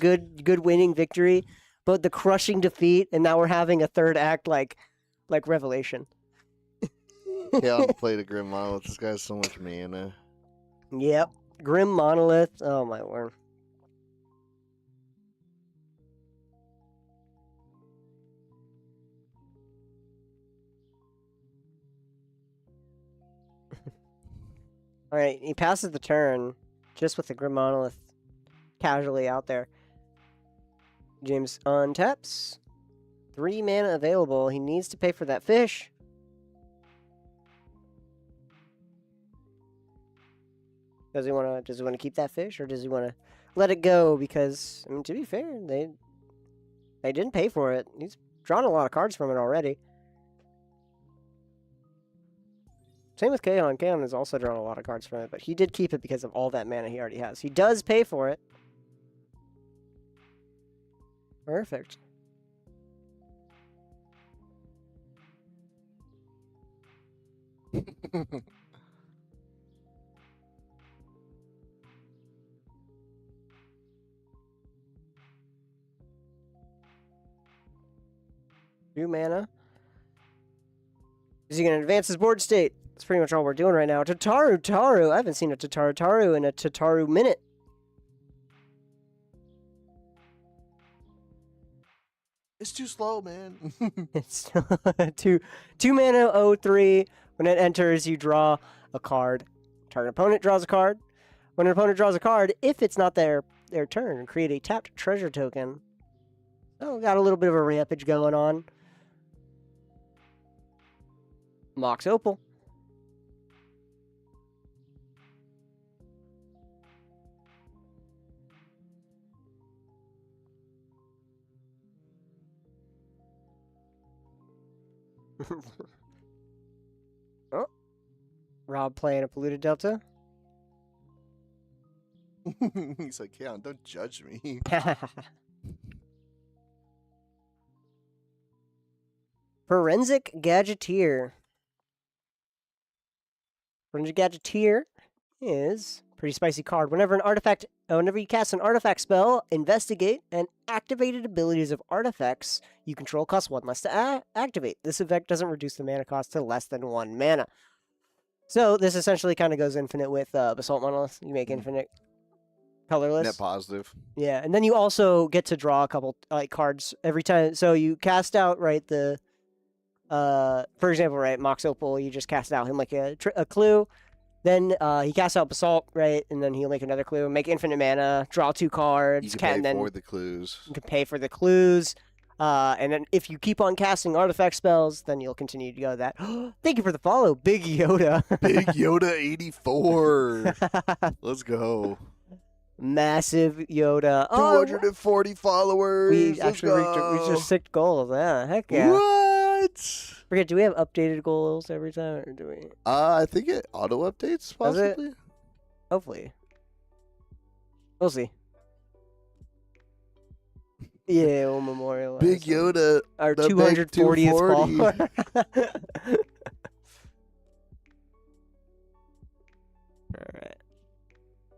good winning victory, but the crushing defeat, and now we're having a third act like revelation. Yeah, I'll play the Grim Monolith. This guy's so much mana. Yep, Grim Monolith. Oh my word. All right, he passes the turn just with the Grim Monolith casually out there. James untaps. 3 mana available. He needs to pay for that fish. Does he want to keep that fish, or does he want to let it go? Because I mean, to be fair, they didn't pay for it. He's drawn a lot of cards from it already. Same with Kaon. Kaon has also drawn a lot of cards from it, but he did keep it because of all that mana he already has. He does pay for it. Perfect. Two mana. Is he going to advance his board state? That's pretty much all we're doing right now. Tataru. I haven't seen a Tataru in a Tataru minute. It's too slow, man. It's two mana 0/3. When it enters, you draw a card. Target opponent draws a card. When an opponent draws a card, if it's not their turn, create a tapped treasure token. Oh, got a little bit of a rampage going on. Mox Opal. Rob playing a polluted Delta. He's like, yeah, don't judge me. Forensic Gadgeteer. Forensic Gadgeteer is a pretty spicy card. Whenever you cast an artifact spell, investigate, and activated abilities of artifacts you control cost 1 less to activate. This effect doesn't reduce the mana cost to less than 1 mana. So this essentially kind of goes infinite with Basalt Monolith. You make infinite colorless. Net positive. Yeah, and then you also get to draw a couple cards every time. So you cast out the for example, right, Mox Opal, you just cast out him like a clue. Then he casts out Basalt, right, and then he'll make another clue, make infinite mana, draw 2 cards. You can pay and for the clues. You can pay for the clues. And then if you keep on casting artifact spells, then you'll continue to go that. Thank you for the follow, Big Yoda. Big Yoda 84. Let's go. Massive Yoda. 240 followers. We Let's actually reached go. our 6th goals. Yeah, heck yeah. What? Forget, do we have updated goals every time, or do we? I think it auto updates possibly. Does it? Hopefully. We'll see. Yeah, we'll memorialize. Big Yoda. Our the big 240th 240. follower.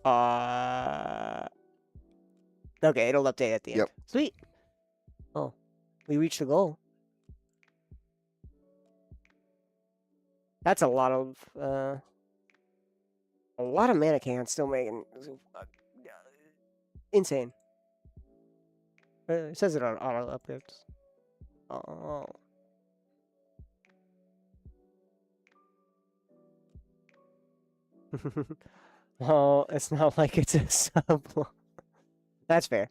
Alright. Okay, it'll update at the end. Yep. Sweet. Oh, we reached the goal. That's a lot of mana cans still making. Insane. It says it on auto updates. Oh. Oh, it's not like it's a sub. That's fair.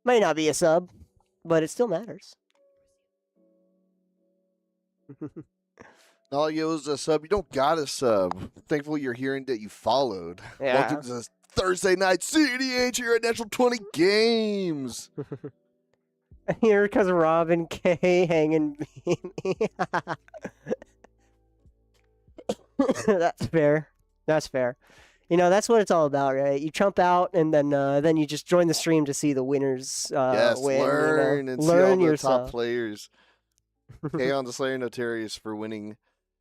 Might not be a sub, but it still matters. All you is a sub. You don't got a sub. Thankful you're hearing that you followed. Yeah. Welcome to this Thursday night CDH here at National 20 Games. Here because Robin K hanging me. That's fair. That's fair. You know, that's what it's all about, right? You chump out, and then you just join the stream to see the winners Yes, win. learn you know? and Learn see all the yourself. top players. K on the Slayer Notarius for winning.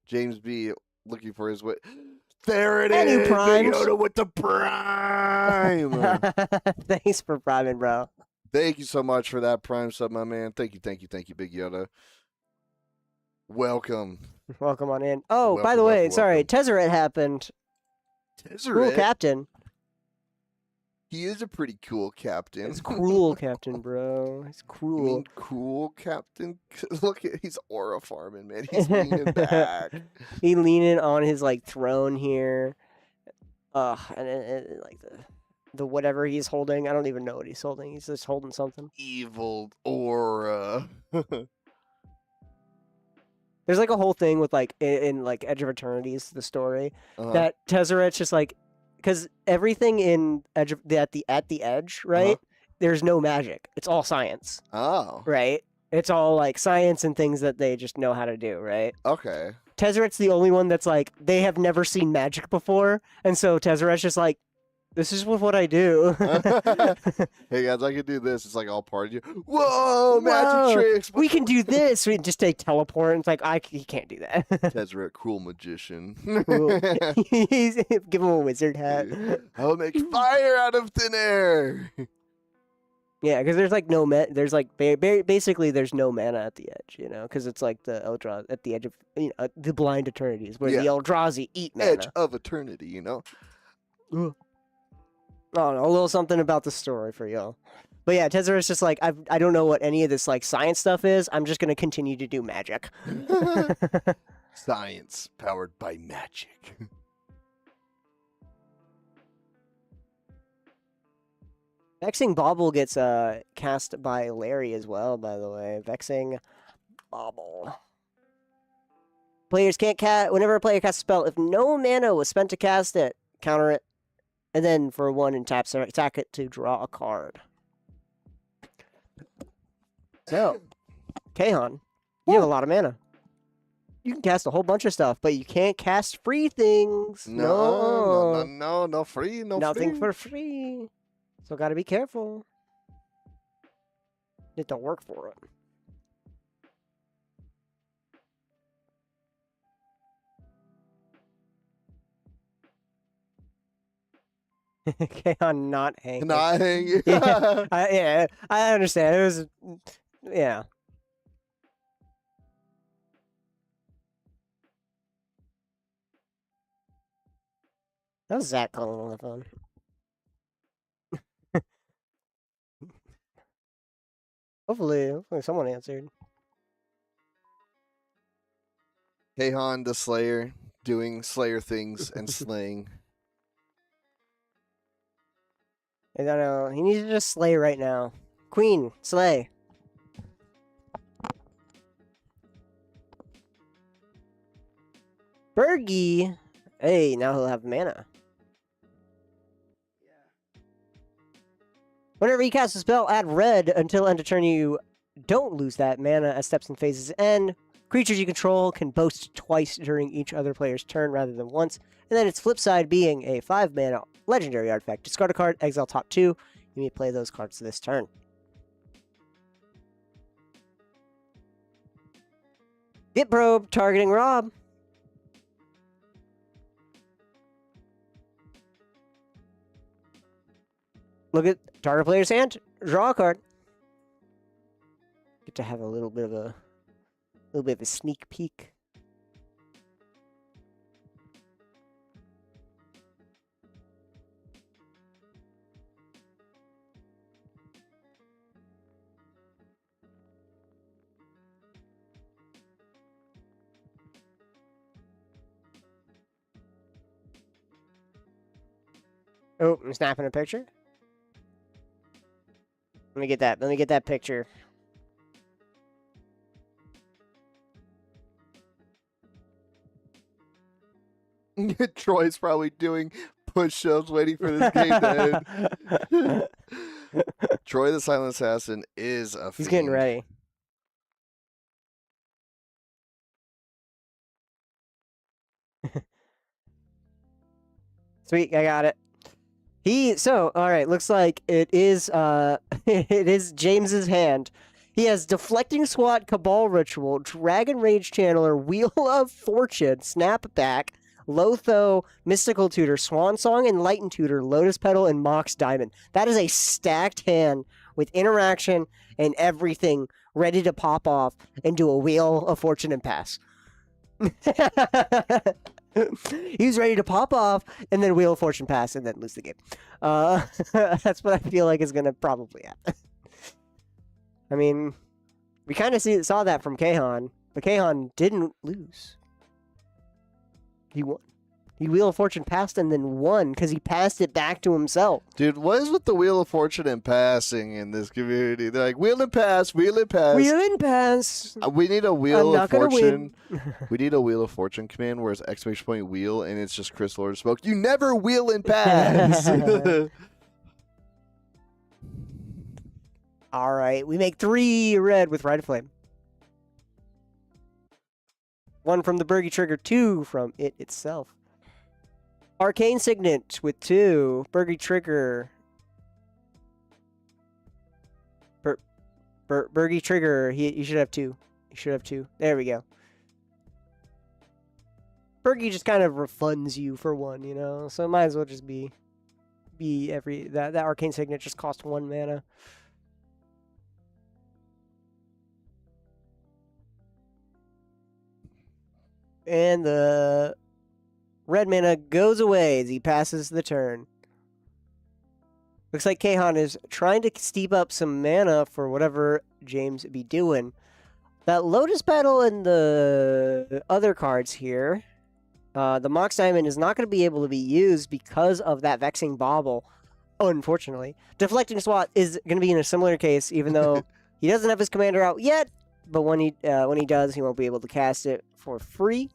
James B looking for his way. There it And you is. primed. Big Yoda with the prime. Thanks for priming, bro. Thank you so much for that prime sub, my man. Thank you, Big Yoda. Welcome. Welcome on in. Oh, by Welcome, the way, welcome, sorry, welcome. Tezzeret happened. Cool Tezzeret, captain. he is a pretty cool captain. It's cruel captain, bro. It's You cruel. mean cool captain? Look at he's aura farming, man. He's leaning back. He leaning on his like throne here. And like the whatever he's holding. I don't even know what he's holding. He's just holding something. Evil aura. There's like a whole thing with like in like Edge of Eternity's the story that Tezzeret's just like, because everything in Edge of, at the edge, right? There's no magic. It's all science, Oh. right? It's all like science and things that they just know how to do, right? Okay. Tezzeret's the only one that's like they have never seen magic before, and so Tezzeret's just like, this is what I do. Hey guys, I can do this. It's like all part of you. Whoa, magic Whoa, tricks. we can do this. We just take teleport. And it's like he can't do that. Tezzeret, cruel magician. Cool. Give him a wizard hat. I'll make fire out of thin air. Yeah, because there's like no there's like basically there's no mana at the edge, you know, because it's like the Eldrazi at the edge of the blind eternities where the Eldrazi eat mana. Edge of eternity, you know. Oh, a little something about the story for y'all. But yeah, Tezzeret's just like, I don't know what any of this like science stuff is. I'm just going to continue to do magic. Science powered by magic. Vexing Bauble gets cast by Larry as well, by the way. Vexing Bauble. Players can't cast, whenever a player casts a spell, if no mana was spent to cast it, counter it. And then for 1 and tap, attack it to draw a card. So, Kahan, you have a lot of mana. You can cast a whole bunch of stuff, but you can't cast free things. No free, no Nothing free. for free. So gotta be careful. It don't work for it. Okay, I'm not hanging. Not hanging. Yeah, I understand. It was, yeah. That was Zach calling on the phone. Hopefully someone answered. Kahan the Slayer doing Slayer things and slaying. I don't know. He needs to just slay right now. Queen, slay. Bergie. Hey, now he'll have mana. Whenever you cast a spell, add red until end of turn. You don't lose that mana as steps and phases end. Creatures you control can boast twice during each other player's turn rather than once. And then its flip side being a 5 mana legendary artifact. Discard a card, exile top 2. You may play those cards this turn. Get probe, targeting Rob. Look at target player's hand, draw a card. Get to have a little bit of a sneak peek. Oh, I'm snapping a picture. Let me get that. Let me get that picture. Troy's probably doing push-ups waiting for this game to end. Troy the Silent Assassin is a He's getting fiend. ready. Sweet, I got it. All right, looks like it is it is James's hand. He has Deflecting Swat, Cabal Ritual, Dragon Rage Channeler, Wheel of Fortune, Snapback, Lotho, Mystical Tutor, Swan Song, Enlightened Tutor, Lotus Petal, and Mox Diamond. That is a stacked hand with interaction and everything ready to pop off and do a Wheel of Fortune and pass. He's ready to pop off and then Wheel of Fortune pass and then lose the game. That's what I feel like is going to probably happen. I mean, we kind of saw that from Kahan, but Kahan didn't lose. He won. He Wheel of Fortune passed and then won because he passed it back to himself. Dude, what is with the Wheel of Fortune and passing in this community? They're like, wheel and pass, wheel and pass. Wheel and pass. We need a Wheel I'm of not gonna Fortune. win. We need a Wheel of Fortune command where it's exclamation point wheel and it's just Chris Lord of Smoke. You never wheel and pass. All right, we make 3 red with Rite of Flame. 1 from the Bergie trigger, 2 from it itself. Arcane Signet with 2. Bergie trigger. Bergie trigger. You should have 2. You should have 2. There we go. Bergie just kind of refunds you for 1, you know. So it might as well just be that Arcane Signet just cost 1 mana. And the red mana goes away as he passes the turn. Looks like Kahan is trying to steep up some mana for whatever James be doing. That Lotus Petal and the other cards here, the Mox Diamond is not going to be able to be used because of that Vexing Bauble, unfortunately. Deflecting Swat is going to be in a similar case, even though he doesn't have his commander out yet, but when he does, he won't be able to cast it for free.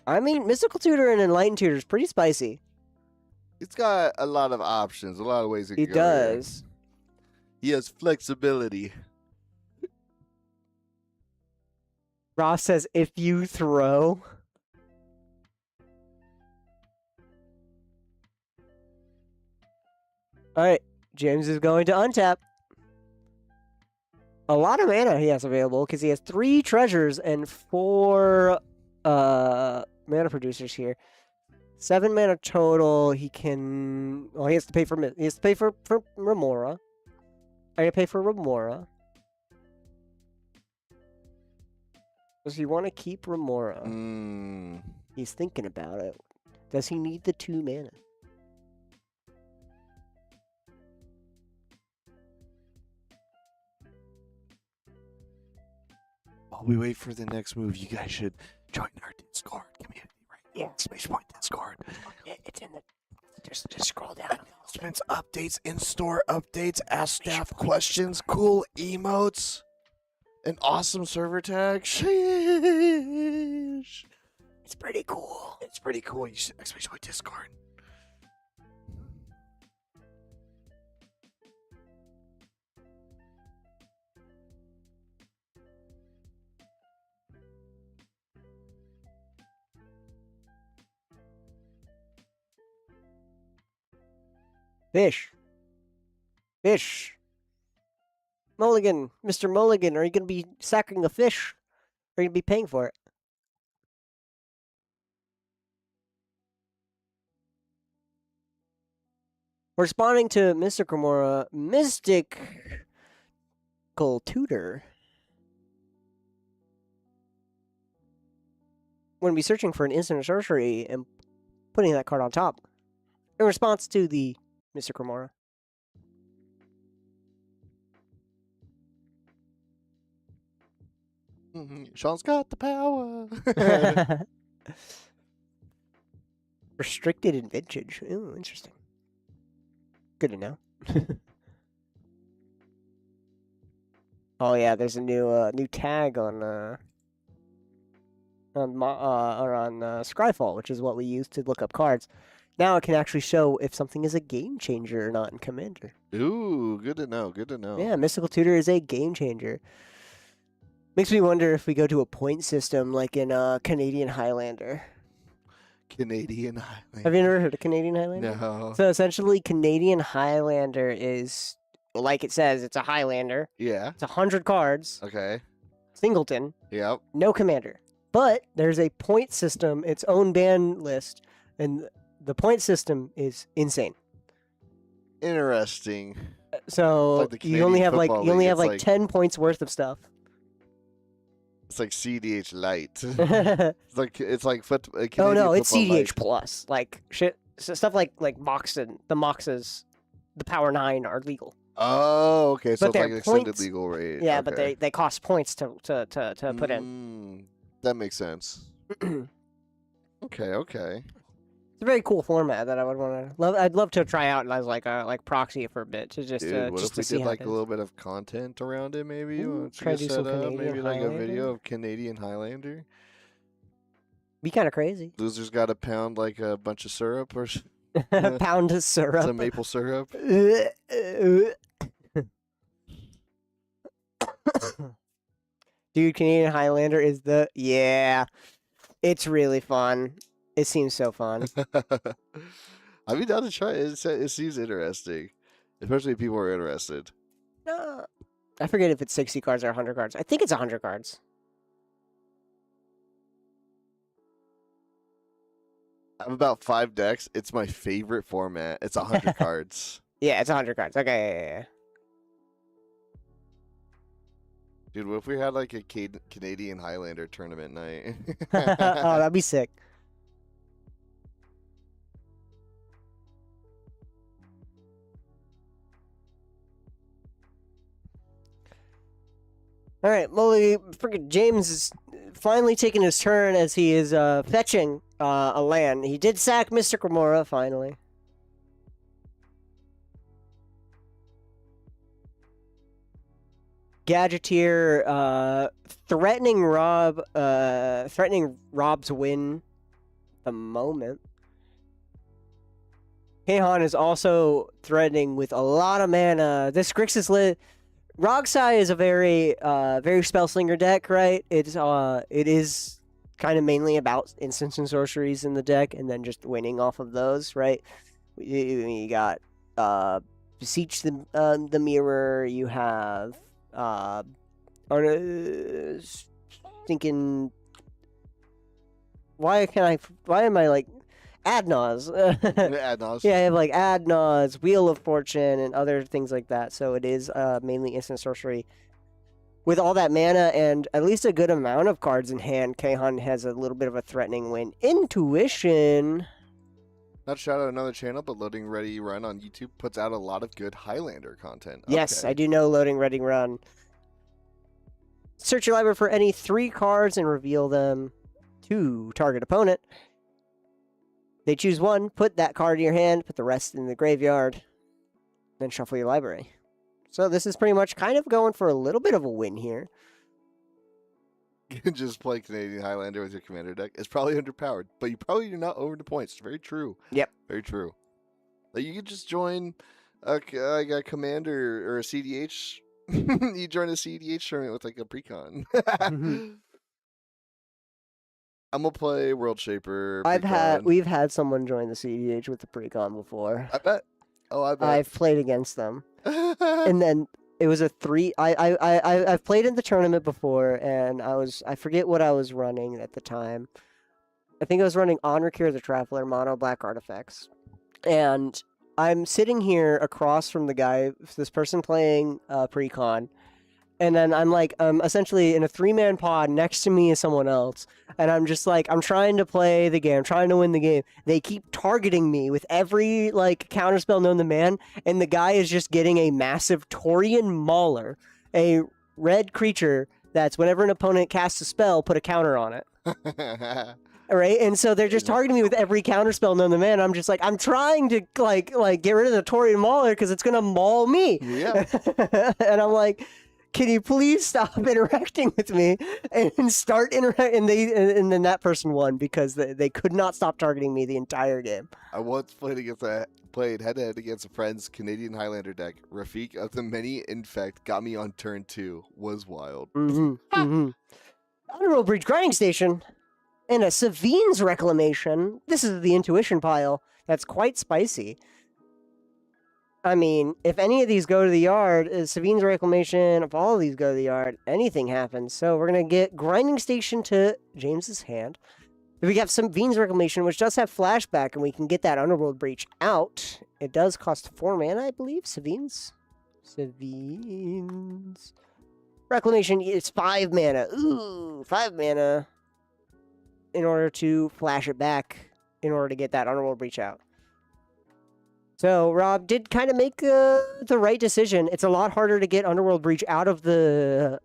I mean, Mystical Tutor and Enlightened Tutor is pretty spicy. It's got a lot of options, a lot of ways it He can go here. does. He does. He has flexibility. Ross says, if you throw. Alright, James is going to untap. A lot of mana he has available because he has 3 treasures and 4 mana producers here. 7 mana total. He can. Well, he has to pay for. He has to pay for Remora. I gotta pay for Remora. Does he want to keep Remora? He's thinking about it. Does he need the 2 mana? While we wait for the next move, you guys should join our Discord community, right? Yeah. Space Point Discord. It's in the. Just scroll down. Announcements, updates, in-store updates, ask staff questions, cool emotes, an awesome server tag. Sheesh. It's pretty cool. It's pretty cool. You should Space Point Discord. Fish. Fish. Mulligan. Mr. Mulligan, are you going to be sacking a fish? Or are you going to be paying for it? Responding to Mr. Kimura, Mystical Tutor. When be searching for an instant sorcery and putting that card on top. In response to the Mr. Kimura. Sean's got the power. Restricted in vintage. Ooh, interesting. Good to know. Oh yeah, there's a new tag on Scryfall, which is what we use to look up cards. Now it can actually show if something is a game changer or not in Commander. Ooh, good to know. Good to know. Yeah, Mystical Tutor is a game changer. Makes me wonder if we go to a point system like in Canadian Highlander. Canadian Highlander. Have you never heard of Canadian Highlander? No. So essentially, Canadian Highlander is, like it says, it's a Highlander. Yeah. It's 100 cards, Okay. singleton, Yep. no commander. But there's a point system, its own ban list, and the point system is insane. Interesting. So It's like the you only Canadian have like Football you only League, have it's like like- 10 points worth of stuff. It's like CDH light. Oh it's like no, it's Canadian CDH Football plus. Like shit, so stuff like Moxen, the Moxes, the Power 9 are legal. Light. Oh, okay. So But it's like their an extended points- legal rate. Yeah, but okay. they cost points to put in. That makes sense. It's Okay. a very cool format that I would want to love. I'd love to try out as like proxy it for a bit to just Dude, what just if to we see did how like it a is. little bit of content around it? Maybe Ooh, once try you to do get some set up, Canadian maybe like a video Highlander. of Canadian Highlander. Be kind of crazy. Losers got to pound like a bunch of syrup or Pound of syrup. some maple syrup. Dude, Canadian Highlander is it's really fun. It seems so fun. I'd be down to try it. It seems interesting, especially if people are interested. I forget if it's 60 cards or 100 cards. I think it's 100 cards. I have about 5 decks. It's my favorite format. It's 100 cards. Yeah, it's 100 cards. Okay, yeah. Dude, what if we had like a Canadian Highlander tournament night? Oh, that'd be sick. All right, Molly, freaking James is finally taking his turn as he is fetching a land. He did sack Mr. Kimura finally. Gadgeteer threatening Rob's win at the moment. Kahan is also threatening with a lot of mana. This Grixis Rogsai is a very spell slinger deck, right? It is kind of mainly about instants and sorceries in the deck, and then just winning off of those, right? You got Beseech the Mirror. You have thinking. Why am I like Adnaz? Adnos. Yeah, I have like Adnaz, Wheel of Fortune, and other things like that. So it is mainly instant sorcery. With all that mana and at least a good amount of cards in hand, Kahan has a little bit of a threatening win. Intuition. Not to shout out another channel, but Loading Ready Run on YouTube puts out a lot of good Highlander content. Yes, Okay. I do know Loading Ready Run. Search your library for any 3 cards and reveal them to target opponent. They choose one, put that card in your hand, put the rest in the graveyard, then shuffle your library. So this is pretty much kind of going for a little bit of a win here. Just play Canadian Highlander with your commander deck. It's probably underpowered, but you probably do not over the points. Very true. Yep. Very true. Like you could just join a commander or a CDH. You join a CDH tournament with like a precon. I'm gonna play World Shaper. We've had someone join the CDH with the precon before. I bet. Oh, I bet. I've played against them, and then it was a 3. I've played in the tournament before, and I forget what I was running at the time. I think I was running Honor Cure the Traveler, mono black artifacts, and I'm sitting here across from the guy, this person playing precon. And then I'm like, essentially in a 3-man pod. Next to me is someone else. And I'm just like, I'm trying to play the game, trying to win the game. They keep targeting me with every, like, counterspell known to man. And the guy is just getting a massive Taurian Mauler, a red creature that's whenever an opponent casts a spell, put a counter on it. All right, and so they're just targeting me with every counterspell known to man. I'm just like, I'm trying to, like get rid of the Taurian Mauler because it's going to maul me. Yeah. And I'm like, can you please stop interacting with me and start interacting? And then that person won because they could not stop targeting me the entire game. I once played head-to-head against a friend's Canadian Highlander deck. Rafik of the Many Infect got me on turn 2. Was wild. Honorable Breach Grinding Station and a Savine's Reclamation. This is the Intuition pile. That's quite spicy. I mean, if any of these go to the yard, Savine's Reclamation, if all of these go to the yard, anything happens. So we're going to get Grinding Station to James's hand. We have Savine's Reclamation, which does have Flashback, and we can get that Underworld Breach out. It does cost 4 mana, I believe, Savine's Reclamation is 5 mana. Ooh, 5 mana in order to flash it back in order to get that Underworld Breach out. So Rob did kind of make the right decision. It's a lot harder to get Underworld Breach out of the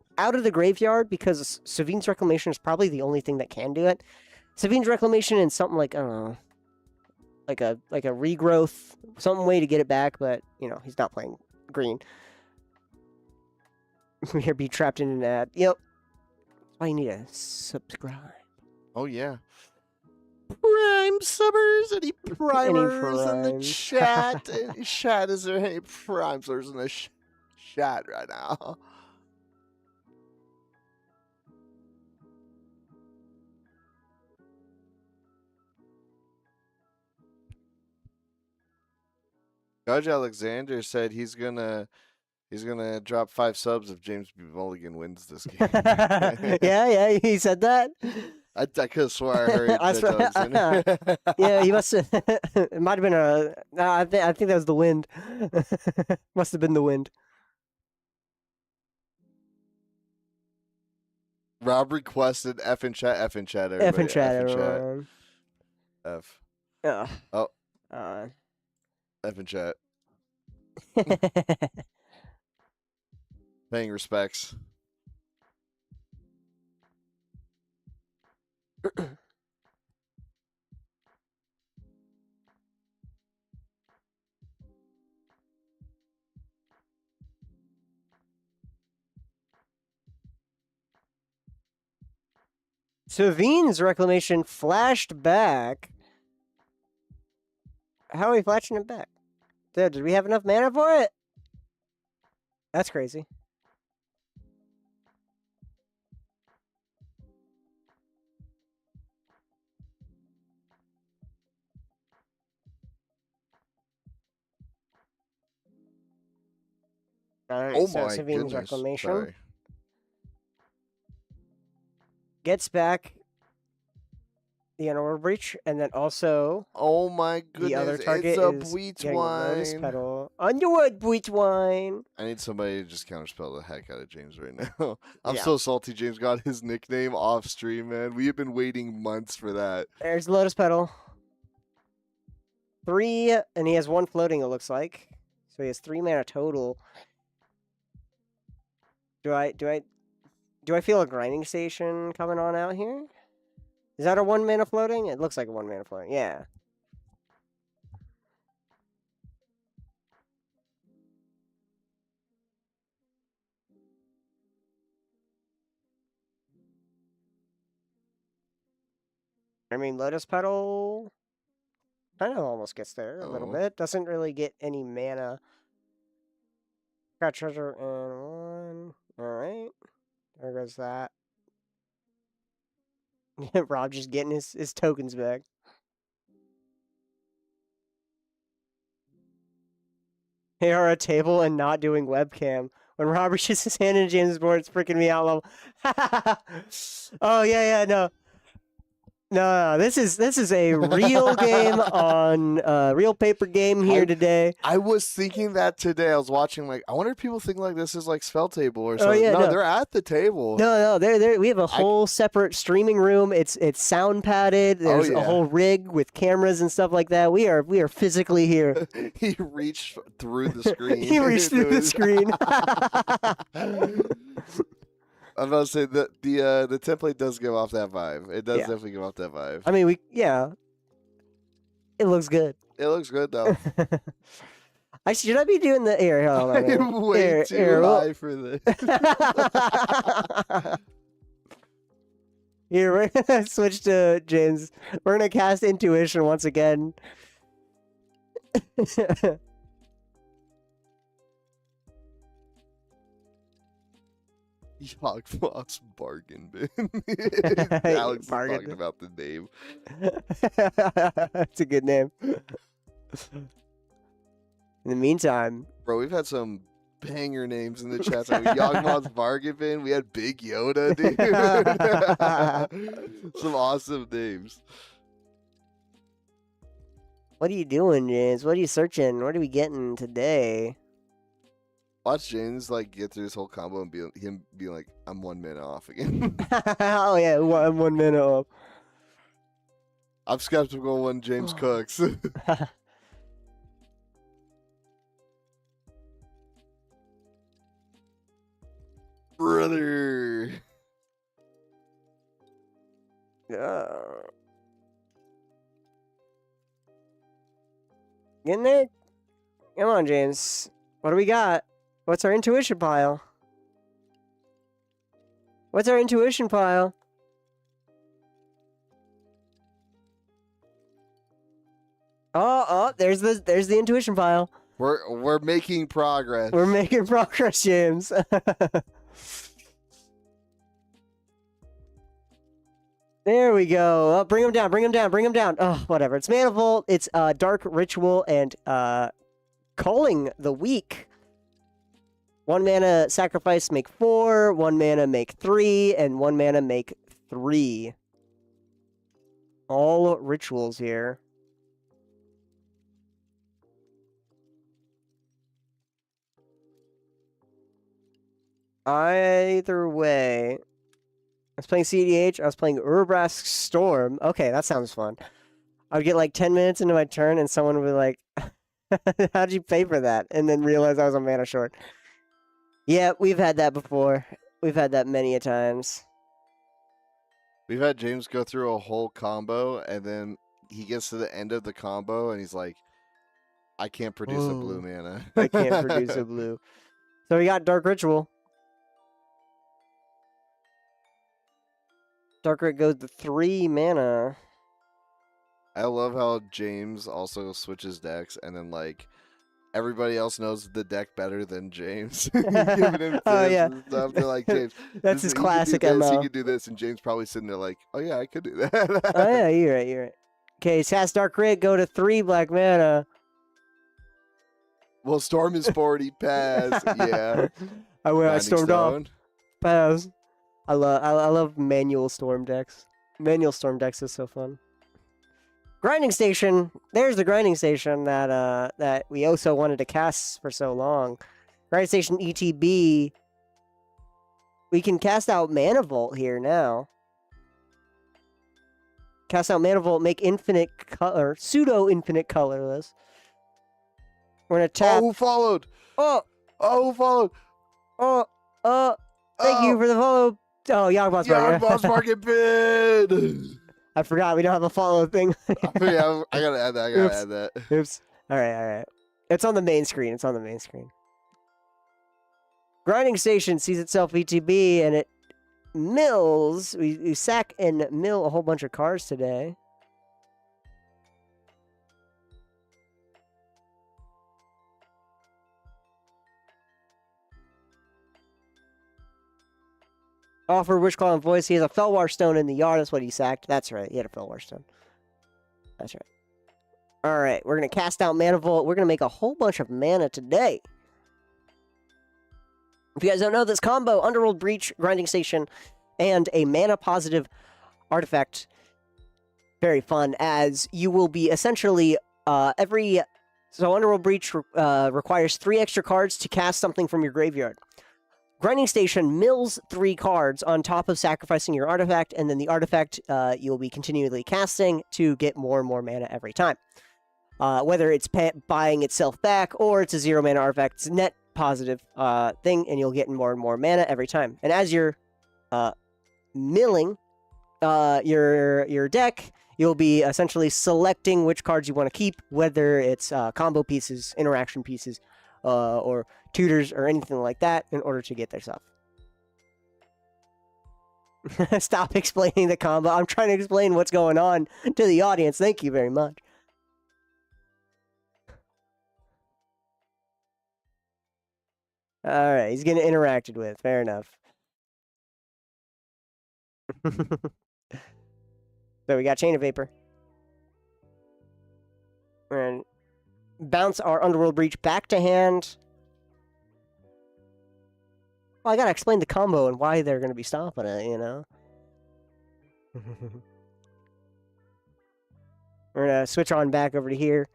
graveyard because Savine's Reclamation is probably the only thing that can do it. Savine's Reclamation and something like, I don't know, like a regrowth, some way to get it back, but you know, he's not playing green. We're be trapped in an ad. Yep. That's why you need to subscribe. Oh yeah. Prime subbers, any primers in the primes? chat? Chat, is there any prime subbers in the chat right now? Judge Alexander said he's gonna drop 5 subs if James B. Mulligan wins this game. yeah, he said that. I could have swore I heard Judge Alexander. Yeah, he must have. It might have been a. I think that was the wind. Must have been the wind. Rob requested F in chat, everybody. F in chat, everyone. F. Oh. F in chat. Paying respects. Savine's Reclamation flashed back. How are we flashing it back? Did we have enough mana for it? That's crazy. All right, Oh so my Savigny's goodness. Reclamation Sorry. gets back the Underworld Breach, and then also Oh my the other goodness. target It's a is Bleach getting a Lotus Wine. Petal. Underwood Bleach Wine. I need somebody to just counterspell the heck out of James right now. I'm Yeah. so salty James got his nickname off stream, man. We have been waiting months for that. There's the Lotus Petal. 3, and he has 1 floating, it looks like. So he has 3 mana total. Do I feel a grinding station coming on out here? Is that a 1 mana floating? It looks like a 1 mana floating. Yeah. I mean, Lotus Petal kind of almost gets there a little Oh. bit. Doesn't really get any mana. Got treasure and 1. Alright. There goes that. Rob just getting his tokens back. They are at a table and not doing webcam. When Rob reaches his hand in James' board, it's freaking me out. Oh, yeah, no. No, this is a real game on real paper game here today. I was thinking that today. I was watching, like, I wonder if people think like this is like spell table or something. yeah, no. They're at the table. No, we have a whole separate streaming room. It's sound padded. There's a whole rig with cameras and stuff like that. We are physically here. He reached through the screen. He reached through the screen. I'm about to say that the template does give off that vibe. It does definitely give off that vibe. I mean, it looks good. It looks good though. Should I be doing the air? Hold on, I'm way too high for this. Here, we're gonna switch to James. We're gonna cast Intuition once again. Yogmoth's bargain bin. Alex Bargain talking bin. about the name. That's a good name. In the meantime, Bro, we've had some banger names in the chat. So Yogmoth's bargain bin. We had Big Yoda, dude. Some awesome names. what are you doing, James? What are you searching? What are we getting today? Watch James like get through this whole combo and be like, I'm 1 minute off again. Oh yeah, 1 minute off. I'm skeptical when James cooks. Brother. Getting there? Come on, James. What do we got? What's our intuition pile? What's our intuition pile? Oh, there's the intuition pile. We're making progress. We're making progress, James. There we go. Oh, bring him down, bring him down, bring him down. Oh, whatever. It's Manifold, it's Dark Ritual, and Calling the Weak. 1 mana sacrifice, make 4. 1 mana, make 3. And 1 mana, make 3. All rituals here. Either way. I was playing CDH. I was playing Urabrask Storm. Okay, that sounds fun. I would get like 10 minutes into my turn and someone would be like, how'd you pay for that? And then realize I was a mana short. Yeah, we've had that before. We've had that many a times. We've had James go through a whole combo, and then he gets to the end of the combo, and he's like, I can't produce a blue mana. I can't produce a blue. So we got Dark Ritual. Dark Rit goes to 3 mana. I love how James also switches decks, and then, like, everybody else knows the deck better than James. Giving him tips and stuff. They're like, James, That's his classic he MO. could do this, and James probably sitting there like, oh yeah, I could do that. Oh yeah, you're right. Okay, cast Dark Rit, go to 3 black mana. Well, storm is 40. Pass. Yeah. I Grinding stormed off. stone. Pass. I love manual storm decks. Manual storm decks is so fun. Grinding station. There's the grinding station that we also wanted to cast for so long. Grinding station ETB. We can cast out Mana Vault here now. Cast out Mana Vault, make infinite color, pseudo infinite colorless. We're gonna tap. Oh, who followed? Oh, Oh, who followed? thank you for the follow. Oh, Yogboss Market. Boss Market bid. I forgot we don't have a follow thing. Yeah, I gotta add that. Oops. Add that. Oops. All right. It's on the main screen. Grinding station sees itself ETB and it mills. We sack and mill a whole bunch of cars today. Offer Witchclaw and Voice. He has a Felwar Stone in the yard. That's what he sacked. That's right. He had a Felwar Stone. That's right. All right. We're going to cast out Mana Vault. We're going to make a whole bunch of mana today. If you guys don't know, this combo, Underworld Breach, Grinding Station, and a mana positive artifact, very fun, as you will be essentially so Underworld Breach requires 3 extra cards to cast something from your graveyard. Grinding Station mills 3 cards on top of sacrificing your artifact, and then the artifact you'll be continually casting to get more and more mana every time. Whether it's buying itself back or it's a 0 mana artifact, it's a net positive thing, and you'll get more and more mana every time. And as you're milling your deck, you'll be essentially selecting which cards you want to keep, whether it's combo pieces, interaction pieces, or tutors or anything like that, in order to get their stuff. Stop explaining the combo. I'm trying to explain what's going on to the audience. Thank you very much. All right, he's getting interacted with. Fair enough. So we got Chain of Vapor. And bounce our Underworld Breach back to hand. Well, I gotta explain the combo and why they're gonna be stopping it, you know? We're gonna switch on back over to here.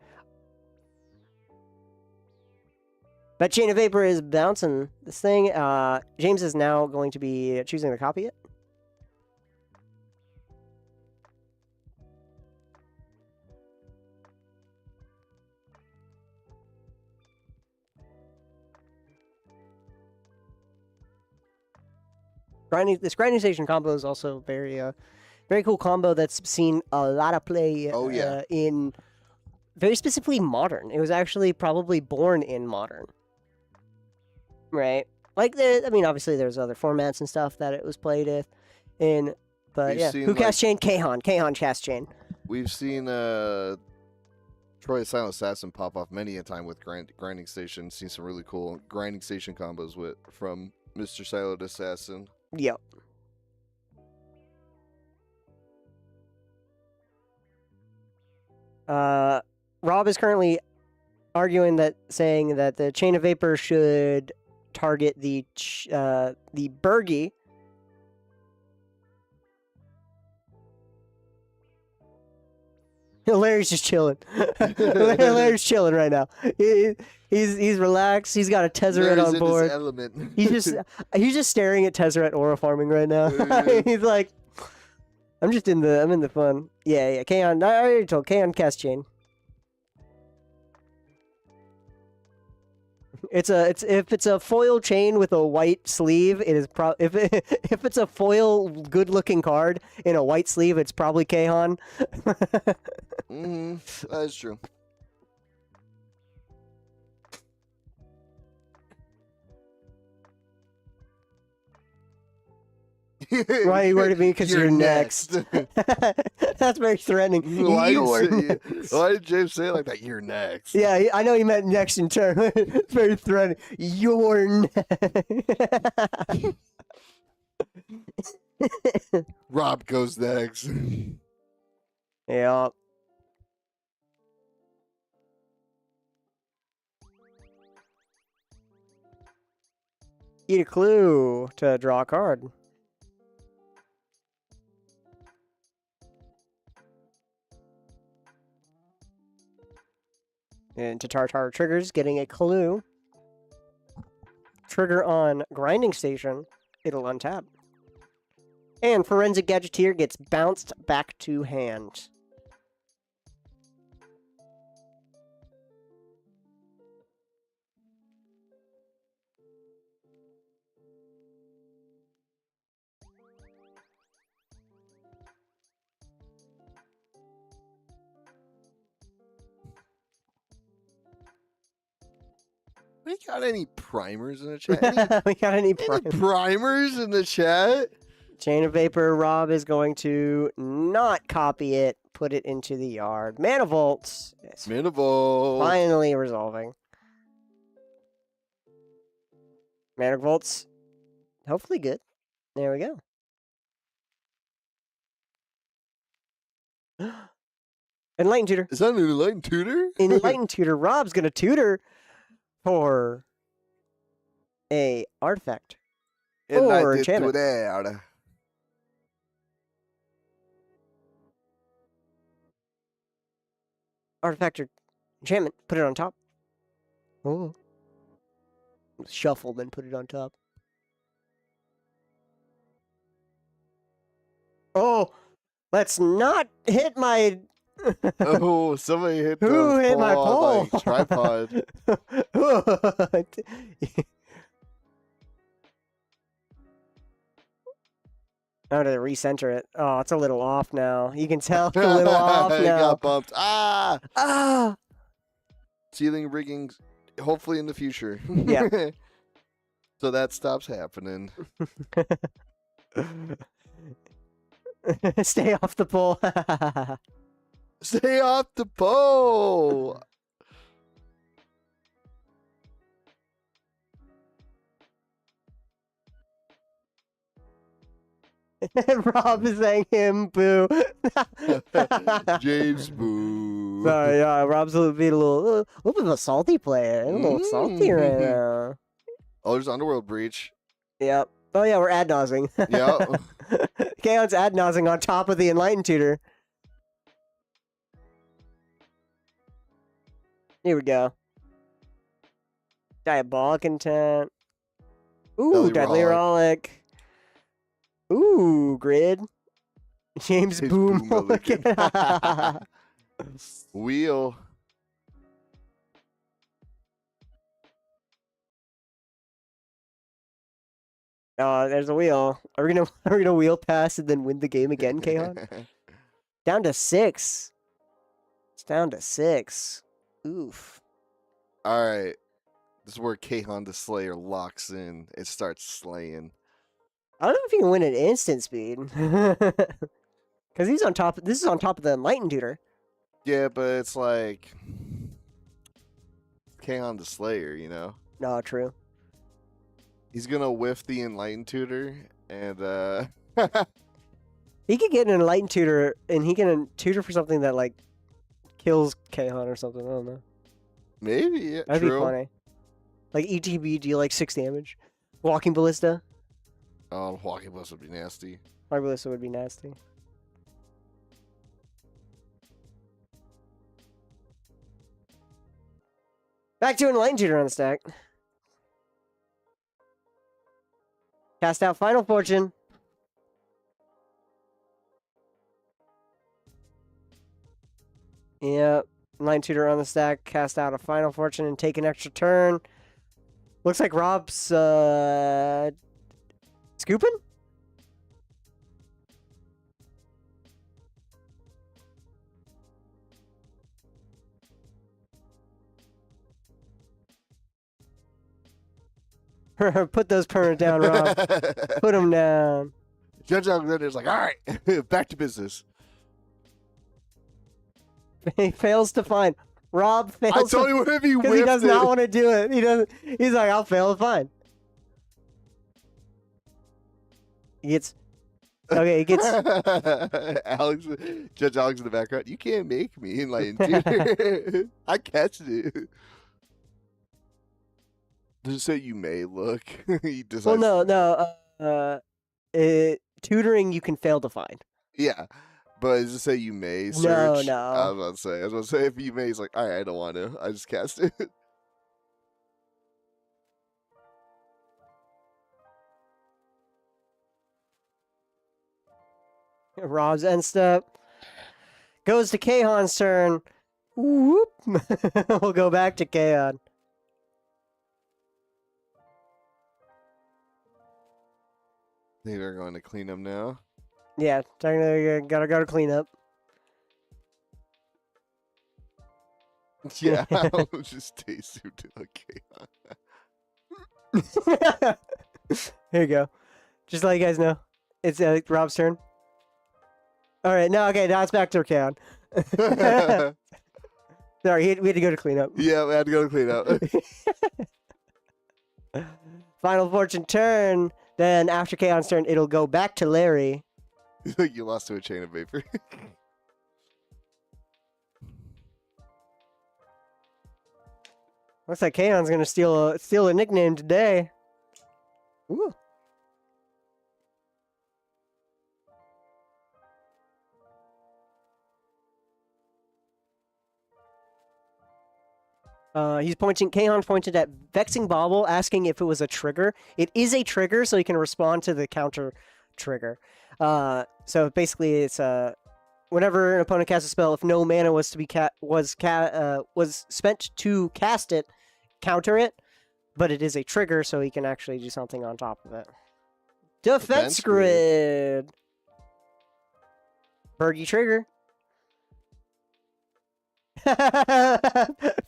That Chain of Vapor is bouncing this thing. James is now going to be choosing to copy it. This grinding station combo is also very cool combo that's seen a lot of play. Oh, yeah. In very specifically Modern. It was actually probably born in Modern. Right. Like, obviously there's other formats and stuff that it was played in. But yeah, who cast Chain? Kahan. Kahan cast Chain. We've seen Troy the Silent Assassin pop off many a time with Grinding Station. Seen some really cool Grinding Station combos from Mr. Silent Assassin. Yep. Rob is currently saying that the Chain of Vapor should target the Burgie. Larry's just chilling. Larry's chilling right now. He's relaxed. He's got a Tezzeret on board. Element. he's just staring at Tezzeret aura farming right now. He's like, I'm in the fun. Yeah. Kaon, I already told Kaon cast Chain. If it's a foil chain with a white sleeve, it is if it's a foil good looking card in a white sleeve, it's probably Kahan. That is true. Why are you worried at me? Because you're next. That's very threatening. Why did James say it like that? You're next. Yeah, I know he meant next in turn. It's very threatening. You're next. Rob goes next. Yeah. Eat a clue to draw a card. And to Tartar triggers, getting a clue. Trigger on Grinding Station, it'll untap. And Forensic Gadgeteer gets bounced back to hand. We got any primers in the chat? Any, We got any any prime? primers in the chat? Chain of Vapor, Rob is going to not copy it, put it into the yard. Manifolds. It's Minimal. finally resolving. Manifolds. Hopefully good. There we go. Enlightened Tutor. Is that an enlightened tutor? Enlightened Tutor. Rob's going to tutor for a artifact. Or enchantment. tutor. Artifact or enchantment. Put it on top. Oh. Shuffle, then put it on top. Oh, let's not hit my. Oh, somebody hit the Who hit my pole on, pole? tripod. Oh, to recenter it. Oh, it's a little off now. You can tell it's a little off It now. got bumped. Ah! Ah! Ceiling rigging, hopefully in the future. Yeah. So that stops happening. Stay off the pole. Stay off the pole! Rob is saying him, boo. James Boo. Sorry, yeah, Rob's being a little bit of a salty player. A little salty right now. Oh, there's Underworld Breach. Yep. Oh, yeah, we're ad-nausing. Yep. Kaon's ad-nausing on top of the Enlightened Tutor. Here we go. Diabolic Intent. Ooh, Deadly Rollick. Ooh, Grid. James James Boom. Boom Mulligan. Wheel. There's a wheel. Are we gonna wheel pass and then win the game again, Kaon? Down to 6. It's down to 6. Oof. All right. This is where Kahan the Slayer locks in. It starts slaying. I don't know if you can win at instant speed. Because he's on top. This is on top of the Enlightened Tutor. Yeah, but it's like Kahan the Slayer, you know? No, true. He's gonna whiff the Enlightened Tutor, and He could get an Enlightened Tutor, and he can tutor for something that, like, kills Kahan or something. I don't know. maybe, yeah, That'd true. be funny. Like, ETB deal, like, 6 damage. Walking Ballista. Oh, Walking Bus would be nasty. My Ballista would be nasty. Back to Enlightened Tutor on the stack. Cast out Final Fortune. Yep. Enlightened Tutor on the stack. Cast out a Final Fortune and take an extra turn. Looks like Rob's scooping? Put those permanent down, Rob. Put them down. Judge Alexander's like, all right, back to business. He fails to find. Rob fails I told you what if he because he does whiffed not it. want to do it. He doesn't. He's like, I'll fail to find. He gets. Okay, he gets. Alex, Judge Alex in the background. You can't make me Enlightened Tutor. I catched it. Does it say you may look? He Well, decides. tutoring you can fail to find. Yeah, but does it say you may No, search? no. I was about to say if you may, he's like, all right, I don't want to. I just cast it. Rob's end step goes to Kahan's turn. Whoop. We'll go back to Kahan. They are going to clean them now. Yeah, technically gotta go to clean up. Yeah, I'll just stay suited. Okay. Here you go. Just to let you guys know, it's Rob's turn. All right, now it's back to Kahan. Sorry, we had to go to clean up. Yeah, we had to go to clean up. Final fortune turn. Then after Kahan's turn, it'll go back to Larry. You lost to a chain of vapor. Looks like Kahan's gonna steal a nickname today. Ooh. Kahan's pointed at Vexing Bauble, asking if it was a trigger. It is a trigger, so he can respond to the counter trigger. So basically, it's whenever an opponent casts a spell, if no mana was to be was spent to cast it, counter it. But it is a trigger, so he can actually do something on top of it. Defense grid. Bergie trigger.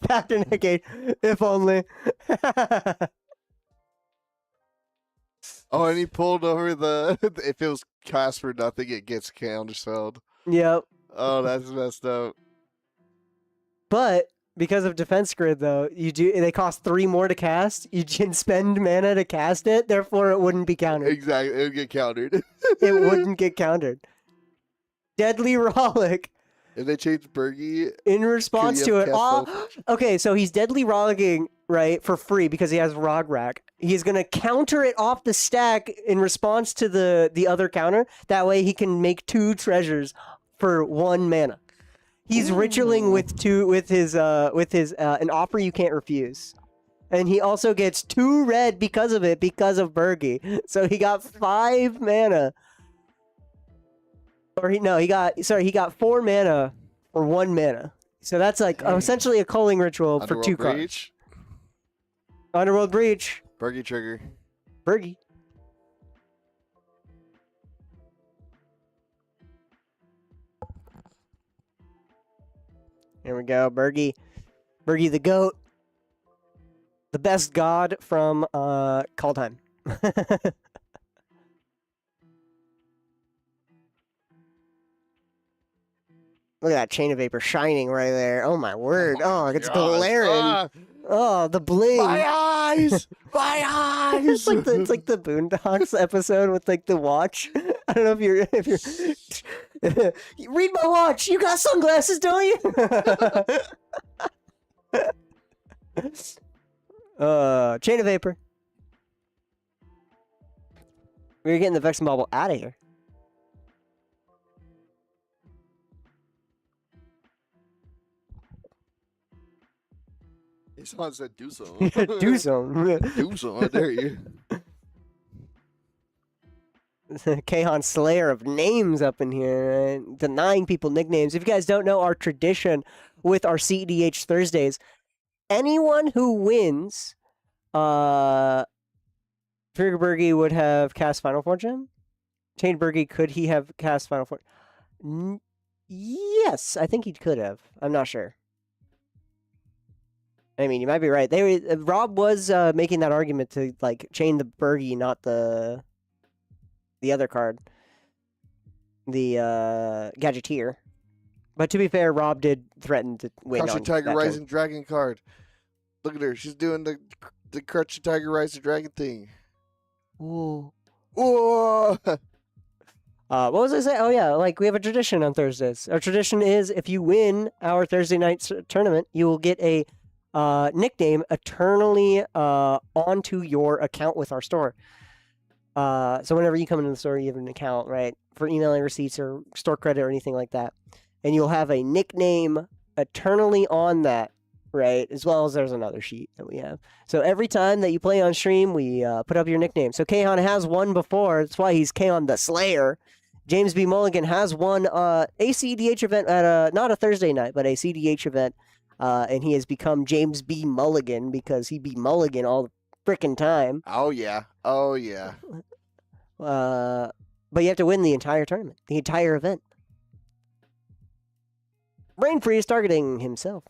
Factor negate, if only. Oh, and he pulled over the. If it was cast for nothing, it gets counterspelled. Yep. Oh, that's messed up. But because of defense grid, though, they cost 3 more to cast. You can spend mana to cast it, therefore it wouldn't be countered. Exactly, it would get countered. It wouldn't get countered. Deadly Rollick. If they change Bergie, In response you to have it, cast okay, so he's deadly rollicking, right, for free because he has Rog Rack. He's gonna counter it off the stack in response to the other counter. That way he can make 2 treasures for 1 mana. He's ritualing with his an offer you can't refuse. And he also gets 2 red because of it, because of Bergie. So he got 5 mana. Or he got 4 mana for 1 mana. So that's like essentially a culling ritual for Underworld 2 cards. Breach, Underworld Breach. Bergie trigger. Bergie. Here we go, Bergie. Bergie the goat. The best god from Kaldheim. Look at that chain of vapor shining right there. Oh my word. Oh, it's glaring. Ah, Oh, the bling. my eyes! My eyes! It's like the Boondocks episode with like the watch. I don't know if you're you read my watch. You got sunglasses, don't you? Chain of vapor. We're getting the Vexing Bauble out of here. Someone said do something. Do some. Do something. I dare you. Kahan Slayer of names up in here, right? Denying people nicknames. If you guys don't know our tradition with our CEDH Thursdays, anyone who wins, Trigger Bergie would have cast Final Fortune. Chain Bergie, could he have cast Final Fortune? Yes, I think he could have. I'm not sure. I mean, you might be right. Rob was making that argument to like chain the Bergie, not the other card, the Gadgeteer. But to be fair, Rob did threaten to win. Crouching Tiger Rising Dragon card. Look at her. She's doing the Crouching Tiger Rising Dragon thing. Ooh. Whoa! What was I saying? Oh yeah, like we have a tradition on Thursdays. Our tradition is if you win our Thursday night tournament, you will get a nickname eternally onto your account with our store. So whenever you come into the store, you have an account, right, for emailing receipts or store credit or anything like that, and you'll have a nickname eternally on that, right, as well as there's another sheet that we have. So every time that you play on stream, we put up your nickname. So Kahan has one before. That's why he's Kahan the Slayer. James B. Mulligan has won a CEDH event at not a Thursday night, but a CEDH event, and he has become James B. Mulligan because he be Mulligan all the frickin' time. Oh yeah. Oh yeah. But you have to win the entire tournament, the entire event. Brain Freeze targeting himself.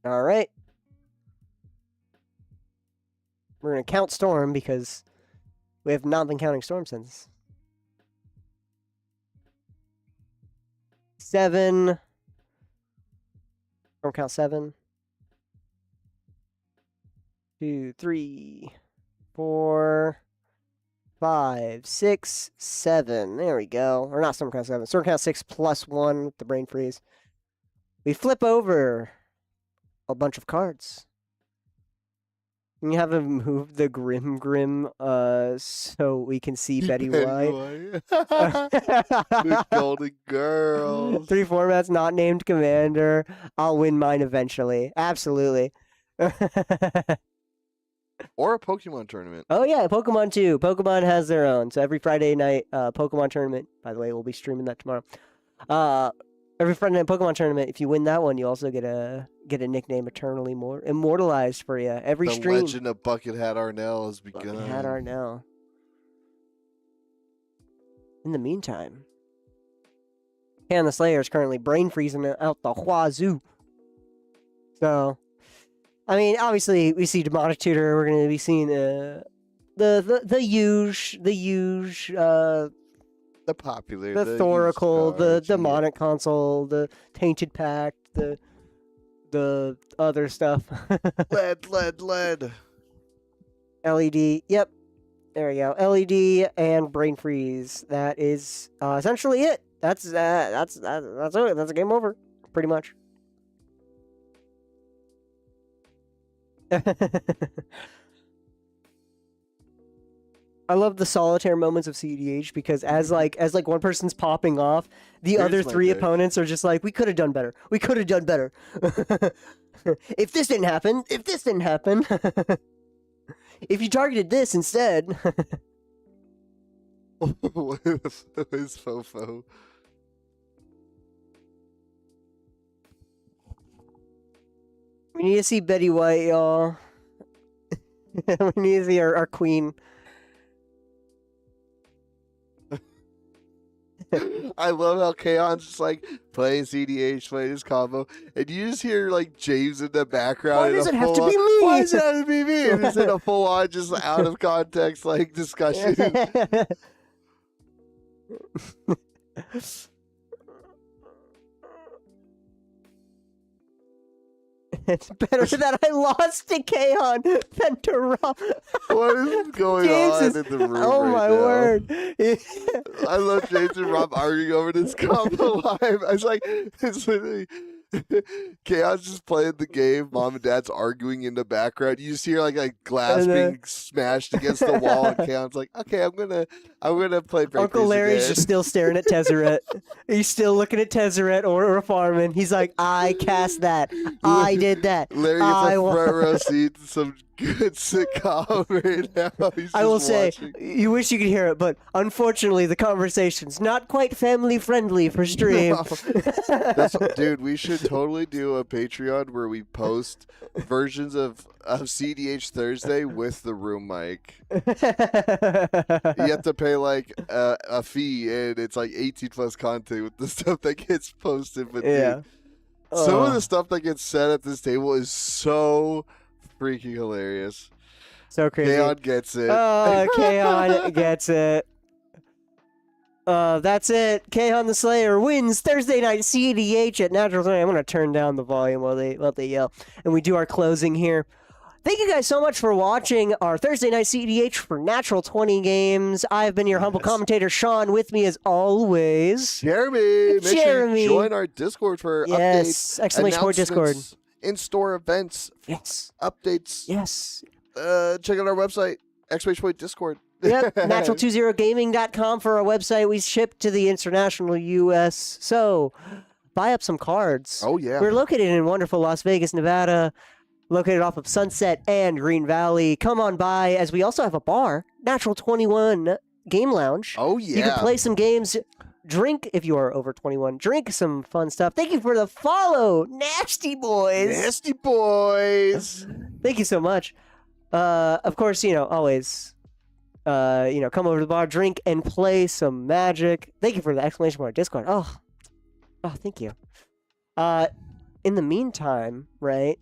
All right. We're going to count Storm because we have not been counting Storm since. 7. Storm count 7. 2, 3, 4, 5, 6, 7. There we go. Or not Storm count 7. Storm count 6 plus 1 with the Brain Freeze. We flip over a bunch of cards. You have him move the Grim so we can see Betty White. The Golden Girls. 3 formats, not named commander. I'll win mine eventually. Absolutely. Or a Pokemon tournament. Oh yeah, Pokemon too. Pokemon has their own. So every Friday night, Pokemon tournament. By the way, we'll be streaming that tomorrow. Every Friday night Pokemon tournament, if you win that one, you also get a nickname eternally more immortalized for you. Every The stream. legend of Bucket Hat Arnell has begun. Bucket Hat Arnell. In the meantime, Kahan the Slayer is currently brain freezing out the wazoo. So, I mean, obviously, we see Demonic Tutor. We're going to be seeing the huge, The popular. the used Thoracle, the cards, yeah. Demonic Console, the Tainted Pact, the other stuff. Lead. LED. Yep. There we go. LED and Brain Freeze. That is essentially it. That's it. That's a game over, pretty much. I love the solitaire moments of CEDH because as one person's popping off, the Here's other my 3 pick. opponents are just like, we could have done better. We could have done better. If this didn't happen, if you targeted this instead. What is Fofo? We need to see Betty White, y'all. We need to see our queen. I love how Kaon's just like playing CDH, playing his combo, and you just hear like James in the background. Why in does a it have to be full-on- me? Why does it have to be me? And it's in a full on, just out of context, like discussion. It's better that I lost to Kaon than to Rob. What is going James on is- in the room Oh right my now? word. I love James and Rob arguing over this combo live. I was like, it's literally Chaos just playing the game. Mom and Dad's arguing in the background. You just hear like glass And then- being smashed against the wall, and Chaos like, okay, I'm gonna play. Break Uncle These Larry's again. just still staring at Tezzeret. He's still looking at Tezzeret or Farman. He's like, I cast that. I did that. Larry gets I a wa- front row seat to some good sitcom right now. He's I will just say, watching. you wish you could hear it, but unfortunately, the conversation's not quite family friendly for stream. Dude, we should totally do a Patreon where we post versions of CDH Thursday with the room mic. You have to pay like a fee, and it's like 18 plus content with the stuff that gets posted. But Yeah. dude, some of the stuff that gets said at this table is so freaking hilarious. So crazy. Kaon gets it. Oh, Kaon gets it. That's it. Kaon the Slayer wins Thursday night CDH at Natural Zone. I'm gonna turn down the volume while they yell, and we do our closing here. Thank you guys so much for watching our Thursday night CEDH for Natural 20 games. I've been your humble commentator, Sean. With me as always, Jeremy. Make sure Jeremy. you join our Discord for Yes, updates, exclamation point Discord. announcements, in-store events, Yes, updates. yes. Check out our website, exclamation point Discord. Yep, natural20gaming.com for our website. We ship to the international U.S. So, buy up some cards. Oh, yeah. We're located in wonderful Las Vegas, Nevada, located off of Sunset and Green Valley. Come on by, as we also have a bar, Natural 21 Game Lounge. Oh, yeah. You can play some games, drink if you are over 21, drink some fun stuff. Thank you for the follow, Nasty Boys. Nasty boys. Thank you so much. Of course, always, come over to the bar, drink, and play some Magic. Thank you for the exclamation point Discord. Oh, thank you. In the meantime, right,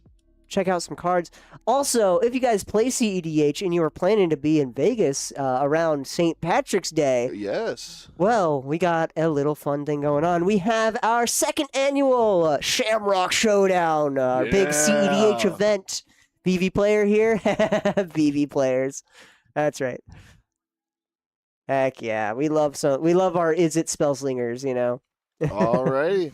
check out some cards. Also, if you guys play CEDH and you are planning to be in Vegas around St. Patrick's Day, Yes. well, we got a little fun thing going on. We have our second annual Shamrock Showdown, our big CEDH event. VV player here. VV players. That's right. Heck yeah. We love our Is It Spellslingers, Alrighty.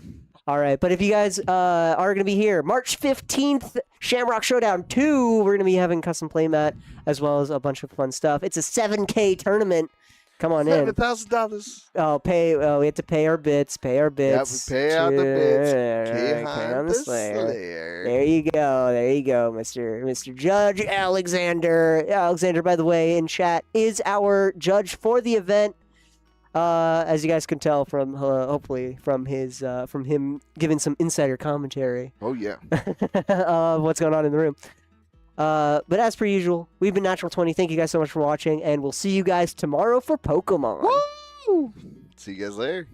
All right, but if you guys are going to be here, March 15th, Shamrock Showdown 2, we're going to be having custom playmat as well as a bunch of fun stuff. It's a 7K tournament. Come on in. $7,000. We have to pay our bits. Yeah, we pay out the bits. Pay on the Slayer. There you go, Mr. Judge Alexander. Alexander, by the way, in chat, is our judge for the event. As you guys can tell from hopefully from him giving some insider commentary. Oh yeah. What's going on in the room. But as per usual, we've been Natural 20. Thank you guys so much for watching, and we'll see you guys tomorrow for Pokemon. Woo! See you guys later.